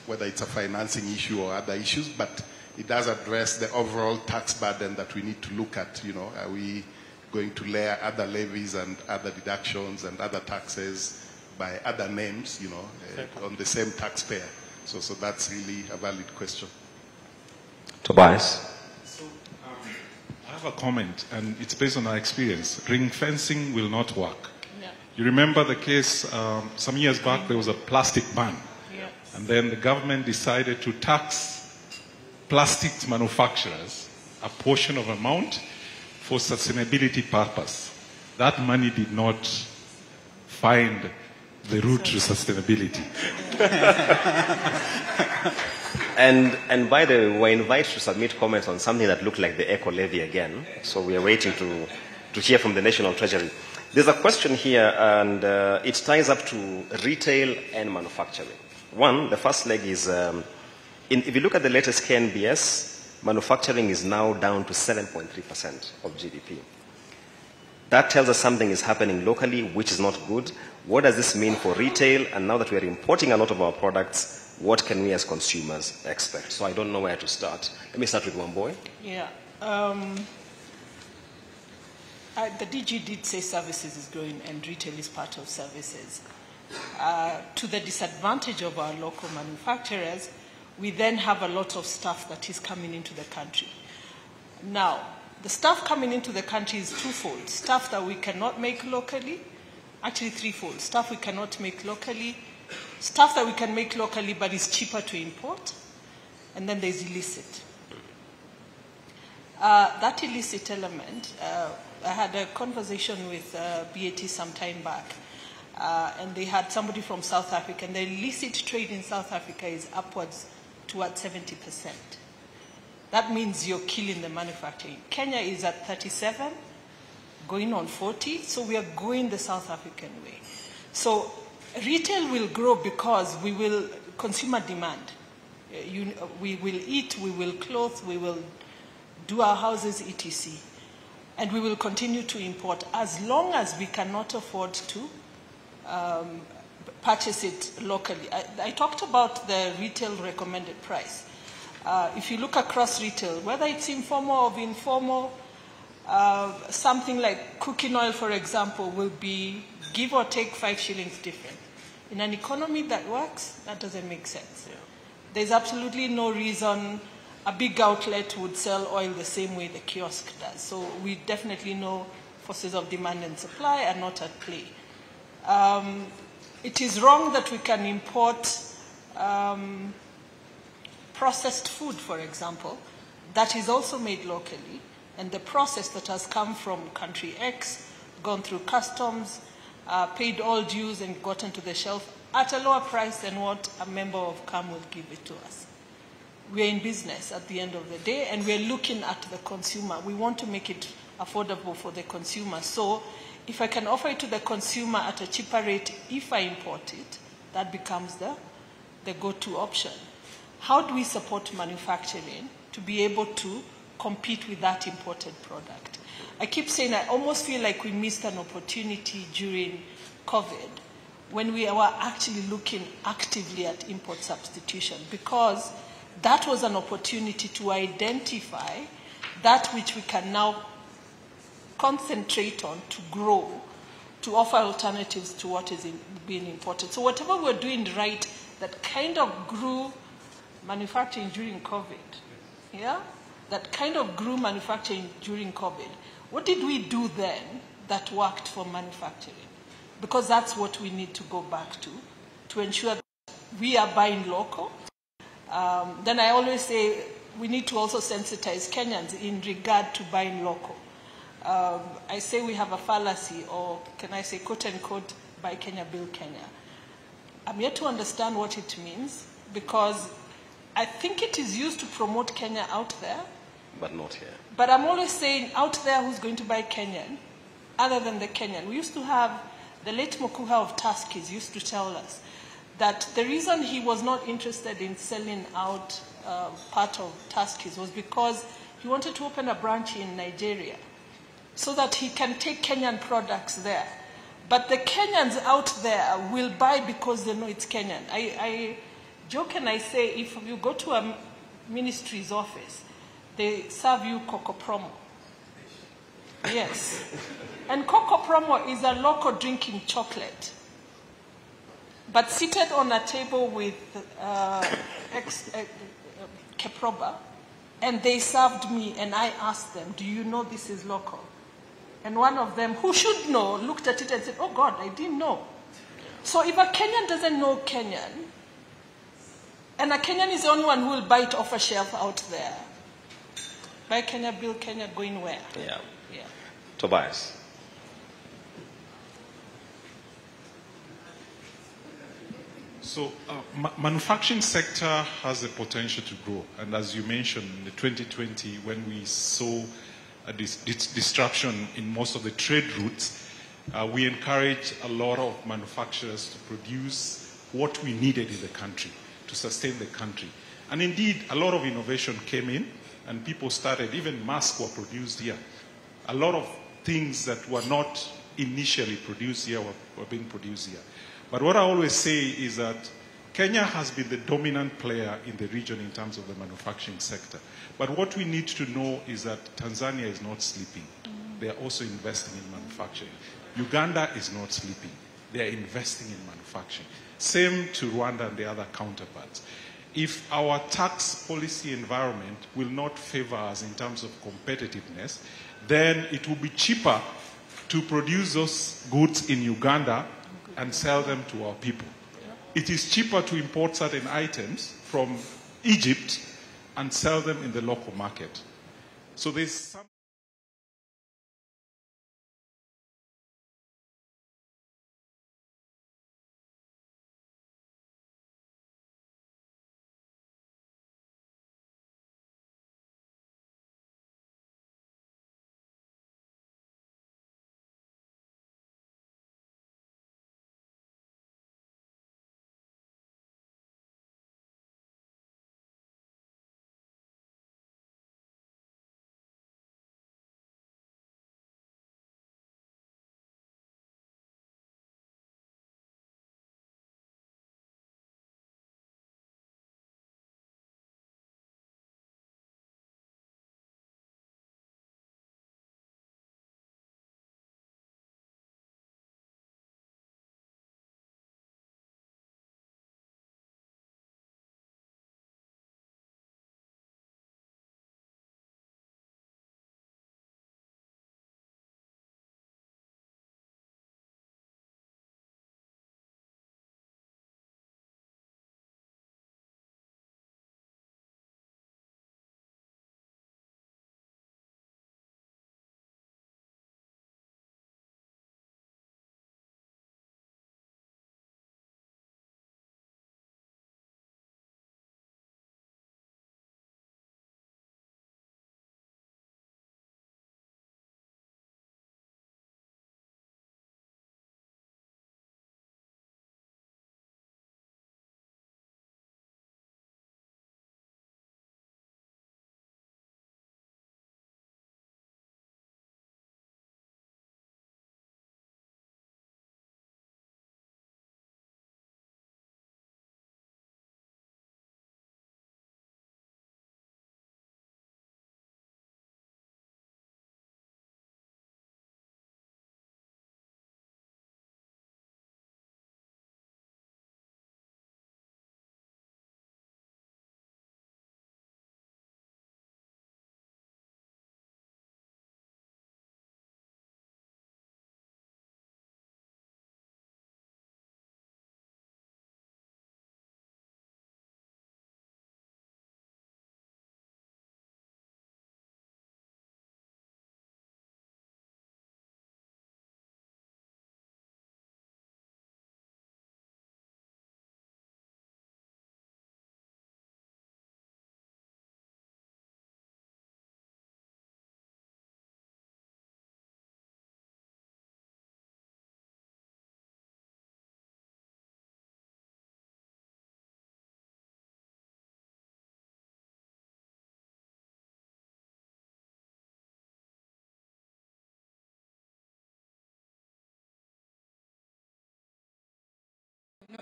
[SPEAKER 6] whether it's a financing issue or other issues. But it does address the overall tax burden that we need to look at. Are we going to layer other levies and other deductions and other taxes by other names, on the same taxpayer? So that's really a valid question.
[SPEAKER 2] Tobias?
[SPEAKER 8] I have a comment, and it's based on our experience. Ring fencing will not work. Yeah. You remember the case some years back, there was a plastic ban. Yeah. And then the government decided to tax plastics manufacturers a portion of amount for sustainability purpose. That money did not find the route to sustainability.
[SPEAKER 2] And by the way, we're invited to submit comments on something that looked like the eco levy again. So we are waiting to hear from the National Treasury. There's a question here, and it ties up to retail and manufacturing. One, the first leg is, if you look at the latest KNBS, manufacturing is now down to 7.3% of GDP. That tells us something is happening locally, which is not good. What does this mean for retail? And now that we're importing a lot of our products, what can we as consumers expect? So I don't know where to start. Let me start with one boy.
[SPEAKER 13] Yeah. The DG did say services is growing and retail is part of services. To the disadvantage of our local manufacturers, we then have a lot of stuff that is coming into the country. Now, the stuff coming into the country is twofold. Stuff that we cannot make locally, actually threefold. Stuff we cannot make locally, stuff that we can make locally but is cheaper to import, and then there's illicit. That illicit element, I had a conversation with BAT some time back, and they had somebody from South Africa, and the illicit trade in South Africa is upwards towards 70%. That means you're killing the manufacturing. Kenya is at 37, going on 40, so we are going the South African way. So retail will grow because we will, consumer demand. We will eat, we will clothe, we will do our houses, etc. And we will continue to import as long as we cannot afford to purchase it locally. I talked about the retail recommended price. If you look across retail, whether it's informal or informal, something like cooking oil, for example, will be give or take 5 shillings different. In an economy that works, that doesn't make sense. Yeah. There's absolutely no reason a big outlet would sell oil the same way the kiosk does. So we definitely know forces of demand and supply are not at play. It is wrong that we can import processed food, for example, that is also made locally, and the process that has come from country X, gone through customs, paid all dues and gotten to the shelf at a lower price than what a member of CAM will give it to us. We're in business at the end of the day, and we're looking at the consumer. We want to make it affordable for the consumer. So if I can offer it to the consumer at a cheaper rate, if I import it, that becomes the go-to option. How do we support manufacturing to be able to compete with that imported product? I keep saying I almost feel like we missed an opportunity during COVID when we were actually looking actively at import substitution, because that was an opportunity to identify that which we can now concentrate on to grow, to offer alternatives to what is being imported. So whatever we're doing right, that kind of grew manufacturing during COVID, yeah? That kind of grew manufacturing during COVID. What did we do then that worked for manufacturing? Because that's what we need to go back to ensure that we are buying local. Then I always say we need to also sensitize Kenyans in regard to buying local. I say we have a fallacy, or can I say quote unquote, buy Kenya, build Kenya. I'm yet to understand what it means, because I think it is used to promote Kenya out there.
[SPEAKER 2] But not here.
[SPEAKER 13] But I'm always saying out there, who's going to buy Kenyan other than the Kenyan? We used to have, the late Mokuha of Tuskies used to tell us that the reason he was not interested in selling out part of Tuskies was because he wanted to open a branch in Nigeria so that he can take Kenyan products there. But the Kenyans out there will buy because they know it's Kenyan. I joke and I say, if you go to a ministry's office, they serve you Coco Promo. Yes. And Coco Promo is a local drinking chocolate. But seated on a table with Keproba, and they served me, and I asked them, do you know this is local? And one of them, who should know, looked at it and said, oh God, I didn't know. So if a Kenyan doesn't know Kenyan, and a Kenyan is the only one who will buy it off a shelf out there, buy Kenya, build Kenya, going where?
[SPEAKER 2] Yeah.
[SPEAKER 13] Yeah.
[SPEAKER 2] Tobias.
[SPEAKER 8] So manufacturing sector has the potential to grow. And as you mentioned, in the 2020, when we saw this disruption in most of the trade routes, we encouraged a lot of manufacturers to produce what we needed in the country to sustain the country. And indeed, a lot of innovation came in, and people started, even masks were produced here. A lot of things that were not initially produced here were being produced here. But what I always say is that Kenya has been the dominant player in the region in terms of the manufacturing sector. But what we need to know is that Tanzania is not sleeping. They are also investing in manufacturing. Uganda is not sleeping. They are investing in manufacturing. Same to Rwanda and the other counterparts. If our tax policy environment will not favor us in terms of competitiveness, then it will be cheaper to produce those goods in Uganda and sell them to our people. It is cheaper to import certain items from Egypt and sell them in the local market. So there's some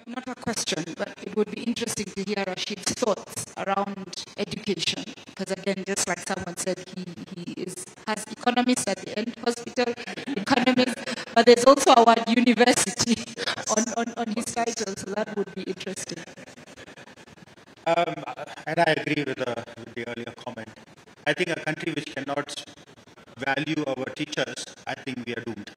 [SPEAKER 18] Not a question, but it would be interesting to hear Rashid's thoughts around education. Because again, just like someone said, has economists at the end hospital, economists, but there's also our university on his title, so that would be interesting.
[SPEAKER 12] And I agree with the earlier comment. I think a country which cannot value our teachers, I think we are doomed.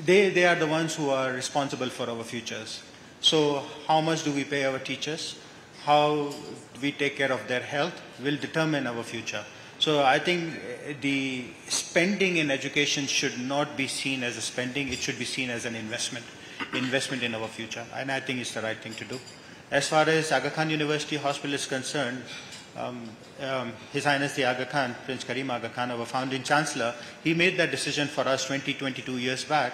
[SPEAKER 12] They are the ones who are responsible for our futures. So how much do we pay our teachers? How we take care of their health will determine our future. So I think the spending in education should not be seen as a spending, it should be seen as an investment in our future. And I think it's the right thing to do. As far as Aga Khan University Hospital is concerned, His Highness the Aga Khan, Prince Karim Aga Khan, our founding chancellor, he made that decision for us 22 years back,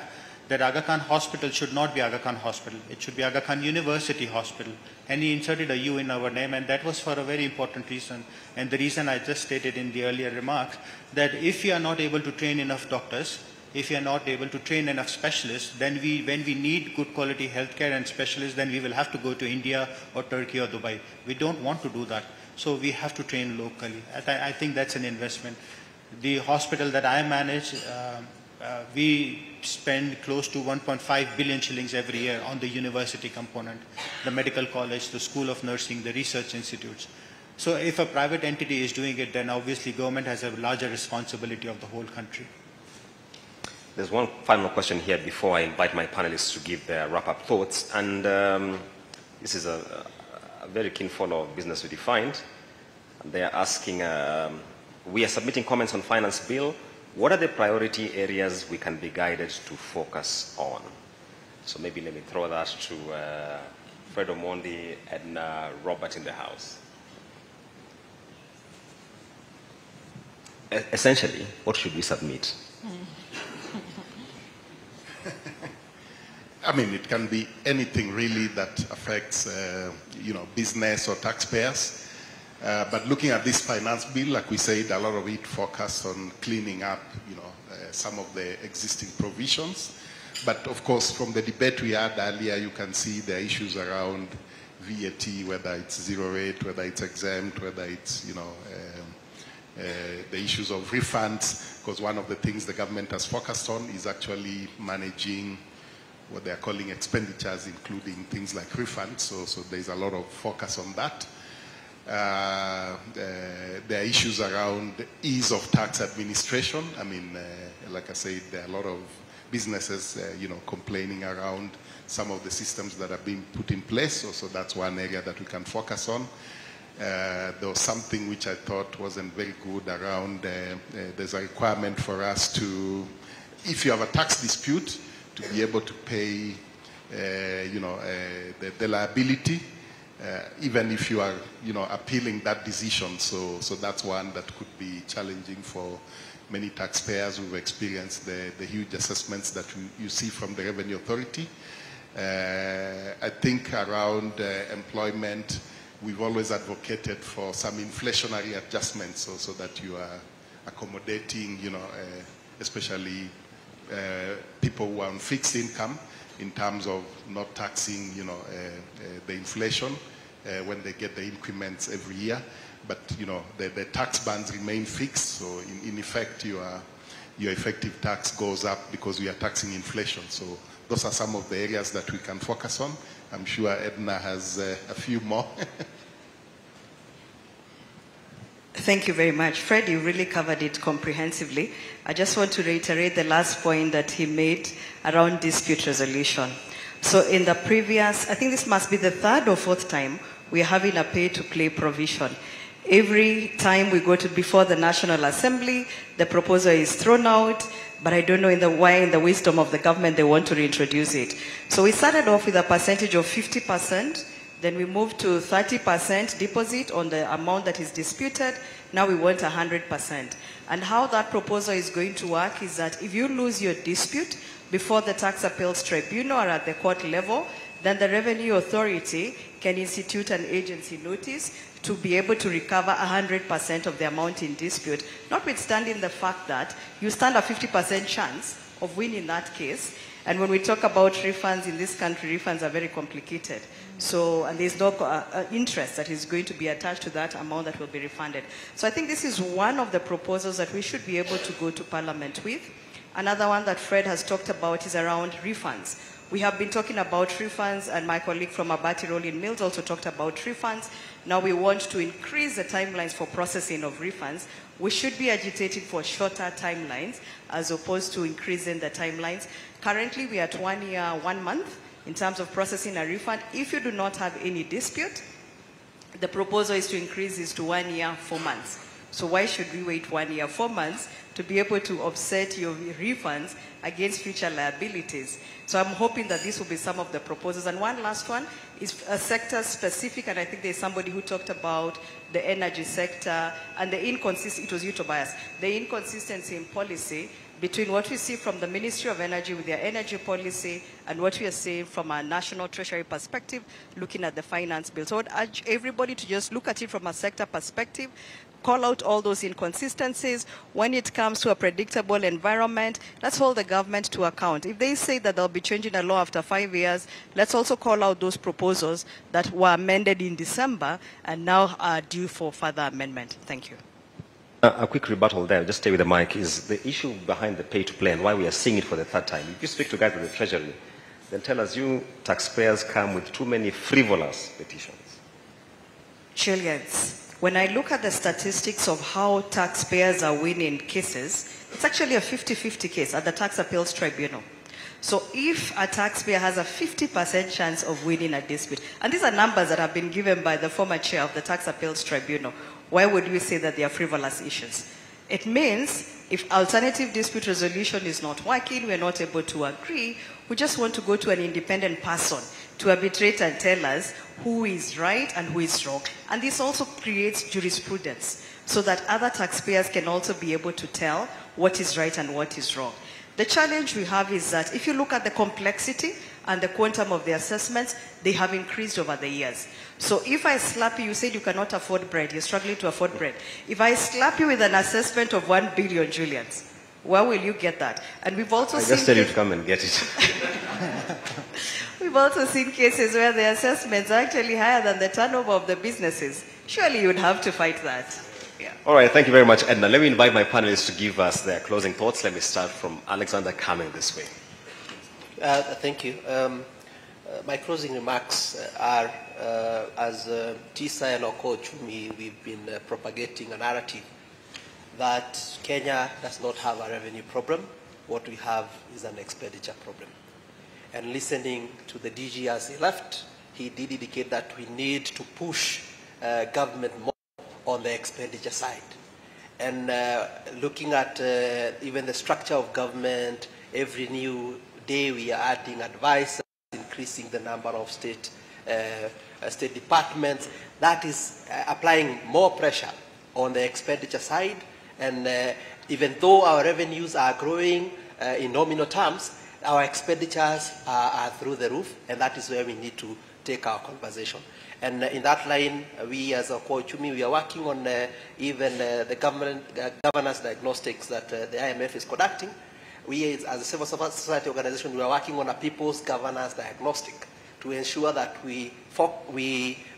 [SPEAKER 12] that Aga Khan Hospital should not be Aga Khan Hospital. It should be Aga Khan University Hospital. And he inserted a U in our name, and that was for a very important reason. And the reason I just stated in the earlier remarks, that if we are not able to train enough doctors, if we are not able to train enough specialists, then when we need good quality healthcare and specialists, then we will have to go to India or Turkey or Dubai. We don't want to do that. So we have to train locally. I think that's an investment. The hospital that I manage, we spend close to 1.5 billion shillings every year on the university component, the medical college, the school of nursing, the research institutes. So if a private entity is doing it, then obviously government has a larger responsibility of the whole country.
[SPEAKER 2] There's one final question here before I invite my panelists to give their wrap-up thoughts. And this is a very keen follower of Business Redefined. They are asking, we are submitting comments on finance bill. What are the priority areas we can be guided to focus on? So maybe let me throw that to Fred Omondi and Robert in the house. Essentially, what should we submit?
[SPEAKER 6] I mean, it can be anything really that affects, business or taxpayers. But looking at this finance bill, like we said, a lot of it focused on cleaning up, some of the existing provisions. But of course, from the debate we had earlier, you can see the issues around VAT, whether it's zero rate, whether it's exempt, whether it's, the issues of refunds, because one of the things the government has focused on is actually managing what they are calling expenditures, including things like refunds. So there's a lot of focus on that. There are issues around ease of tax administration. I mean, like I said, there are a lot of businesses, complaining around some of the systems that are being put in place. So that's one area that we can focus on. There was something which I thought wasn't very good around, there's a requirement for us to, if you have a tax dispute, to be able to pay, the liability, even if you are, appealing that decision. So that's one that could be challenging for many taxpayers who've experienced the huge assessments that you see from the Revenue Authority. I think around employment, we've always advocated for some inflationary adjustments so that you are accommodating, especially people who are on fixed income in terms of not taxing, the inflation when they get the increments every year. But, the tax bands remain fixed. So in effect, your effective tax goes up because we are taxing inflation. So those are some of the areas that we can focus on. I'm sure Edna has a few more.
[SPEAKER 16] Thank you very much. Fred, you really covered it comprehensively. I just want to reiterate the last point that he made around dispute resolution. So in the previous, I think this must be the third or fourth time, we are having a pay-to-play provision. Every time we go to before the National Assembly, the proposal is thrown out, but I don't know why in the wisdom of the government they want to reintroduce it. So we started off with a percentage of 50%, then we moved to 30% deposit on the amount that is disputed. Now we want 100%. And how that proposal is going to work is that if you lose your dispute before the tax appeals tribunal or at the court level, then the Revenue Authority can institute an agency notice to be able to recover 100% of the amount in dispute, notwithstanding the fact that you stand a 50% chance of winning that case. And when we talk about refunds in this country, refunds are very complicated. So, and there's no interest that is going to be attached to that amount that will be refunded. So I think this is one of the proposals that we should be able to go to Parliament with. Another one that Fred has talked about is around refunds. We have been talking about refunds, and my colleague from Mabati Rolling Mills also talked about refunds. Now we want to increase the timelines for processing of refunds. We should be agitating for shorter timelines as opposed to increasing the timelines. Currently, we are at 1 year, 1 month in terms of processing a refund. If you do not have any dispute, the proposal is to increase this to 1 year, 4 months. So why should we wait 1 year, 4 months to be able to offset your refunds against future liabilities? So I'm hoping that this will be some of the proposals. And one last one is a sector specific, and I think there's somebody who talked about the energy sector and the inconsistency, it was you, Tobias, the inconsistency in policy between what we see from the Ministry of Energy with their energy policy and what we are seeing from a national treasury perspective, looking at the finance bill. So I would urge everybody to just look at it from a sector perspective, call out all those inconsistencies. When it comes to a predictable environment, let's hold the government to account. If they say that they'll be changing the law after 5 years, let's also call out those proposals that were amended in December and now are due for further amendment. Thank you.
[SPEAKER 19] A quick rebuttal there, just stay with the mic, is the issue behind the pay-to-play and why we are seeing it for the third time. If you speak to guys at the Treasury, they'll tell us you taxpayers come with too many frivolous petitions.
[SPEAKER 16] Trillions. When I look at the statistics of how taxpayers are winning cases, it's actually a 50-50 case at the Tax Appeals Tribunal. So if a taxpayer has a 50% chance of winning a dispute, and these are numbers that have been given by the former chair of the Tax Appeals Tribunal, why would we say that they are frivolous issues? It means if alternative dispute resolution is not working, we're not able to agree, we just want to go to an independent person to arbitrate and tell us who is right and who is wrong. And this also creates jurisprudence so that other taxpayers can also be able to tell what is right and what is wrong. The challenge we have is that if you look at the complexity and the quantum of the assessments, they have increased over the years. So if I slap you, you said you cannot afford bread, you're struggling to afford bread. If I slap you with an assessment of 1 billion, Julians, where will you get that? And we've also seen...
[SPEAKER 19] I just tell you to come and get it.
[SPEAKER 16] We've also seen cases where the assessments are actually higher than the turnover of the businesses. Surely you would have to fight that. Yeah.
[SPEAKER 19] All right, thank you very much, Edna. Let me invite my panelists to give us their closing thoughts. Let me start from Alexander coming this way.
[SPEAKER 14] Thank you. My closing remarks are, as Tisa and Okochumi, we've been propagating a narrative that Kenya does not have a revenue problem. What we have is an expenditure problem. And listening to the DG as he left, he did indicate that we need to push government more on the expenditure side. And looking at even the structure of government, every new day we are adding advisors, increasing the number of state departments. That is applying more pressure on the expenditure side. And even though our revenues are growing in nominal terms, our expenditures are through the roof, and that is where we need to take our conversation. And in that line, we as a Kochumi, we are working on even the governance diagnostics that the IMF is conducting. We as a civil society organization, we are working on a people's governance diagnostic to ensure that we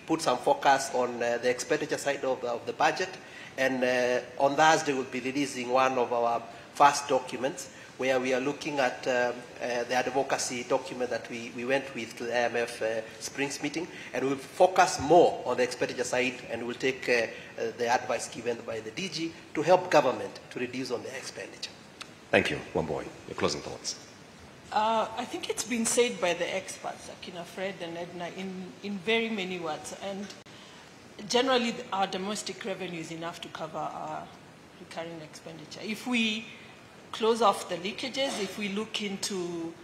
[SPEAKER 14] put some focus on the expenditure side of the budget. And on Thursday, we'll be releasing one of our first documents where we are looking at the advocacy document that we went with to the IMF Springs meeting, and we'll focus more on the expenditure side, and we'll take the advice given by the DG to help government to reduce on their expenditure.
[SPEAKER 19] Thank you. Wamboi, your closing thoughts.
[SPEAKER 13] I think it's been said by the experts, Akina Fred and Edna, in very many words. And generally, our domestic revenue is enough to cover our recurring expenditure. If we close off the leakages, if we look into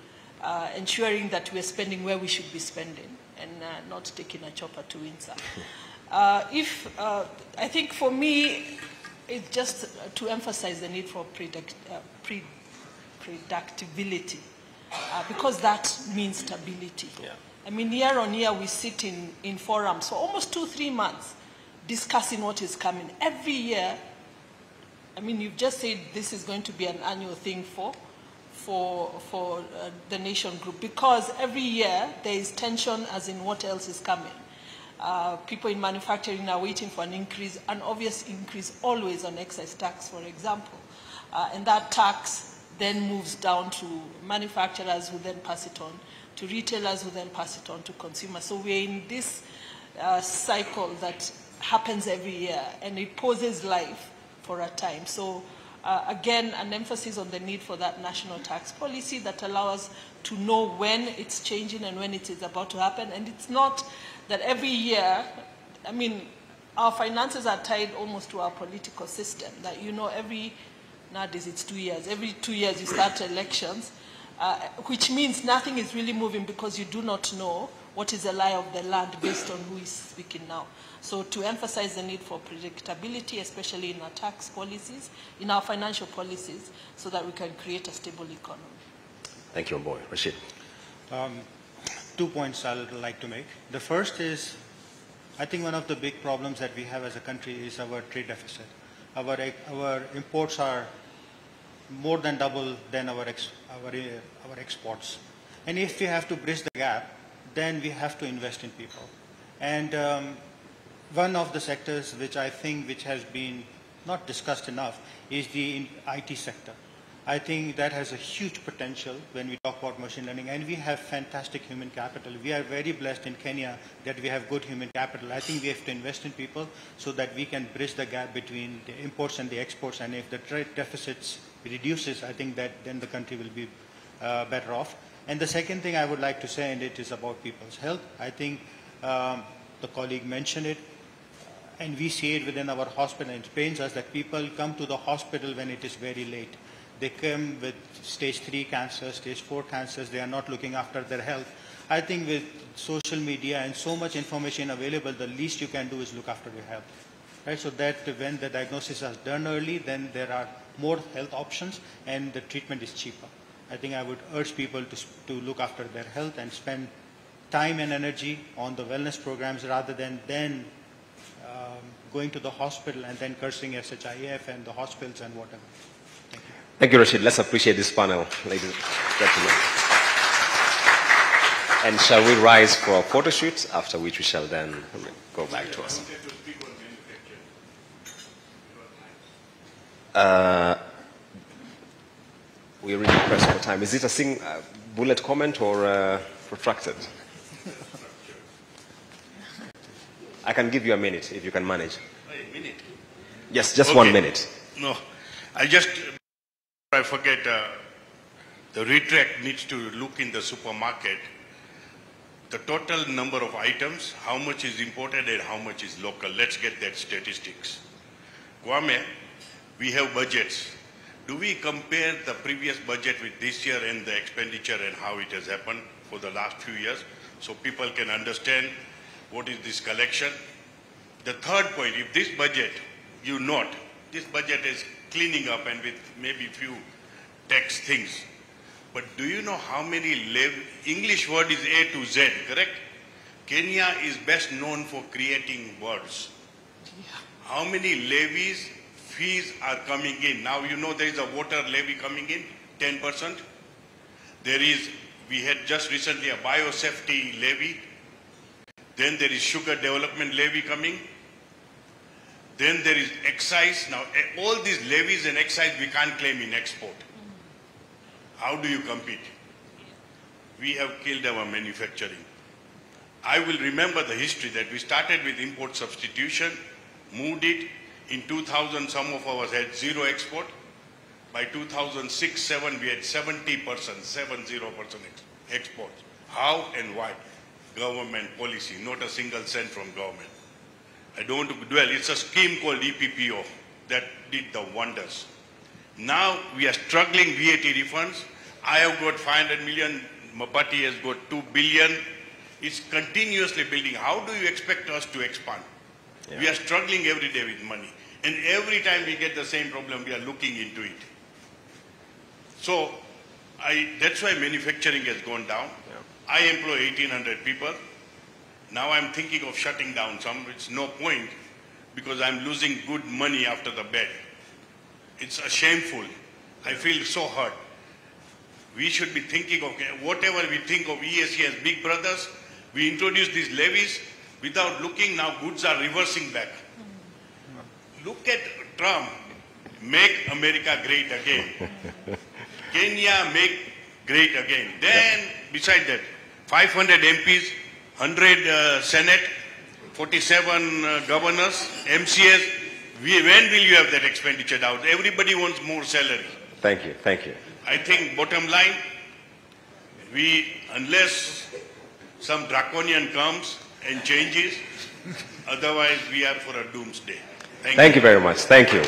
[SPEAKER 13] ensuring that we're spending where we should be spending and not taking a chopper to Windsor. I think for me, it's just to emphasize the need for predictability, because that means stability. Yeah. I mean, year on year, we sit in forums for almost 2-3 months discussing what is coming. Every year, I mean, you've just said this is going to be an annual thing for for the nation group, because every year there is tension as in what else is coming. People in manufacturing are waiting for an increase, an obvious increase always on excise tax, for example. And that tax then moves down to manufacturers who then pass it on to retailers who then pass it on to consumers. So we're in this cycle that happens every year, and it poses life for a time. So again, an emphasis on the need for that national tax policy that allows us to know when it's changing and when it is about to happen. And it's not that every year, I mean, our finances are tied almost to our political system, that, you know, nowadays it's 2 years. Every 2 years you start elections, which means nothing is really moving because you do not know what is the lie of the land based on who is speaking now. So to emphasize the need for predictability, especially in our tax policies, in our financial policies, so that we can create a stable economy.
[SPEAKER 19] Thank you, Mbowe. Rashid.
[SPEAKER 12] 2 points I would like to make. The first is, I think one of the big problems that we have as a country is our trade deficit. Our imports are more than double than our exports. And if we have to bridge the gap, then we have to invest in people. And one of the sectors which I think which has been not discussed enough is the IT sector. I think that has a huge potential when we talk about machine learning, and we have fantastic human capital. We are very blessed in Kenya that we have good human capital. I think we have to invest in people so that we can bridge the gap between the imports and the exports, and if the trade deficits reduces, I think that then the country will be better off. And the second thing I would like to say, and it is about people's health. I think the colleague mentioned it, and we see it within our hospital, and it pains us that people come to the hospital when it is very late. They come with stage 3 cancer, stage 4 cancers. They are not looking after their health. I think with social media and so much information available, the least you can do is look after your health. Right? So that when the diagnosis is done early, then there are more health options and the treatment is cheaper. I think I would urge people to look after their health and spend time and energy on the wellness programs rather than going to the hospital and then cursing SHIF and the hospitals and whatever.
[SPEAKER 19] Thank you, Rashid. Let's appreciate this panel, ladies and gentlemen. And shall we rise for a photo shoot, after which we shall then go back to us. We're really pressed for time. Is it a bullet comment or protracted? I can give you a minute if you can manage.
[SPEAKER 17] A minute?
[SPEAKER 19] Yes, just okay. 1 minute.
[SPEAKER 17] No, I forget, the retract needs to look in the supermarket, the total number of items, how much is imported and how much is local. Let's get that statistics. Kwame, we have budgets. Do we compare the previous budget with this year and the expenditure and how it has happened for the last few years so people can understand what is this collection? The third point, if this budget, you note, this budget is cleaning up and with maybe few tax things. But do you know how many English word is A to Z, correct? Kenya is best known for creating words. Yeah. How many levies, fees are coming in? Now you know there is a water levy coming in, 10%. We had just recently a biosafety levy. Then there is sugar development levy coming. Then there is excise. Now, all these levies and excise we can't claim in export. How do you compete? We have killed our manufacturing. I will remember the history that we started with import substitution, moved it. In 2000, some of us had zero export. By 2006-07, we had 70%, 70% exports. How and why? Government policy, not a single cent from government. I don't want to dwell. It's a scheme called EPPO that did the wonders. Now we are struggling VAT refunds. I have got 500 million. Mabati has got 2 billion. It's continuously building. How do you expect us to expand? Yeah. We are struggling every day with money. And every time we get the same problem, we are looking into it. So that's why manufacturing has gone down. Yeah. I employ 1,800 people. Now I'm thinking of shutting down some. It's no point because I'm losing good money after the bad. It's shameful. I feel so hurt. we should be thinking of, whatever we think of ESG as big brothers, we introduce these levies without looking, now goods are reversing back. Look at Trump, make America great again. Kenya, make great again. Then, beside that, 500 MPs, 100 Senate, 47 governors, MCS. When will you have that expenditure out? Everybody wants more salary.
[SPEAKER 19] Thank you, thank you.
[SPEAKER 17] I think bottom line, unless some draconian comes and changes, otherwise we are for a doomsday.
[SPEAKER 19] Thank you very much. Thank you.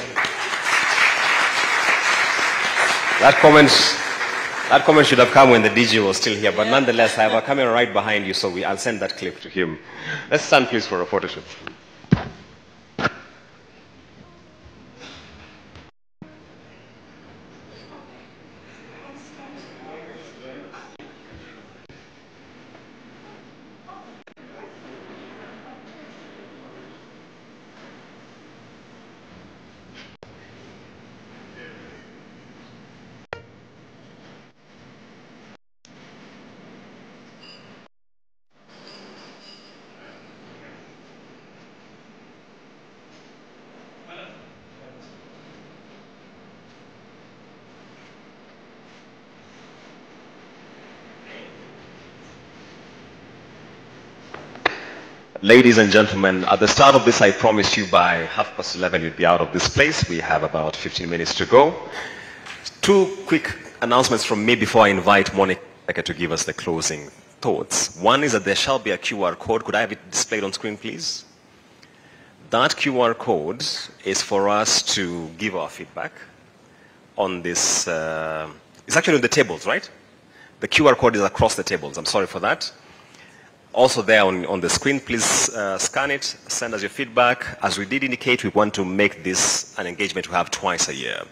[SPEAKER 19] That comment should have come when the DG was still here, but nonetheless, I have a camera right behind you, so I'll send that clip to him. Let's stand, please, for a photo shoot. Ladies and gentlemen, at the start of this, I promised you by 11:30 you'd be out of this place. We have about 15 minutes to go. Two quick announcements from me before I invite Monica to give us the closing thoughts. One is that there shall be a QR code. Could I have it displayed on screen, please? That QR code is for us to give our feedback on this. It's actually on the tables, right? The QR code is across the tables. I'm sorry for that. Also there on the screen, please scan it, send us your feedback. As we did indicate, we want to make this an engagement we have twice a year.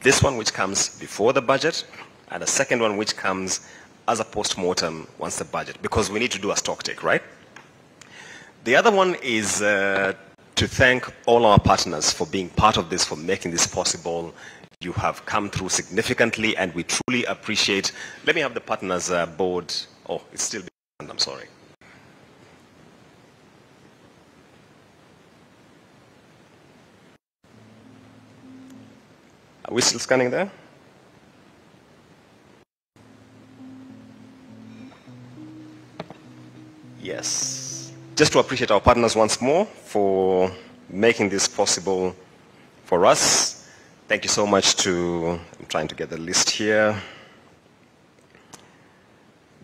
[SPEAKER 19] This one which comes before the budget, and the second one which comes as a post-mortem once the budget, because we need to do a stock take, right? The other one is to thank all our partners for being part of this, for making this possible. You have come through significantly, and we truly appreciate. Let me have the partners board. Oh, it's still behind, I'm sorry. Are we still scanning there? Yes. Just to appreciate our partners once more for making this possible for us. Thank you so much to, I'm trying to get the list here.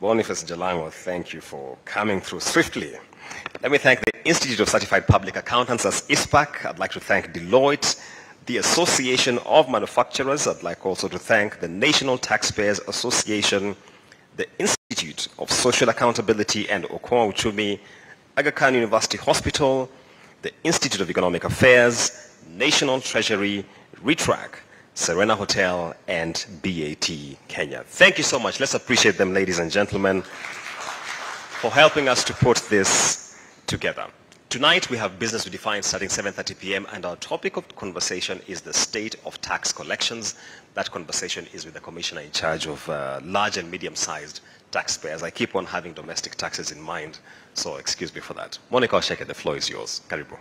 [SPEAKER 19] Boniface Jalango, thank you for coming through swiftly. Let me thank the Institute of Certified Public Accountants as ISPAC. I'd like to thank Deloitte, the Association of Manufacturers. I'd like also to thank the National Taxpayers Association, the Institute of Social Accountability and Okoa Uchumi, Aga Khan University Hospital, the Institute of Economic Affairs, National Treasury, RETRAC, Serena Hotel, and BAT Kenya. Thank you so much. Let's appreciate them, ladies and gentlemen, for helping us to put this together. Tonight we have Business to Define starting 7:30 p.m. and our topic of conversation is the state of tax collections. That conversation is with the commissioner in charge of large and medium-sized taxpayers. I keep on having domestic taxes in mind, so excuse me for that. Monica Osheke, the floor is yours. Karibu.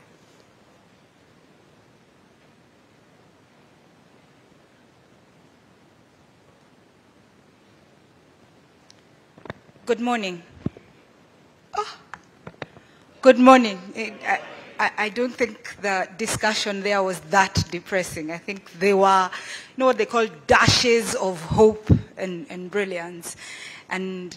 [SPEAKER 20] Good morning. Good morning. I don't think the discussion there was that depressing. I think they were, you know what they call dashes of hope and brilliance. And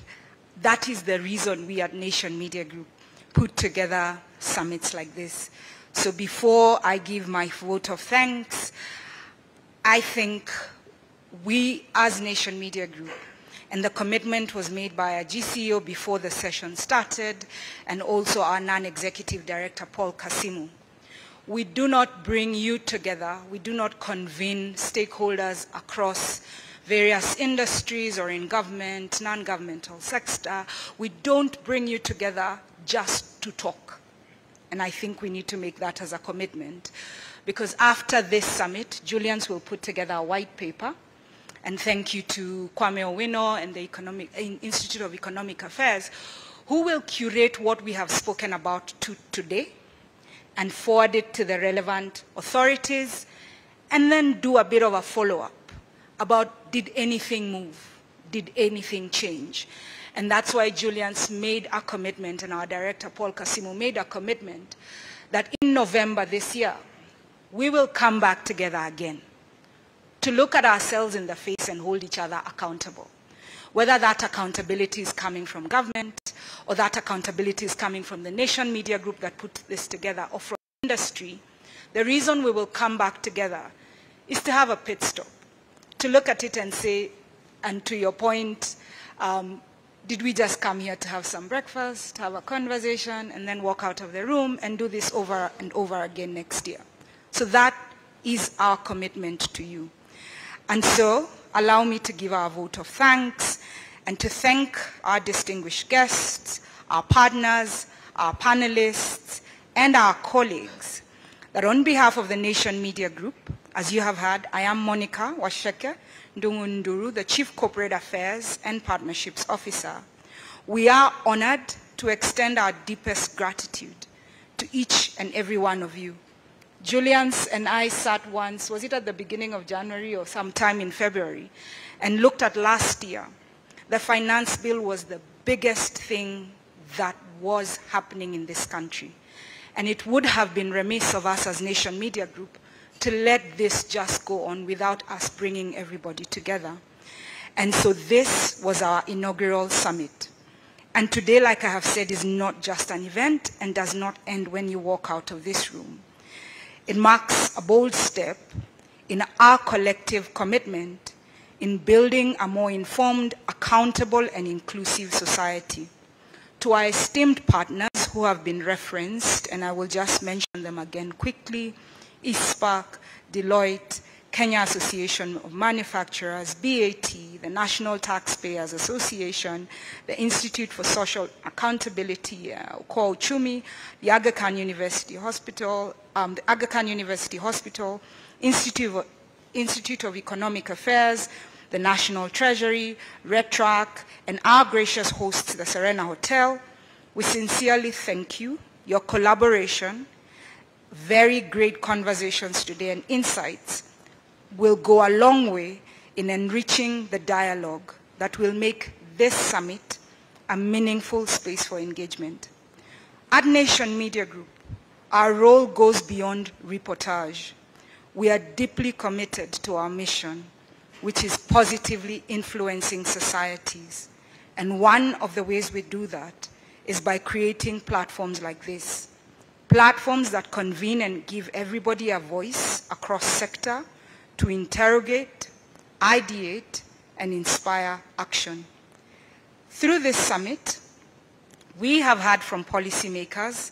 [SPEAKER 20] that is the reason we at Nation Media Group put together summits like this. So before I give my vote of thanks, I think we as Nation Media Group, and the commitment was made by our GCEO before the session started, and also our non-executive director, Paul Kasimu. We do not bring you together, we do not convene stakeholders across various industries or in government, non-governmental sector. We don't bring you together just to talk. And I think we need to make that as a commitment. Because after this summit, Julians will put together a white paper, And thank you to Kwame Owino and the Institute of Economic Affairs, who will curate what we have spoken about today and forward it to the relevant authorities, and then do a bit of a follow-up about, did anything move? Did anything change? And that's why Julian's made a commitment, and our director, Paul Kasimu, made a commitment that in November this year, we will come back together again to look at ourselves in the face and hold each other accountable. Whether that accountability is coming from government, or that accountability is coming from the Nation Media Group that put this together, or from industry, the reason we will come back together is to have a pit stop, to look at it and say, and to your point, did we just come here to have some breakfast, have a conversation, and then walk out of the room and do this over and over again next year? So that is our commitment to you. And so, allow me to give our vote of thanks and to thank our distinguished guests, our partners, our panelists, and our colleagues, that on behalf of the Nation Media Group, as you have heard, I am Monica Washeke Ndungunduru, the Chief Corporate Affairs and Partnerships Officer. We are honored to extend our deepest gratitude to each and every one of you. Julian's and I sat once, was it at the beginning of January or sometime in February, and looked at last year. The finance bill was the biggest thing that was happening in this country. And it would have been remiss of us as Nation Media Group to let this just go on without us bringing everybody together. And so this was our inaugural summit. And today, like I have said, is not just an event and does not end when you walk out of this room. It marks a bold step in our collective commitment in building a more informed, accountable, and inclusive society. To our esteemed partners who have been referenced, and I will just mention them again quickly, ISPAC, Deloitte, Kenya Association of Manufacturers, BAT, the National Taxpayers Association, the Institute for Social Accountability, Ukwa Uchumi, the Aga Khan University Hospital, Institute of Economic Affairs, the National Treasury, RETRAC, and our gracious hosts, the Serena Hotel. We sincerely thank you, your collaboration, very great conversations today and insights will go a long way in enriching the dialogue that will make this summit a meaningful space for engagement. At Nation Media Group, our role goes beyond reportage. We are deeply committed to our mission, which is positively influencing societies. And one of the ways we do that is by creating platforms like this. Platforms that convene and give everybody a voice across sector to interrogate, ideate, and inspire action. Through this summit, we have heard from policymakers,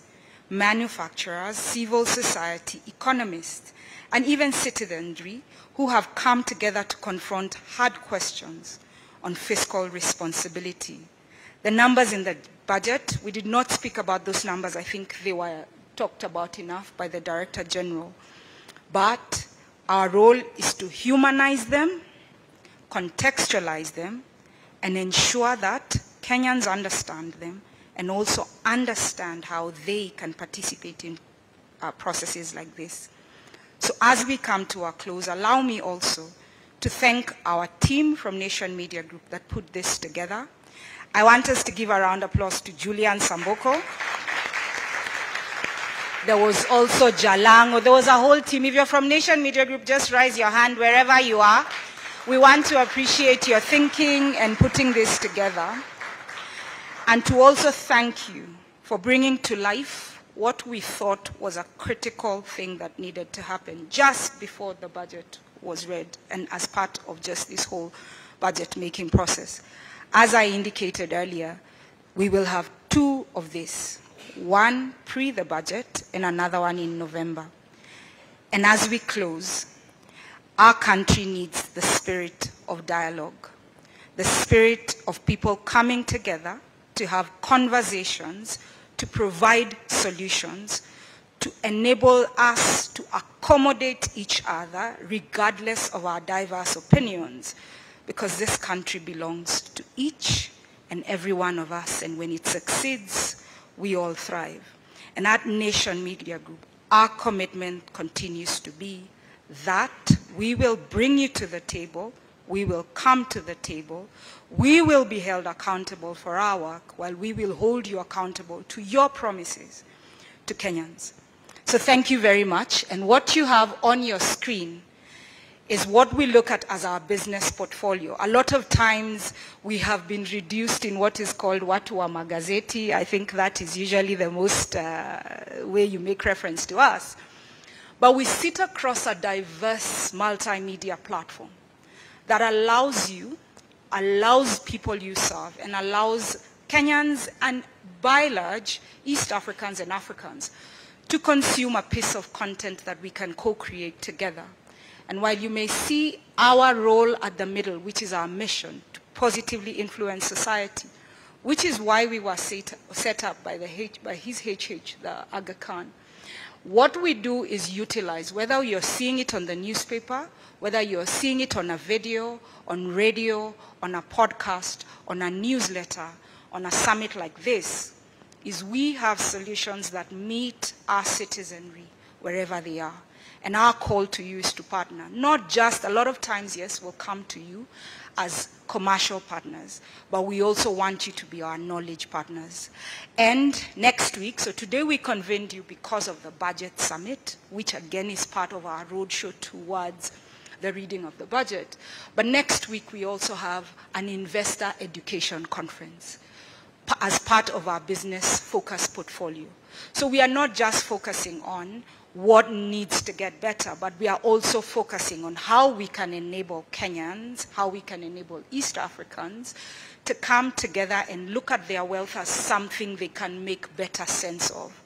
[SPEAKER 20] manufacturers, civil society, economists, and even citizenry who have come together to confront hard questions on fiscal responsibility. The numbers in the budget, we did not speak about those numbers. I think they were talked about enough by the Director General. But our role is to humanize them, contextualize them, and ensure that Kenyans understand them and also understand how they can participate in processes like this. So as we come to our close, allow me also to thank our team from Nation Media Group that put this together. I want us to give a round of applause to Julian Samboko. There was also Jalango. There was a whole team. If you're from Nation Media Group, just raise your hand wherever you are. We want to appreciate your thinking and putting this together. And to also thank you for bringing to life what we thought was a critical thing that needed to happen just before the budget was read and as part of just this whole budget-making process. As I indicated earlier, we will have two of this. One pre the budget and another one in November. And as we close, our country needs the spirit of dialogue, the spirit of people coming together to have conversations, to provide solutions, to enable us to accommodate each other regardless of our diverse opinions, because this country belongs to each and every one of us, and when it succeeds, we all thrive. And at Nation Media Group, our commitment continues to be that we will bring you to the table, we will come to the table, we will be held accountable for our work, while we will hold you accountable to your promises to Kenyans. So thank you very much. And what you have on your screen is what we look at as our business portfolio. A lot of times we have been reduced in what is called watu wa magazeti. I think that is usually the most way you make reference to us. But we sit across a diverse multimedia platform that allows you, allows people you serve, and allows Kenyans and by and large East Africans and Africans to consume a piece of content that we can co-create together. And while you may see our role at the middle, which is our mission to positively influence society, which is why we were set up by his HH, the Aga Khan, what we do is utilize, whether you're seeing it on the newspaper, whether you're seeing it on a video, on radio, on a podcast, on a newsletter, on a summit like this, is we have solutions that meet our citizenry wherever they are. And our call to you is to partner. Not just, a lot of times, yes, we'll come to you as commercial partners, but we also want you to be our knowledge partners. And next week, so today we convened you because of the budget summit, which again is part of our roadshow towards the reading of the budget. But next week we also have an investor education conference as part of our business focus portfolio. So we are not just focusing on what needs to get better, but we are also focusing on how we can enable Kenyans, how we can enable East Africans to come together and look at their wealth as something they can make better sense of.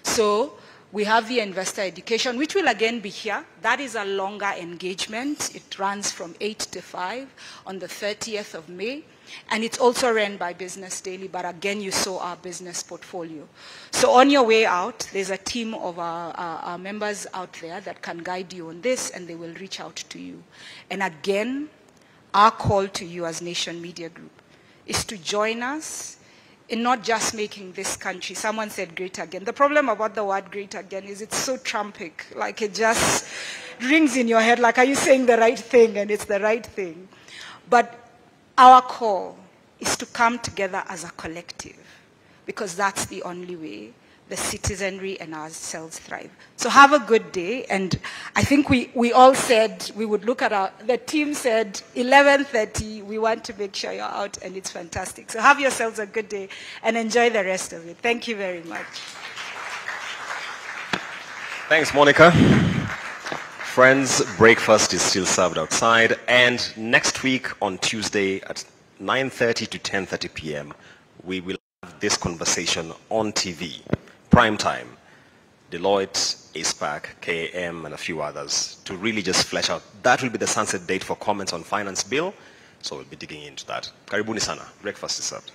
[SPEAKER 20] So we have the investor education, which will again be here. That is a longer engagement. It runs from 8 to 5 on the 30th of May. And it's also run by Business Daily, but again, you saw our business portfolio. So on your way out, there's a team of our members out there that can guide you on this, and they will reach out to you. And again, our call to you as Nation Media Group is to join us in not just making this country, someone said great again. The problem about the word great again is it's so Trumpic, like it just rings in your head, like are you saying the right thing? And it's the right thing. But our call is to come together as a collective, because that's the only way the citizenry and ourselves thrive. So have a good day. And I think we all said we would look at the team said 11:30, we want to make sure you're out, and it's fantastic. So have yourselves a good day and enjoy the rest of it. Thank you very much.
[SPEAKER 2] Thanks, Monica. Friends, breakfast is still served outside, and next week on Tuesday at 9:30 to 10:30 p.m., we will have this conversation on TV, prime time, Deloitte, ASPAC, KAM, and a few others, to really just flesh out. That will be the sunset date for comments on finance bill, so we'll be digging into that. Karibuni sana, breakfast is served.